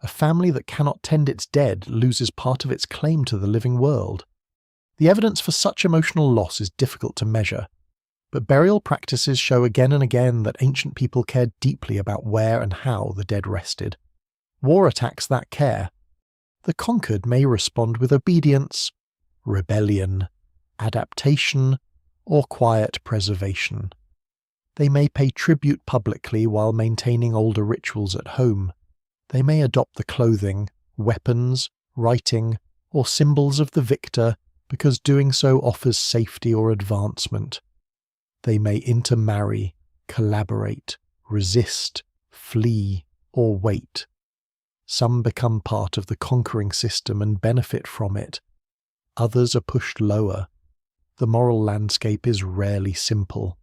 A family that cannot tend its dead loses part of its claim to the living world. The evidence for such emotional loss is difficult to measure, but burial practices show again and again that ancient people cared deeply about where and how the dead rested. War attacks that care. The conquered may respond with obedience, rebellion, adaptation, or quiet preservation. They may pay tribute publicly while maintaining older rituals at home. They may adopt the clothing, weapons, writing, or symbols of the victor because doing so offers safety or advancement. They may intermarry, collaborate, resist, flee, or wait. Some become part of the conquering system and benefit from it. Others are pushed lower. The moral landscape is rarely simple.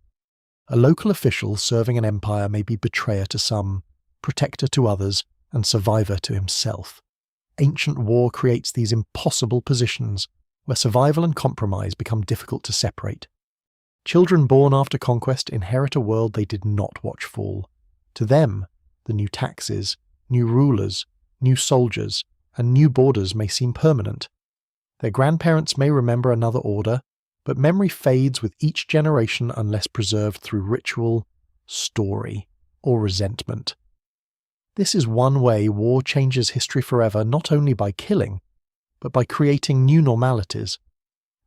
A local official serving an empire may be betrayer to some, protector to others, and survivor to himself. Ancient war creates these impossible positions where survival and compromise become difficult to separate. Children born after conquest inherit a world they did not watch fall. To them, the new taxes, new rulers, new soldiers, and new borders may seem permanent. Their grandparents may remember another order, but memory fades with each generation unless preserved through ritual, story, or resentment. This is one way war changes history forever, not only by killing, but by creating new normalities.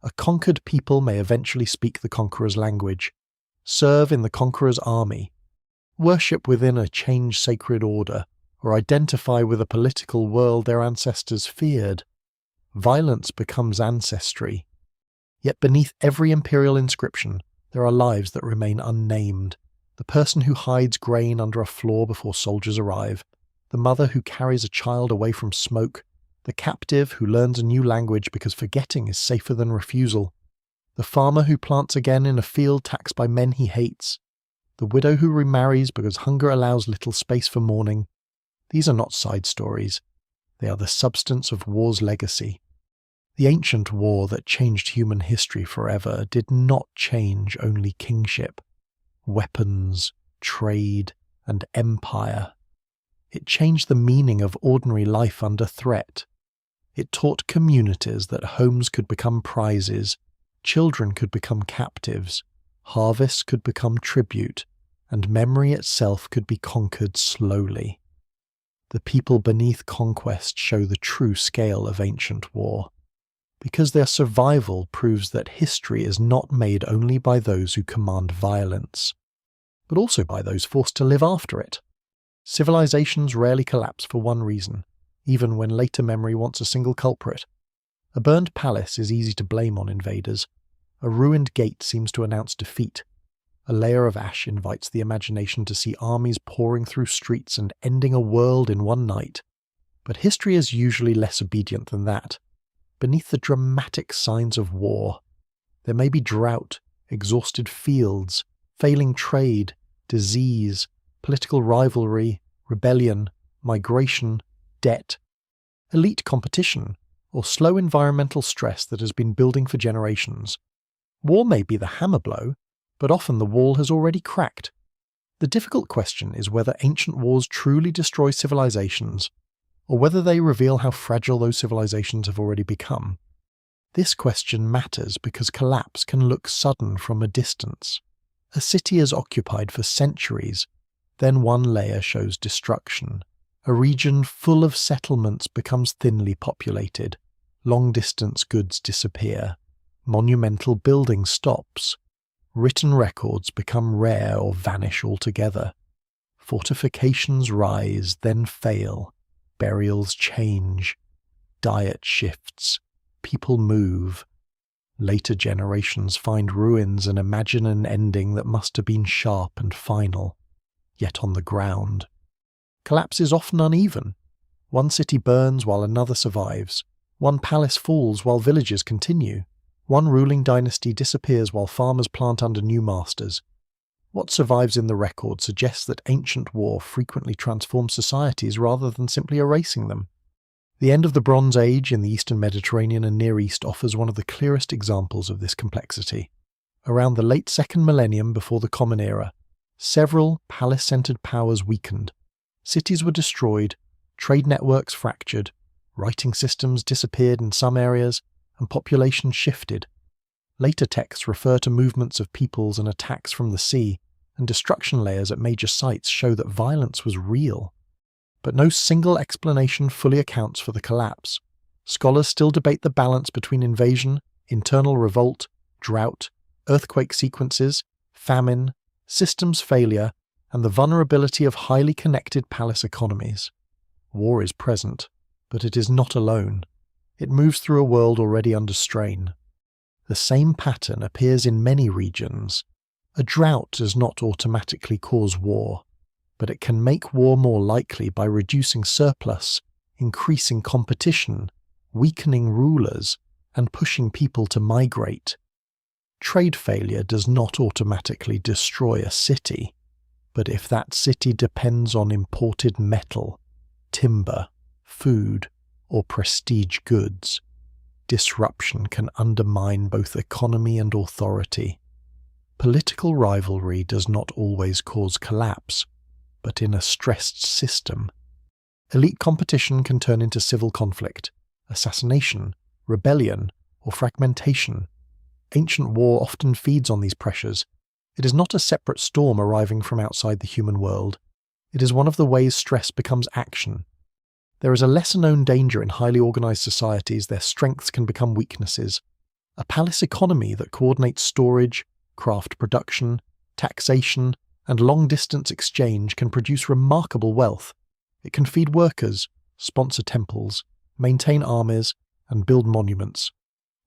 A conquered people may eventually speak the conqueror's language, serve in the conqueror's army, worship within a changed sacred order, or identify with a political world their ancestors feared. Violence becomes ancestry. Yet beneath every imperial inscription, there are lives that remain unnamed. The person who hides grain under a floor before soldiers arrive, the mother who carries a child away from smoke, the captive who learns a new language because forgetting is safer than refusal, the farmer who plants again in a field taxed by men he hates, the widow who remarries because hunger allows little space for mourning. These are not side stories. They are the substance of war's legacy. The ancient war that changed human history forever did not change only kingship, weapons, trade, and empire. It changed the meaning of ordinary life under threat. It taught communities that homes could become prizes, children could become captives, harvests could become tribute, and memory itself could be conquered slowly. The people beneath conquest show the true scale of ancient war, because their survival proves that history is not made only by those who command violence, but also by those forced to live after it. Civilizations rarely collapse for one reason, even when later memory wants a single culprit. A burned palace is easy to blame on invaders. A ruined gate seems to announce defeat. A layer of ash invites the imagination to see armies pouring through streets and ending a world in one night. But history is usually less obedient than that. Beneath the dramatic signs of war, there may be drought, exhausted fields, failing trade, disease, political rivalry, rebellion, migration, debt, elite competition, or slow environmental stress that has been building for generations. War may be the hammer blow, but often the wall has already cracked. The difficult question is whether ancient wars truly destroy civilizations, or whether they reveal how fragile those civilizations have already become. This question matters because collapse can look sudden from a distance. A city is occupied for centuries, then one layer shows destruction. A region full of settlements becomes thinly populated. Long-distance goods disappear. Monumental building stops. Written records become rare or vanish altogether. Fortifications rise, then fail. Burials change. Diet shifts. People move. Later generations find ruins and imagine an ending that must have been sharp and final, yet on the ground. Collapse is often uneven. One city burns while another survives. One palace falls while villages continue. One ruling dynasty disappears while farmers plant under new masters. What survives in the record suggests that ancient war frequently transforms societies rather than simply erasing them. The end of the Bronze Age in the Eastern Mediterranean and Near East offers one of the clearest examples of this complexity. Around the late second millennium before the Common Era, several palace-centered powers weakened. Cities were destroyed, trade networks fractured, writing systems disappeared in some areas, and population shifted. Later texts refer to movements of peoples and attacks from the sea, and destruction layers at major sites show that violence was real. But no single explanation fully accounts for the collapse. Scholars still debate the balance between invasion, internal revolt, drought, earthquake sequences, famine, systems failure, and the vulnerability of highly connected palace economies. War is present, but it is not alone. It moves through a world already under strain. The same pattern appears in many regions. A drought does not automatically cause war, but it can make war more likely by reducing surplus, increasing competition, weakening rulers, and pushing people to migrate. Trade failure does not automatically destroy a city, but if that city depends on imported metal, timber, food, or prestige goods, disruption can undermine both economy and authority. Political rivalry does not always cause collapse, but in a stressed system, elite competition can turn into civil conflict, assassination, rebellion, or fragmentation. Ancient war often feeds on these pressures. It is not a separate storm arriving from outside the human world. It is one of the ways stress becomes action. There is a lesser-known danger in highly organized societies. Their strengths can become weaknesses. A palace economy that coordinates storage, craft production, taxation, and long-distance exchange can produce remarkable wealth. It can feed workers, sponsor temples, maintain armies, and build monuments.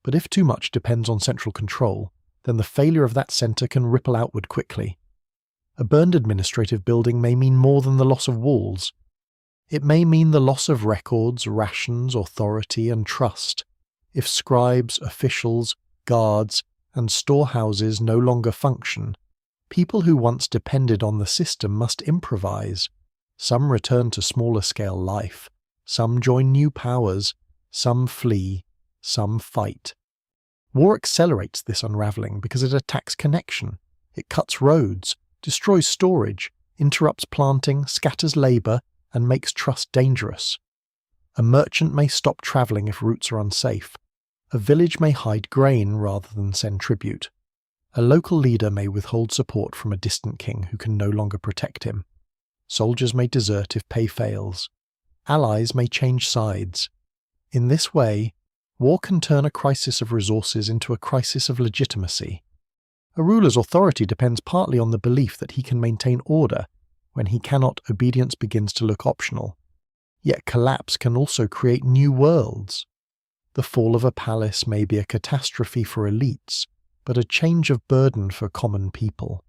But if too much depends on central control, then the failure of that center can ripple outward quickly. A burned administrative building may mean more than the loss of walls. It may mean the loss of records, rations, authority, and trust. If scribes, officials, guards, and storehouses no longer function, people who once depended on the system must improvise. Some return to smaller-scale life, some join new powers, some flee, some fight. War accelerates this unraveling because it attacks connection. It cuts roads, destroys storage, interrupts planting, scatters labor, and makes trust dangerous. A merchant may stop traveling if routes are unsafe. A village may hide grain rather than send tribute. A local leader may withhold support from a distant king who can no longer protect him. Soldiers may desert if pay fails. allies may change sides. In this way, war can turn a crisis of resources into a crisis of legitimacy. A ruler's authority depends partly on the belief that he can maintain order. When he cannot, obedience begins to look optional. Yet collapse can also create new worlds. The fall of a palace may be a catastrophe for elites, but a change of burden for common people.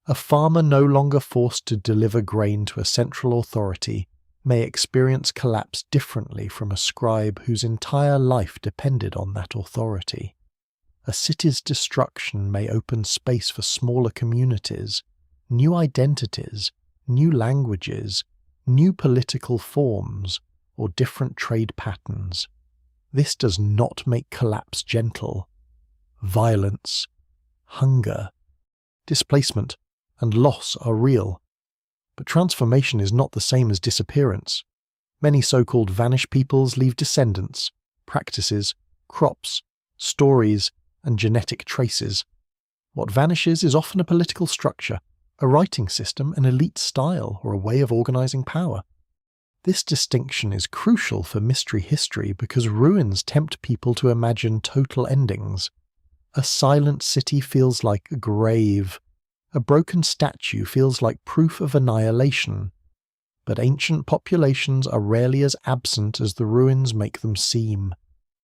A farmer no longer forced to deliver grain to a central authority may experience collapse differently from a scribe whose entire life depended on that authority. A city's destruction may open space for smaller communities, new identities, new languages, new political forms, or different trade patterns. This does not make collapse gentle. Violence, hunger, displacement, and loss are real. But transformation is not the same as disappearance. Many so-called vanished peoples leave descendants, practices, crops, stories, and genetic traces. What vanishes is often a political structure, a writing system, an elite style, or a way of organizing power. This distinction is crucial for mystery history because ruins tempt people to imagine total endings. A silent city feels like a grave. A broken statue feels like proof of annihilation. But ancient populations are rarely as absent as the ruins make them seem.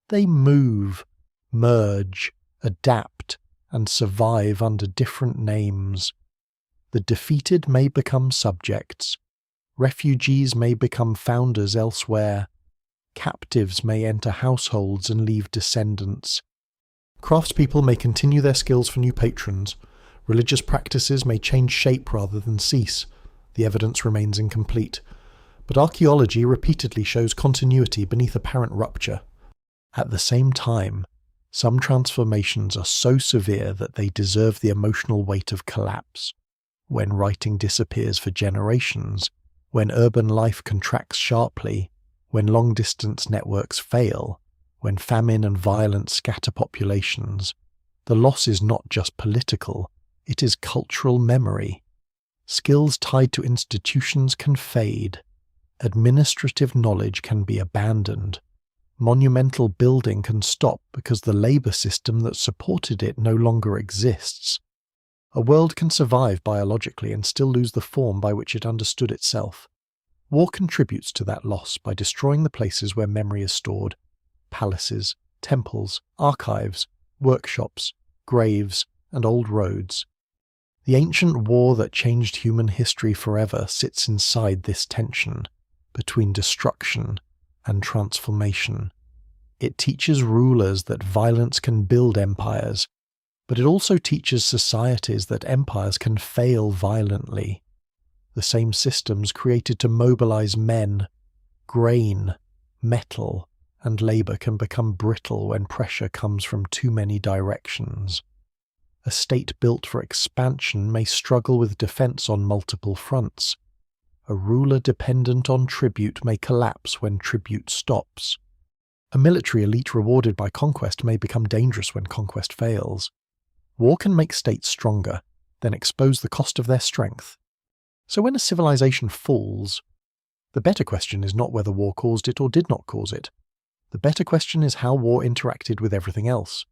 They move, merge, adapt, and survive under different names. The defeated may become subjects. Refugees may become founders elsewhere. Captives may enter households and leave descendants. Craftspeople may continue their skills for new patrons. Religious practices may change shape rather than cease. The evidence remains incomplete. But archaeology repeatedly shows continuity beneath apparent rupture. At the same time, some transformations are so severe that they deserve the emotional weight of collapse. When writing disappears for generations, when urban life contracts sharply, when long-distance networks fail, when famine and violence scatter populations, the loss is not just political, it is cultural memory. Skills tied to institutions can fade. Administrative knowledge can be abandoned. Monumental building can stop because the labor system that supported it no longer exists. A world can survive biologically and still lose the form by which it understood itself. War contributes to that loss by destroying the places where memory is stored: palaces, temples, archives, workshops, graves, and old roads. The ancient war that changed human history forever sits inside this tension between destruction and transformation. It teaches rulers that violence can build empires, but it also teaches societies that empires can fail violently. The same systems created to mobilize men, grain, metal, and labor can become brittle when pressure comes from too many directions. A state built for expansion may struggle with defense on multiple fronts. A ruler dependent on tribute may collapse when tribute stops. A military elite rewarded by conquest may become dangerous when conquest fails. War can make states stronger, then expose the cost of their strength. So when a civilization falls, the better question is not whether war caused it or did not cause it. The better question is how war interacted with everything else.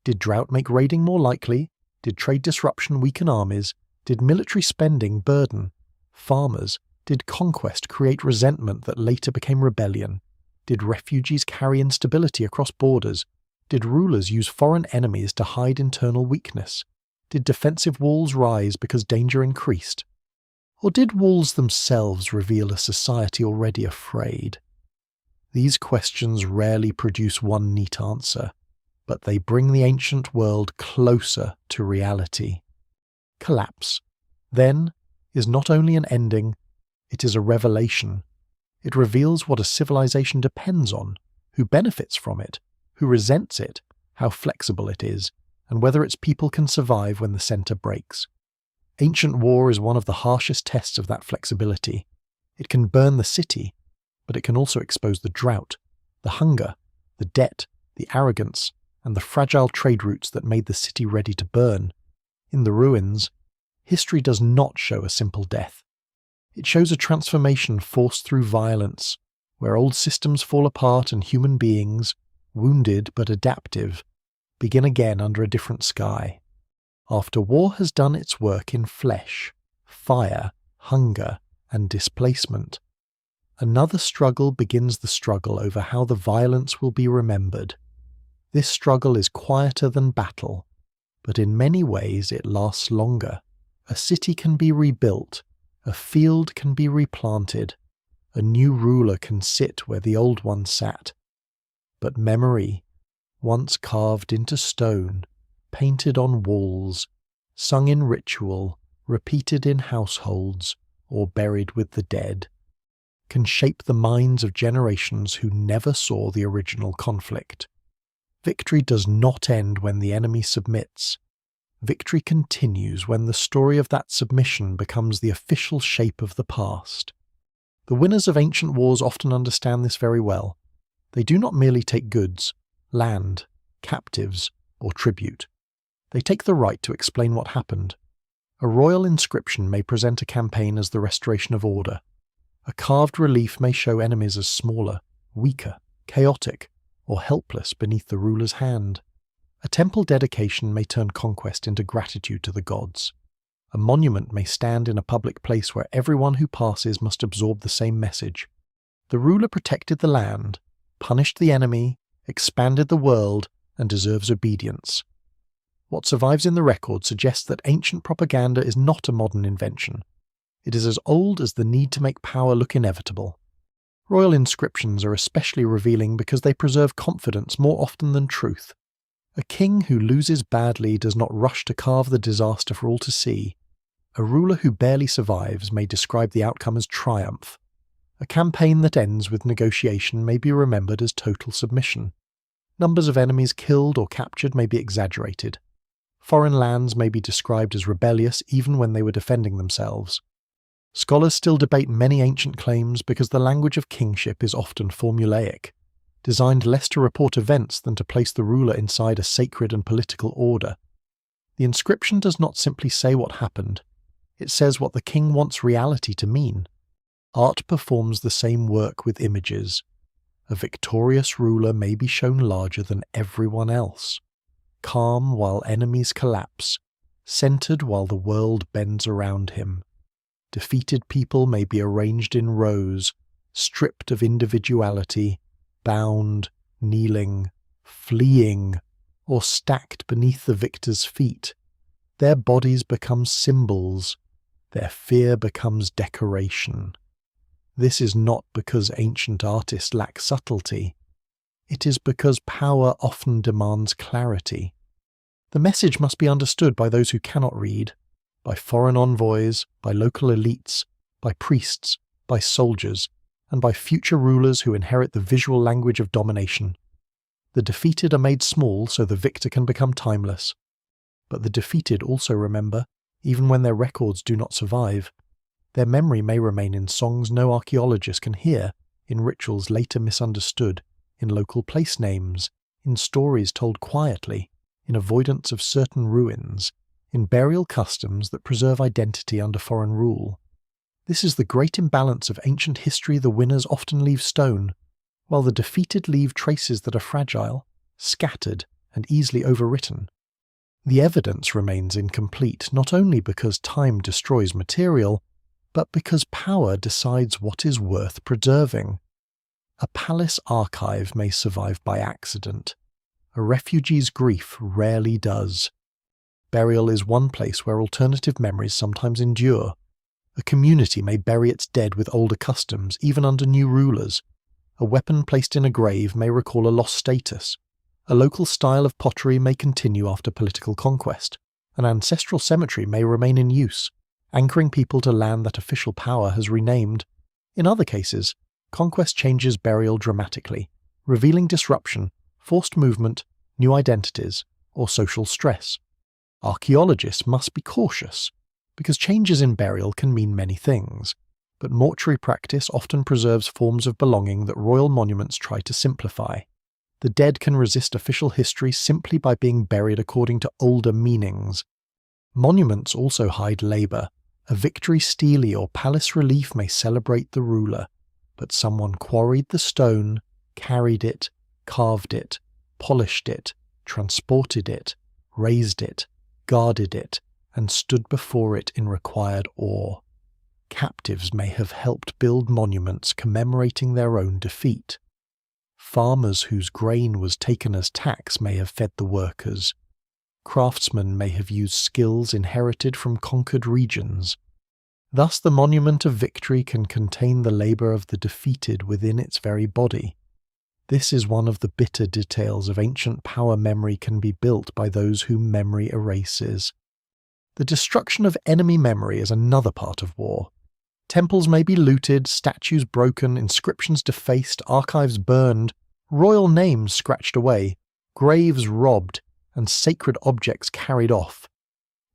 Did drought make raiding more likely? Did trade disruption weaken armies? Did military spending burden farmers? Did conquest create resentment that later became rebellion? Did refugees carry instability across borders? Did rulers use foreign enemies to hide internal weakness? Did defensive walls rise because danger increased? Or did walls themselves reveal a society already afraid? These questions rarely produce one neat answer, but they bring the ancient world closer to reality. Collapse, then, is not only an ending, it is a revelation. It reveals what a civilization depends on, who benefits from it, who resents it, how flexible it is, and whether its people can survive when the center breaks. Ancient war is one of the harshest tests of that flexibility. It can burn the city, but it can also expose the drought, the hunger, the debt, the arrogance, and the fragile trade routes that made the city ready to burn. In the ruins, history does not show a simple death. It shows a transformation forced through violence, where old systems fall apart and human beings, wounded but adaptive, begin again under a different sky. After war has done its work in flesh, fire, hunger, and displacement, another struggle begins, the struggle over how the violence will be remembered. This struggle is quieter than battle, but in many ways it lasts longer. A city can be rebuilt, a field can be replanted, a new ruler can sit where the old one sat. But memory, once carved into stone, painted on walls, sung in ritual, repeated in households, or buried with the dead, can shape the minds of generations who never saw the original conflict. Victory does not end when the enemy submits. Victory continues when the story of that submission becomes the official shape of the past. The winners of ancient wars often understand this very well. They do not merely take goods, land, captives, or tribute. They take the right to explain what happened. A royal inscription may present a campaign as the restoration of order. A carved relief may show enemies as smaller, weaker, chaotic, or helpless beneath the ruler's hand. A temple dedication may turn conquest into gratitude to the gods. A monument may stand in a public place where everyone who passes must absorb the same message. The ruler protected the land, punished the enemy, expanded the world, and deserves obedience. What survives in the record suggests that ancient propaganda is not a modern invention. It is as old as the need to make power look inevitable. Royal inscriptions are especially revealing because they preserve confidence more often than truth. A king who loses badly does not rush to carve the disaster for all to see. A ruler who barely survives may describe the outcome as triumph. A campaign that ends with negotiation may be remembered as total submission. Numbers of enemies killed or captured may be exaggerated. Foreign lands may be described as rebellious even when they were defending themselves. Scholars still debate many ancient claims because the language of kingship is often formulaic, designed less to report events than to place the ruler inside a sacred and political order. The inscription does not simply say what happened, it says what the king wants reality to mean. Art performs the same work with images. A victorious ruler may be shown larger than everyone else, calm while enemies collapse, centered while the world bends around him. Defeated people may be arranged in rows, stripped of individuality, bound, kneeling, fleeing, or stacked beneath the victor's feet. Their bodies become symbols, their fear becomes decoration. This is not because ancient artists lack subtlety. It is because power often demands clarity. The message must be understood by those who cannot read, by foreign envoys, by local elites, by priests, by soldiers, and by future rulers who inherit the visual language of domination. The defeated are made small so the victor can become timeless. But the defeated also remember, even when their records do not survive. Their memory may remain in songs no archaeologist can hear, in rituals later misunderstood, in local place names, in stories told quietly, in avoidance of certain ruins, in burial customs that preserve identity under foreign rule. This is the great imbalance of ancient history. The winners often leave stone, while the defeated leave traces that are fragile, scattered, and easily overwritten. The evidence remains incomplete not only because time destroys material, but because power decides what is worth preserving. A palace archive may survive by accident. A refugee's grief rarely does. Burial is one place where alternative memories sometimes endure. A community may bury its dead with older customs, even under new rulers. A weapon placed in a grave may recall a lost status. A local style of pottery may continue after political conquest. An ancestral cemetery may remain in use, anchoring people to land that official power has renamed. In other cases, conquest changes burial dramatically, revealing disruption, forced movement, new identities, or social stress. Archaeologists must be cautious, because changes in burial can mean many things, but mortuary practice often preserves forms of belonging that royal monuments try to simplify. The dead can resist official history simply by being buried according to older meanings. Monuments also hide labour, A victory stele or palace relief may celebrate the ruler, but someone quarried the stone, carried it, carved it, polished it, transported it, raised it, guarded it, and stood before it in required awe. Captives may have helped build monuments commemorating their own defeat. Farmers whose grain was taken as tax may have fed the workers. Craftsmen may have used skills inherited from conquered regions. Thus the monument of victory can contain the labour of the defeated within its very body. This is one of the bitter details of ancient power memory can be built by those whom memory erases. The destruction of enemy memory is another part of war. Temples may be looted, statues broken, inscriptions defaced, archives burned, royal names scratched away, graves robbed, and sacred objects carried off.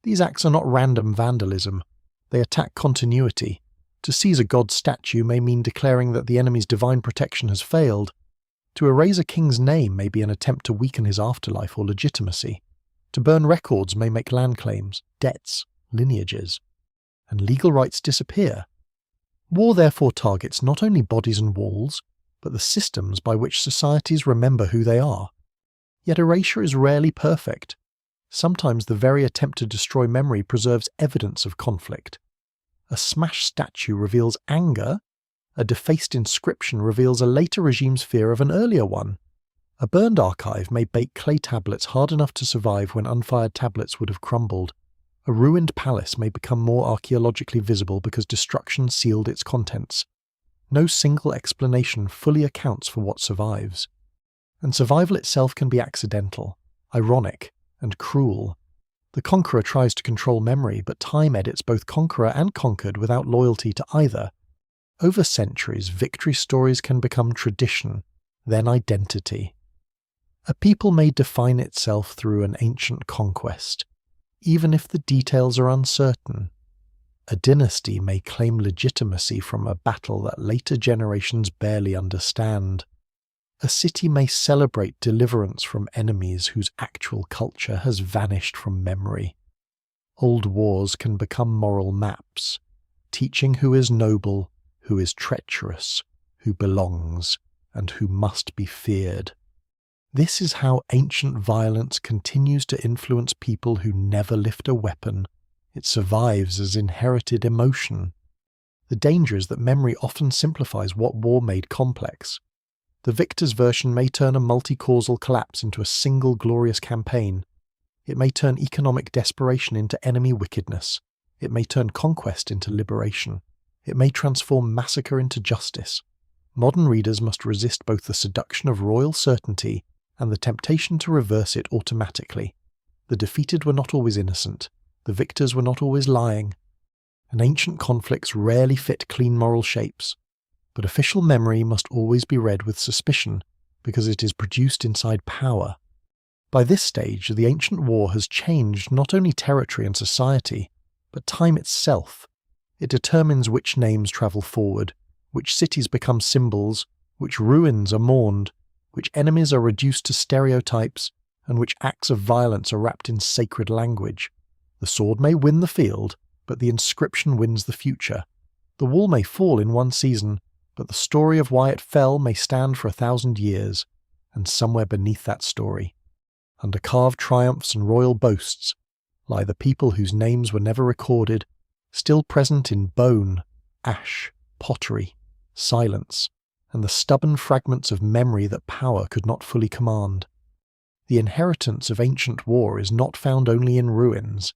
These acts are not random vandalism. They attack continuity. To seize a god's statue may mean declaring that the enemy's divine protection has failed. To erase a king's name may be an attempt to weaken his afterlife or legitimacy. To burn records may make land claims, debts, lineages, and legal rights disappear. War therefore targets not only bodies and walls, but the systems by which societies remember who they are. Yet erasure is rarely perfect. Sometimes the very attempt to destroy memory preserves evidence of conflict. A smashed statue reveals anger, a defaced inscription reveals a later regime's fear of an earlier one. A burned archive may bake clay tablets hard enough to survive when unfired tablets would have crumbled. A ruined palace may become more archaeologically visible because destruction sealed its contents. No single explanation fully accounts for what survives. And survival itself can be accidental, ironic, and cruel. The conqueror tries to control memory, but time edits both conqueror and conquered without loyalty to either. Over centuries, victory stories can become tradition, then identity. A people may define itself through an ancient conquest, even if the details are uncertain. A dynasty may claim legitimacy from a battle that later generations barely understand. A city may celebrate deliverance from enemies whose actual culture has vanished from memory. Old wars can become moral maps, teaching who is noble, who is treacherous, who belongs, and who must be feared. This is how ancient violence continues to influence people who never lift a weapon. It survives as inherited emotion. The danger is that memory often simplifies what war made complex. The victor's version may turn a multi-causal collapse into a single glorious campaign. It may turn economic desperation into enemy wickedness. It may turn conquest into liberation. It may transform massacre into justice. Modern readers must resist both the seduction of royal certainty and the temptation to reverse it automatically. The defeated were not always innocent. The victors were not always lying. And ancient conflicts rarely fit clean moral shapes. But official memory must always be read with suspicion, because it is produced inside power. By this stage, the ancient war has changed not only territory and society, but time itself. It determines which names travel forward, which cities become symbols, which ruins are mourned, which enemies are reduced to stereotypes, and which acts of violence are wrapped in sacred language. The sword may win the field, but the inscription wins the future. The wall may fall in one season, but the story of why it fell may stand for 1,000 years, and somewhere beneath that story, under carved triumphs and royal boasts, lie the people whose names were never recorded, still present in bone, ash, pottery, silence, and the stubborn fragments of memory that power could not fully command. The inheritance of ancient war is not found only in ruins.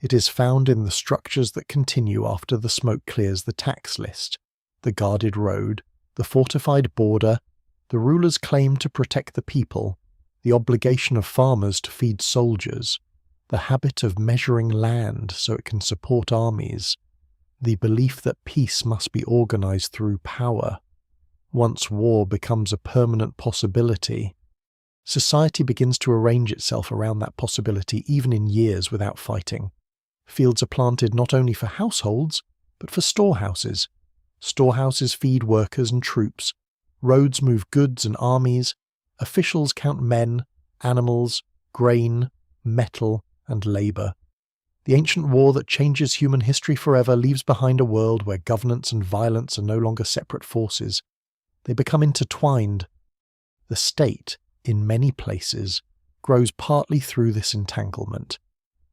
It is found in the structures that continue after the smoke clears the tax list, the guarded road, the fortified border, the ruler's claim to protect the people, the obligation of farmers to feed soldiers, the habit of measuring land so it can support armies, the belief that peace must be organized through power. Once war becomes a permanent possibility, society begins to arrange itself around that possibility even in years without fighting. Fields are planted not only for households, but for storehouses. Storehouses feed workers and troops. Roads move goods and armies. Officials count men, animals, grain, metal, and labour. The ancient war that changes human history forever leaves behind a world where governance and violence are no longer separate forces. They become intertwined. The state, in many places, grows partly through this entanglement.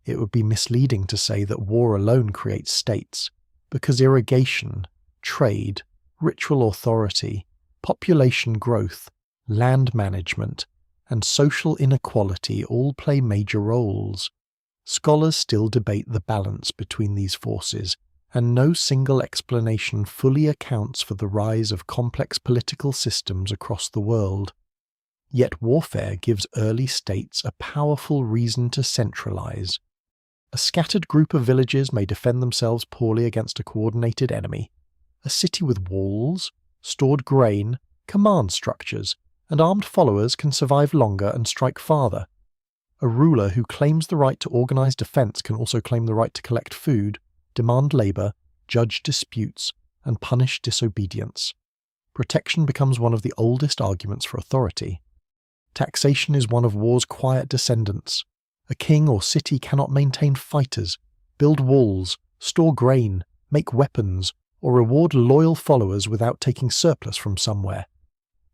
It would be misleading to say that war alone creates states, because irrigation, trade, ritual authority, population growth, land management, and social inequality all play major roles. Scholars still debate the balance between these forces, and no single explanation fully accounts for the rise of complex political systems across the world. Yet warfare gives early states a powerful reason to centralize. A scattered group of villages may defend themselves poorly against a coordinated enemy. A city with walls, stored grain, command structures, and armed followers can survive longer and strike farther. A ruler who claims the right to organize defense can also claim the right to collect food, demand labor, judge disputes, and punish disobedience. Protection becomes one of the oldest arguments for authority. Taxation is one of war's quiet descendants. A king or city cannot maintain fighters, build walls, store grain, make weapons, or reward loyal followers without taking surplus from somewhere.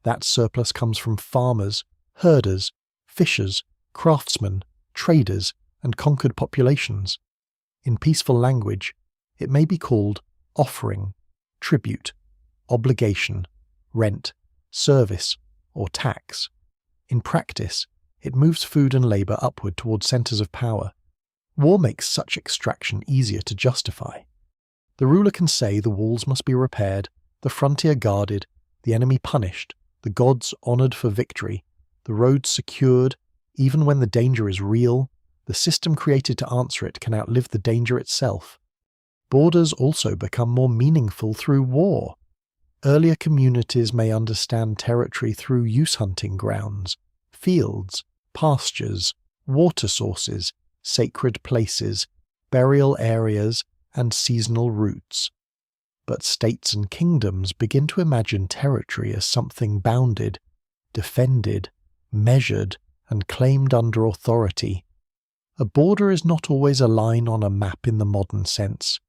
That surplus comes from farmers, herders, fishers, craftsmen, traders, and conquered populations. In peaceful language, it may be called offering, tribute, obligation, rent, service, or tax. In practice, it moves food and labor upward towards centers of power. War makes such extraction easier to justify. The ruler can say the walls must be repaired, the frontier guarded, the enemy punished, the gods honored for victory, the roads secured. Even when the danger is real, the system created to answer it can outlive the danger itself. Borders also become more meaningful through war. Earlier communities may understand territory through use hunting grounds, fields, pastures, water sources, sacred places, burial areas, and seasonal routes. But states and kingdoms begin to imagine territory as something bounded, defended, measured, and claimed under authority. A border is not always a line on a map in the modern sense.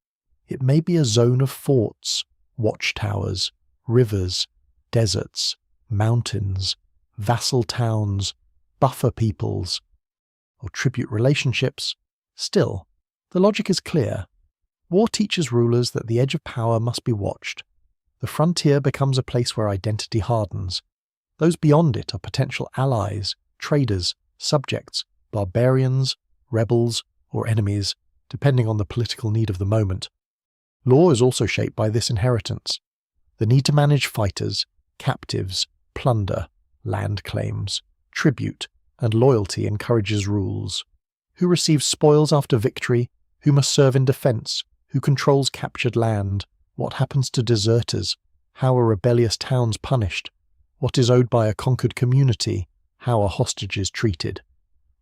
It may be a zone of forts, watchtowers, rivers, deserts, mountains, vassal towns, buffer peoples, or tribute relationships. Still, the logic is clear. War teaches rulers that the edge of power must be watched. The frontier becomes a place where identity hardens. Those beyond it are potential allies, traders, subjects, barbarians, rebels, or enemies, depending on the political need of the moment. Law is also shaped by this inheritance. The need to manage fighters, captives, plunder, land claims, tribute, and loyalty encourages rules. Who receives spoils after victory? Who must serve in defense? Who controls captured land? What happens to deserters? How are rebellious towns punished? What is owed by a conquered community? How are hostages treated?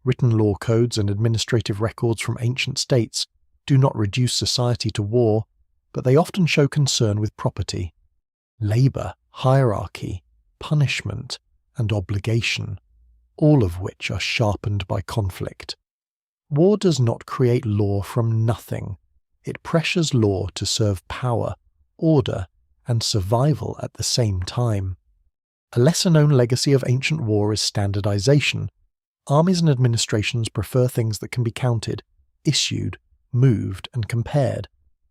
Written law codes and administrative records from ancient states do not reduce society to war, but they often show concern with property, labor, hierarchy, punishment, and obligation, all of which are sharpened by conflict. War does not create law from nothing. It pressures law to serve power, order, and survival at the same time. A lesser-known legacy of ancient war is standardization. Armies and administrations prefer things that can be counted, issued, moved, and compared.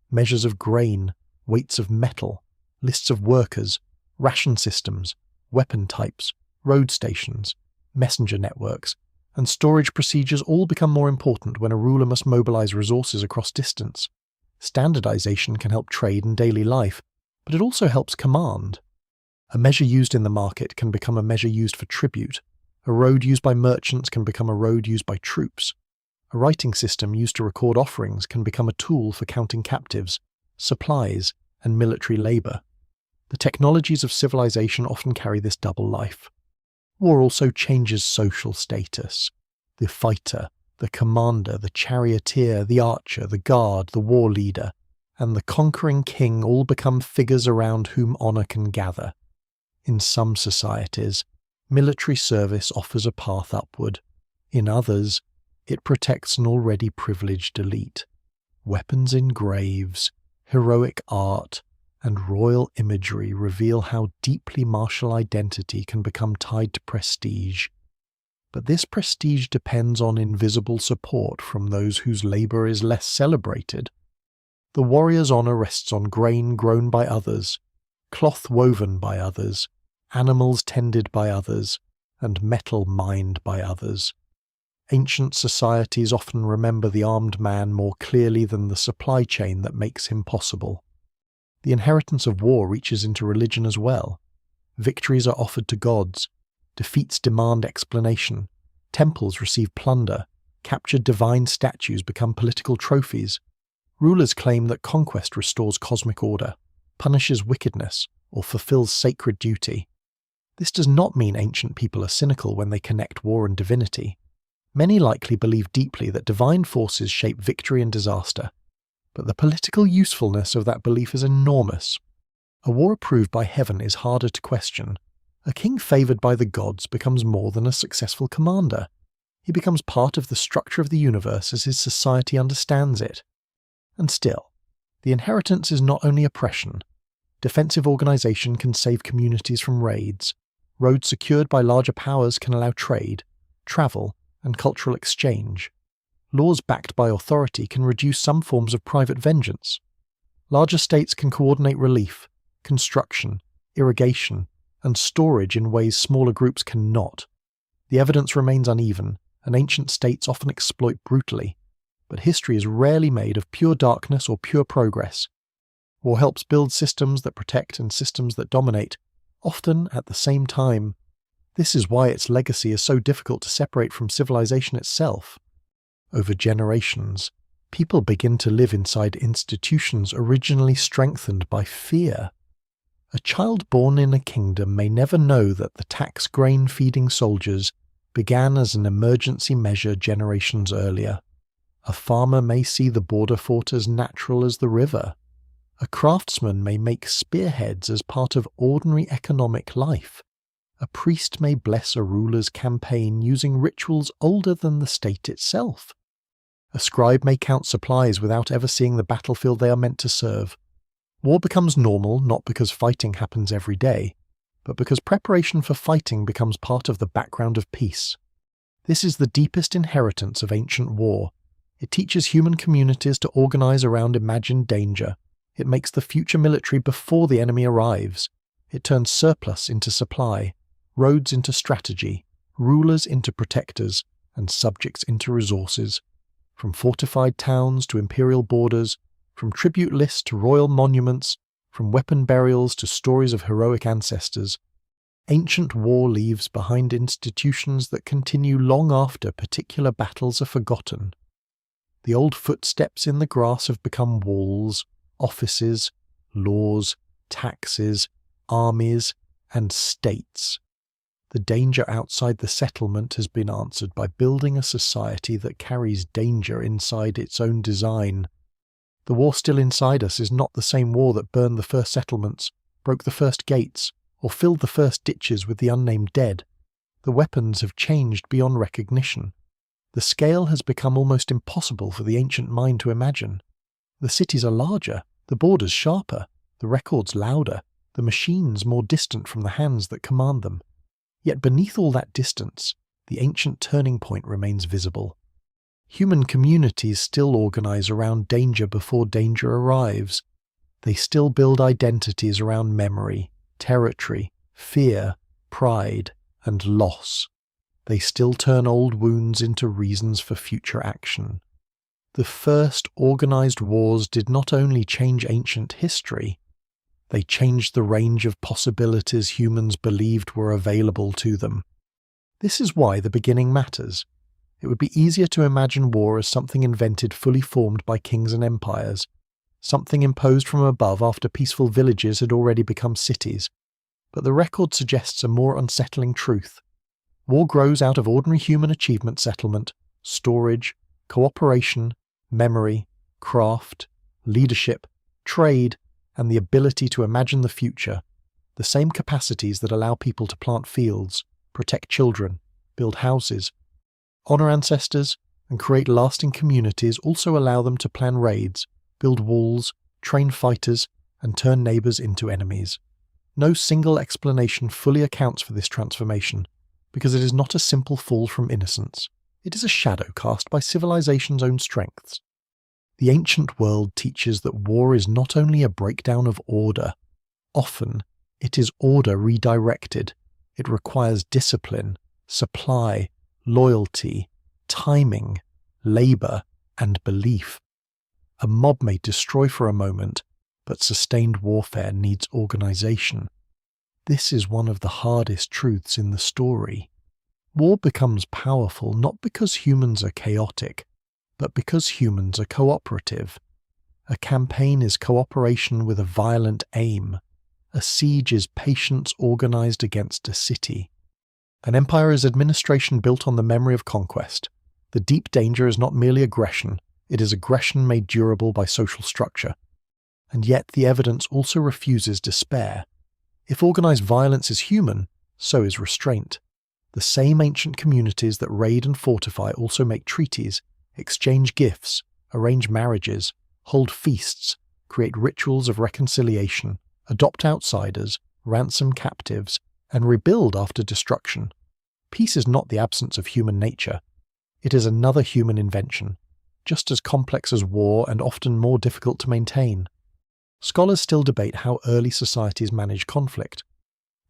Measures of grain, weights of metal, lists of workers, ration systems, weapon types, road stations, messenger networks, and storage procedures all become more important when a ruler must mobilize resources across distance. Standardization can help trade and daily life, but it also helps command. A measure used in the market can become a measure used for tribute. A road used by merchants can become a road used by troops. A writing system used to record offerings can become a tool for counting captives, supplies, and military labor. The technologies of civilization often carry this double life. War also changes social status. The fighter, the commander, the charioteer, the archer, the guard, the war leader, and the conquering king all become figures around whom honor can gather. In some societies, military service offers a path upward. In others, it protects an already privileged elite. Weapons in graves, heroic art, and royal imagery reveal how deeply martial identity can become tied to prestige. But this prestige depends on invisible support from those whose labour is less celebrated. The warrior's honour rests on grain grown by others, cloth woven by others, animals tended by others, and metal mined by others. Ancient societies often remember the armed man more clearly than the supply chain that makes him possible. The inheritance of war reaches into religion as well. Victories are offered to gods, defeats demand explanation, temples receive plunder, captured divine statues become political trophies. Rulers claim that conquest restores cosmic order, punishes wickedness, or fulfills sacred duty. This does not mean ancient people are cynical when they connect war and divinity. Many likely believe deeply that divine forces shape victory and disaster, but the political usefulness of that belief is enormous. A war approved by heaven is harder to question. A king favoured by the gods becomes more than a successful commander. He becomes part of the structure of the universe as his society understands it. And still, the inheritance is not only oppression. Defensive organisation can save communities from raids. Roads secured by larger powers can allow trade, travel, and cultural exchange. Laws backed by authority can reduce some forms of private vengeance. Larger states can coordinate relief, construction, irrigation, and storage in ways smaller groups cannot. The evidence remains uneven, and ancient states often exploit brutally, but history is rarely made of pure darkness or pure progress. War helps build systems that protect and systems that dominate, often at the same time. This is why its legacy is so difficult to separate from civilization itself. Over generations, people begin to live inside institutions originally strengthened by fear. A child born in a kingdom may never know that the tax grain-feeding soldiers began as an emergency measure generations earlier. A farmer may see the border fort as natural as the river. A craftsman may make spearheads as part of ordinary economic life. A priest may bless a ruler's campaign using rituals older than the state itself. A scribe may count supplies without ever seeing the battlefield they are meant to serve. War becomes normal not because fighting happens every day, but because preparation for fighting becomes part of the background of peace. This is the deepest inheritance of ancient war. It teaches human communities to organize around imagined danger. It makes the future military before the enemy arrives. It turns surplus into supply, roads into strategy, rulers into protectors, and subjects into resources. From fortified towns to imperial borders, from tribute lists to royal monuments, from weapon burials to stories of heroic ancestors, ancient war leaves behind institutions that continue long after particular battles are forgotten. The old footsteps in the grass have become walls, offices, laws, taxes, armies, and states. The danger outside the settlement has been answered by building a society that carries danger inside its own design. The war still inside us is not the same war that burned the first settlements, broke the first gates, or filled the first ditches with the unnamed dead. The weapons have changed beyond recognition. The scale has become almost impossible for the ancient mind to imagine. The cities are larger, the borders sharper, the records louder, the machines more distant from the hands that command them. Yet beneath all that distance, the ancient turning point remains visible. Human communities still organize around danger before danger arrives. They still build identities around memory, territory, fear, pride, and loss. They still turn old wounds into reasons for future action. The first organized wars did not only change ancient history, they changed the range of possibilities humans believed were available to them. This is why the beginning matters. It would be easier to imagine war as something invented fully formed by kings and empires, something imposed from above after peaceful villages had already become cities. But the record suggests a more unsettling truth. War grows out of ordinary human achievement settlement, storage, cooperation, memory, craft, leadership, trade, and the ability to imagine the future, the same capacities that allow people to plant fields, protect children, build houses, honor ancestors, and create lasting communities also allow them to plan raids, build walls, train fighters, and turn neighbours into enemies. No single explanation fully accounts for this transformation, because it is not a simple fall from innocence. It is a shadow cast by civilization's own strengths. The ancient world teaches that war is not only a breakdown of order. Often, it is order redirected. It requires discipline, supply, loyalty, timing, labour, and belief. A mob may destroy for a moment, but sustained warfare needs organisation. This is one of the hardest truths in the story. War becomes powerful not because humans are chaotic, but because humans are cooperative. A campaign is cooperation with a violent aim. A siege is patience organised against a city. An empire is administration built on the memory of conquest. The deep danger is not merely aggression, it is aggression made durable by social structure. And yet the evidence also refuses despair. If organised violence is human, so is restraint. The same ancient communities that raid and fortify also make treaties, exchange gifts, arrange marriages, hold feasts, create rituals of reconciliation, adopt outsiders, ransom captives, and rebuild after destruction. Peace is not the absence of human nature. It is another human invention, just as complex as war and often more difficult to maintain. Scholars still debate how early societies manage conflict,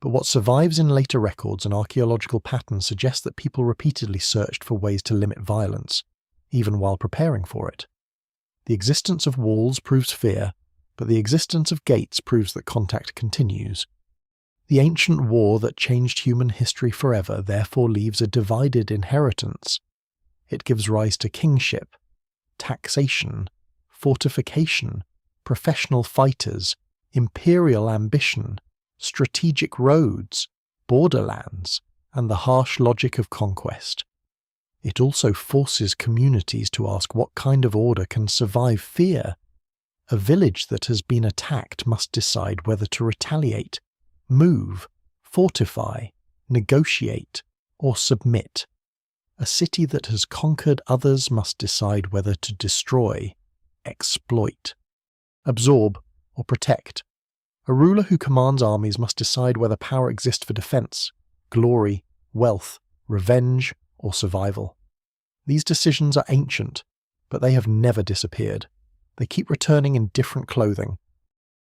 but what survives in later records and archaeological patterns suggests that people repeatedly searched for ways to limit violence, even while preparing for it. The existence of walls proves fear, but the existence of gates proves that contact continues. The ancient war that changed human history forever therefore leaves a divided inheritance. It gives rise to kingship, taxation, fortification, professional fighters, imperial ambition, strategic roads, borderlands, and the harsh logic of conquest. It also forces communities to ask what kind of order can survive fear. A village that has been attacked must decide whether to retaliate, move, fortify, negotiate, or submit. A city that has conquered others must decide whether to destroy, exploit, absorb, or protect. A ruler who commands armies must decide whether power exists for defense, glory, wealth, revenge, or survival. These decisions are ancient, but they have never disappeared. They keep returning in different clothing.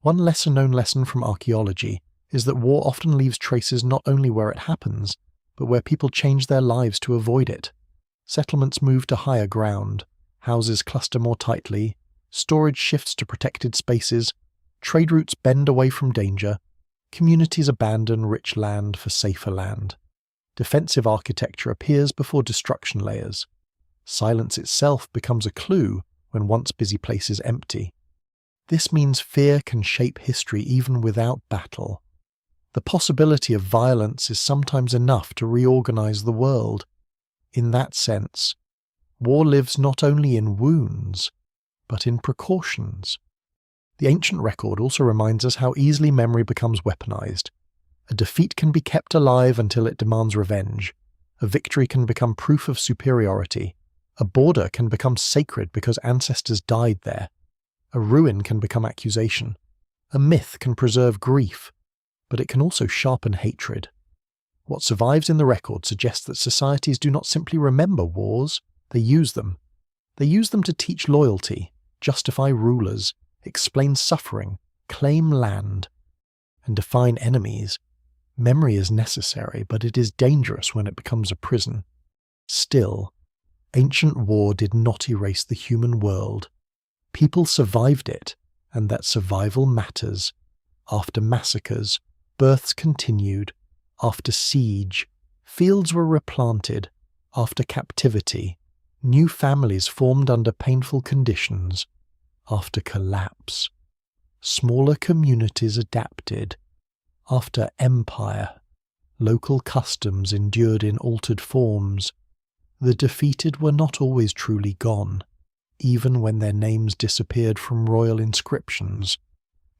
One lesser-known lesson from archaeology is that war often leaves traces not only where it happens, but where people change their lives to avoid it. Settlements move to higher ground, houses cluster more tightly, storage shifts to protected spaces, trade routes bend away from danger, communities abandon rich land for safer land. Defensive architecture appears before destruction layers. Silence itself becomes a clue when once busy places empty. This means fear can shape history even without battle. The possibility of violence is sometimes enough to reorganize the world. In that sense, war lives not only in wounds, but in precautions. The ancient record also reminds us how easily memory becomes weaponized. A defeat can be kept alive until it demands revenge. A victory can become proof of superiority. A border can become sacred because ancestors died there. A ruin can become accusation. A myth can preserve grief, but it can also sharpen hatred. What survives in the record suggests that societies do not simply remember wars, they use them. They use them to teach loyalty, justify rulers, explain suffering, claim land, and define enemies. Memory is necessary, but it is dangerous when it becomes a prison. Still, ancient war did not erase the human world. People survived it, and that survival matters. After massacres, births continued. After siege, fields were replanted. After captivity, new families formed under painful conditions. After collapse, smaller communities adapted. After empire, local customs endured in altered forms. The defeated were not always truly gone. Even when their names disappeared from royal inscriptions,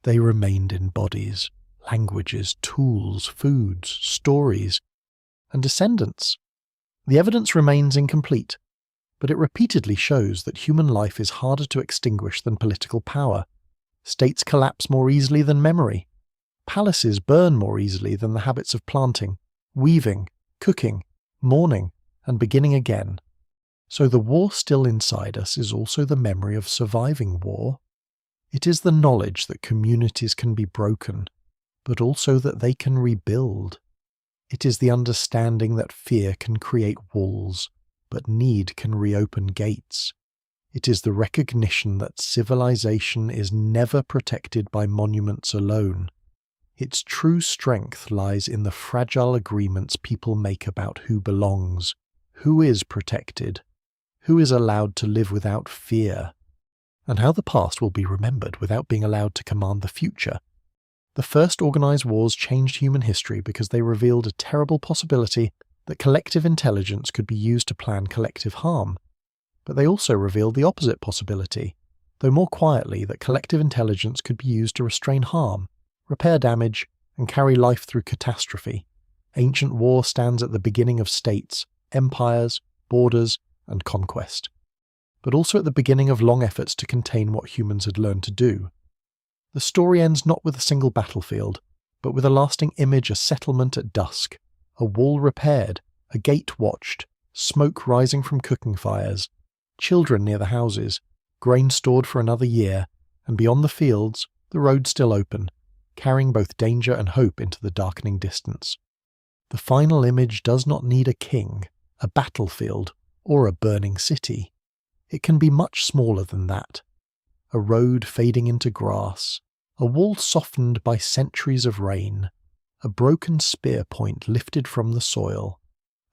they remained in bodies, languages, tools, foods, stories, and descendants. The evidence remains incomplete. but it repeatedly shows that human life is harder to extinguish than political power. States collapse more easily than memory. Palaces burn more easily than the habits of planting, weaving, cooking, mourning, and beginning again. So the war still inside us is also the memory of surviving war. It is the knowledge that communities can be broken, but also that they can rebuild. It is the understanding that fear can create walls, but need can reopen gates. It is the recognition that civilization is never protected by monuments alone. Its true strength lies in the fragile agreements people make about who belongs, who is protected, who is allowed to live without fear, and how the past will be remembered without being allowed to command the future. The first organized wars changed human history because they revealed a terrible possibility that collective intelligence could be used to plan collective harm. But they also revealed the opposite possibility, though more quietly, that collective intelligence could be used to restrain harm, repair damage, and carry life through catastrophe. Ancient war stands at the beginning of states, empires, borders, and conquest, but also at the beginning of long efforts to contain what humans had learned to do. The story ends not with a single battlefield, but with a lasting image, a settlement at dusk, a wall repaired, a gate watched, smoke rising from cooking fires, children near the houses, grain stored for another year, and beyond the fields, the road still open, carrying both danger and hope into the darkening distance. The final image does not need a king, a battlefield, or a burning city. It can be much smaller than that. A road fading into grass, a wall softened by centuries of rain, a broken spear point lifted from the soil,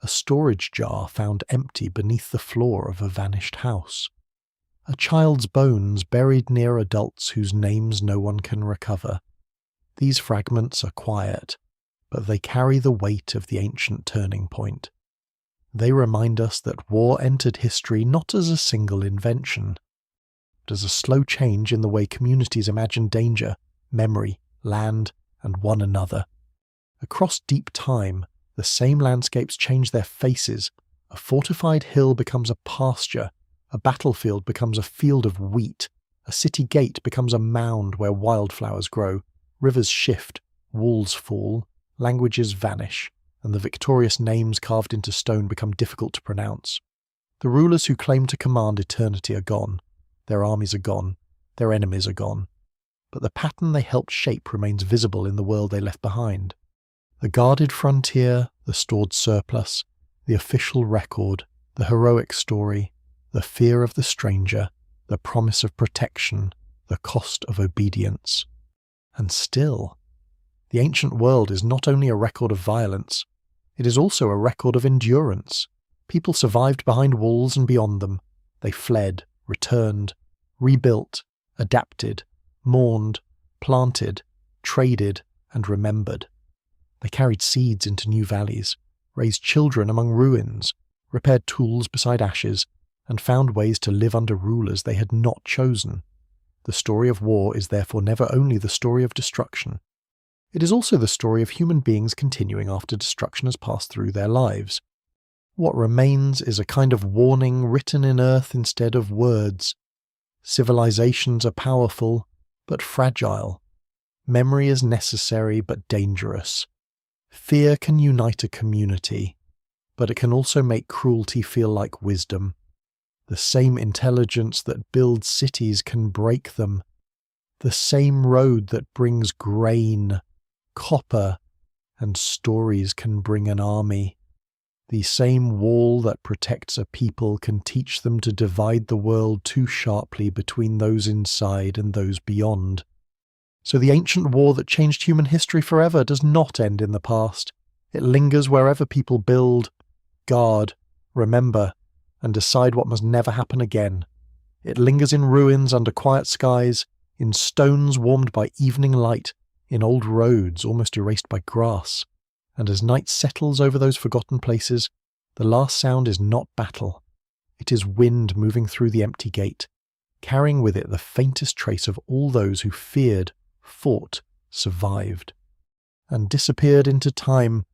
a storage jar found empty beneath the floor of a vanished house, a child's bones buried near adults whose names no one can recover. These fragments are quiet, but they carry the weight of the ancient turning point. They remind us that war entered history not as a single invention, but as a slow change in the way communities imagine danger, memory, land, and one another. Across deep time, the same landscapes change their faces. A fortified hill becomes a pasture, a battlefield becomes a field of wheat, a city gate becomes a mound where wildflowers grow, rivers shift, walls fall, languages vanish, and the victorious names carved into stone become difficult to pronounce. The rulers who claim to command eternity are gone, their armies are gone, their enemies are gone, but the pattern they helped shape remains visible in the world they left behind. The guarded frontier, the stored surplus, the official record, the heroic story, the fear of the stranger, the promise of protection, the cost of obedience. And still, the ancient world is not only a record of violence, it is also a record of endurance. People survived behind walls and beyond them. They fled, returned, rebuilt, adapted, mourned, planted, traded, and remembered. They carried seeds into new valleys, raised children among ruins, repaired tools beside ashes, and found ways to live under rulers they had not chosen. The story of war is therefore never only the story of destruction. It is also the story of human beings continuing after destruction has passed through their lives. What remains is a kind of warning written in earth instead of words. Civilizations are powerful, but fragile. Memory is necessary, but dangerous. Fear can unite a community, but it can also make cruelty feel like wisdom. The same intelligence that builds cities can break them. The same road that brings grain, copper, and stories can bring an army. The same wall that protects a people can teach them to divide the world too sharply between those inside and those beyond. So the ancient war that changed human history forever does not end in the past. It lingers wherever people build, guard, remember, and decide what must never happen again. It lingers in ruins under quiet skies, in stones warmed by evening light, in old roads almost erased by grass. And as night settles over those forgotten places, the last sound is not battle. It is wind moving through the empty gate, carrying with it the faintest trace of all those who feared, fought, survived, and disappeared into time